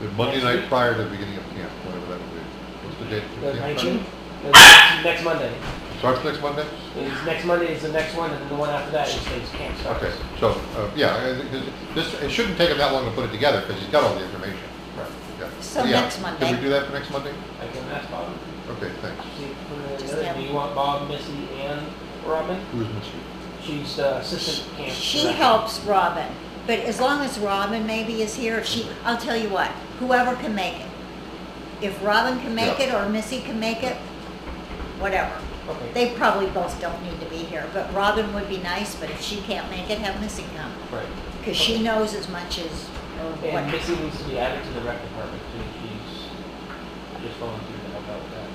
The Monday Next night week? prior to the beginning of camp, whatever that will be. What's the date? the Camp 19th? Next Monday. Starts next Monday? Next Monday is the next one, and then the one after that is camp starts. Okay, so, it shouldn't take him that long to put it together, because he's got all the information. Right. Yeah. So Yeah. next Monday. Can we do that for next Monday? I can ask Bob. Okay, thanks. See, Just have- do you want Bob, Missy, and Robin? Who's Missy? She's the assistant camp. She director. helps Robin, but as long as Robin maybe is here, I'll tell you what, whoever can make it. If Robin can make Yeah. it or Missy can make it, whatever. Okay. They probably both don't need to be here, but Robin would be nice, but if she can't make it, have Missy come. Right. Because she knows as much as, or And what. Missy needs to be added to the rec department too. She's just volunteered to help out with that.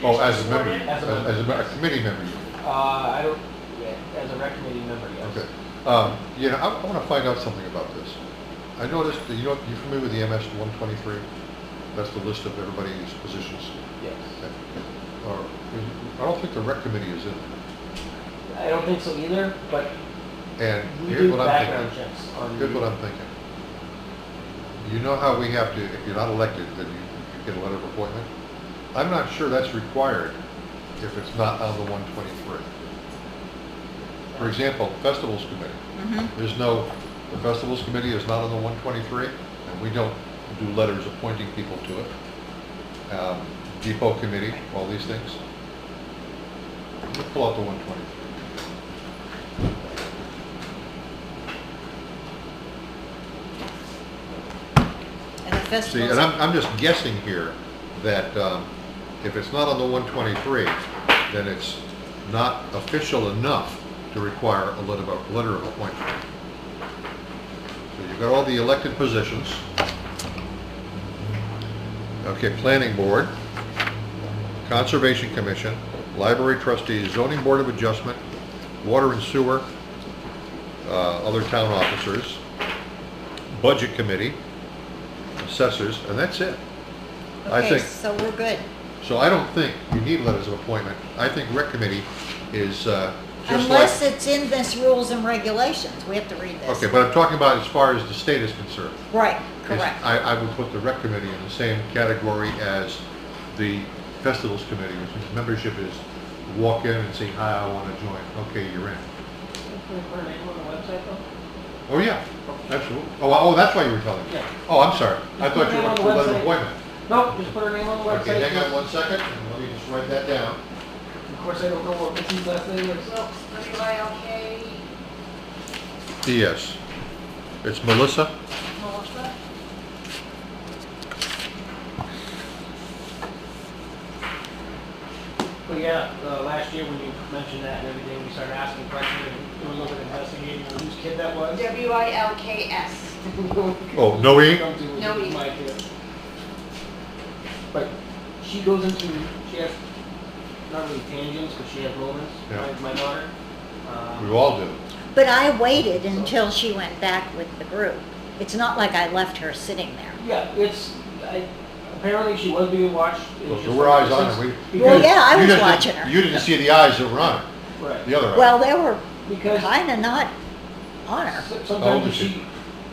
Oh, as a member, As a member. a committee member. you mean. I don't, yeah, as a rec committee member, yes. Okay. I want to find out something about this. I noticed, that you're familiar with the MS 123? That's the list of everybody's positions. Yes. I don't think the rec committee is in there. I don't think so either, but And we here's do what I'm background thinking. checks on. Here's what I'm thinking. You know how we have to, if you're not elected, then you get a letter of appointment? I'm not sure that's required if it's not on the 123. For example, Festivals Committee. Mhm. The Festivals Committee is not on the 123, and we don't do letters appointing people to it. Depot Committee, all these things. Let me pull out the 123. And the See, festivals. and I'm just guessing here that if it's not on the 123, then it's not official enough to require a letter of appointment. So you've got all the elected positions. Okay, Planning Board, Conservation Commission, Library Trustees, Zoning Board of Adjustment, Water and Sewer, other town officers, Budget Committee, Assessors, and that's it. I Okay, think, so we're good. so I don't think you need letters of appointment. I think Rec Committee is just Unless like... it's in this rules and regulations, we have to read this. Okay, but I'm talking about as far as the state is concerned. Right, is correct. I would put the Rec Committee in the same category as the Festivals Committee, which membership is walk in and say, hi, I want to join. Okay, you're in. Put her name on the website though? Oh, yeah, absolutely. Oh, that's why you were telling me. Yeah. Oh, I'm sorry. I Just thought put you her wanted to name on let the an website. appointment. No, just put her name on the website. Okay, hang on 1 second, and let me just write that down. Of course, I don't know what Missy's last name is. So, WILK, Yes. It's Melissa? Melissa? But yeah, last year when you mentioned that and everything, we started asking questions and doing a little bit of investigating on whose kid that was. WILKS. Oh, no E? No E. My kid. But she goes into, she has, not really tangents, but she has moments, Yeah. my daughter. We all do. But I waited until she went back with the group. It's not like I left her sitting there. Yeah, apparently she was being watched. It was Well, just there were like eyes on this. her. Well, yeah, I You was just didn't- watching her. You didn't see the eyes that were on her, Right. the other eye. Well, they were Because kinda not on her. How old sometimes is she?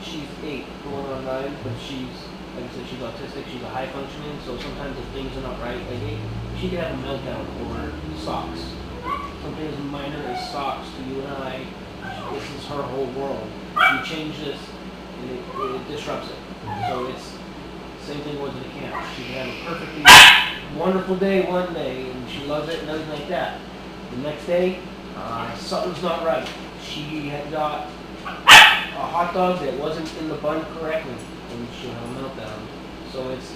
she's 8, going on 9, but she's, like I said, she's autistic, she's a high functioning, so sometimes if things are not right, like she could have a meltdown over socks. Something as minor as socks to you and I, this is her whole world. You change this, and it disrupts it. So it's, same thing was at the camp. She had a perfectly wonderful day one day, and she loves it and everything like that. The next day, something's not right. She had got a hot dog that wasn't in the bun correctly, and she had a meltdown. So it's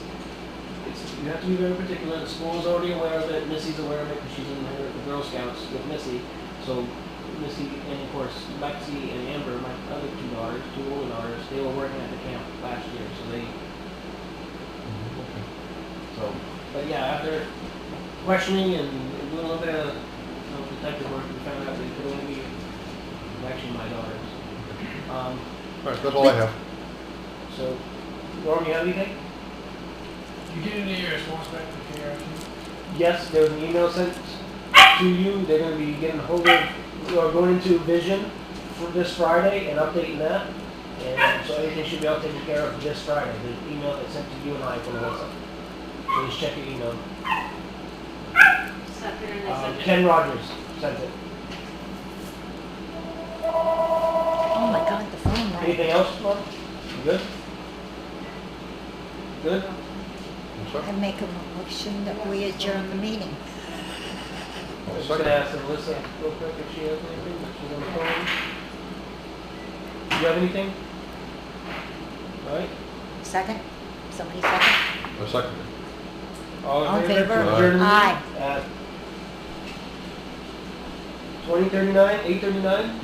you have to be very particular. The school is already aware of it. Missy's aware of it because she's in the Girl Scouts with Missy. So Missy and of course Lexi and Amber, my other 2 daughters, 2 older daughters, they were working at the camp last year. But yeah, after questioning and doing a little bit of detective work, we found out that it could only be actually my daughters. All right, that's all I have. So, Norm, you have anything? You get any response back from KRT? Yes, there was an email sent to you. They're going to be getting hold of, or going into Vision for this Friday and updating that. And so everything should be all taken care of this Friday. The email that's sent to you and I from Alissa. So just check your email. Ken Rogers sent it. Oh my God, the phone rang. Anything else, Norm? You good? Good? I make a motion that we adjourn the meeting. I'm just going to ask Alissa real quick if she has anything, but she's on the phone. Do you have anything? All right. Second? Somebody second? A second. All All in in favor? favor? to adjourn the meeting Aye. At 20:39, 8:39?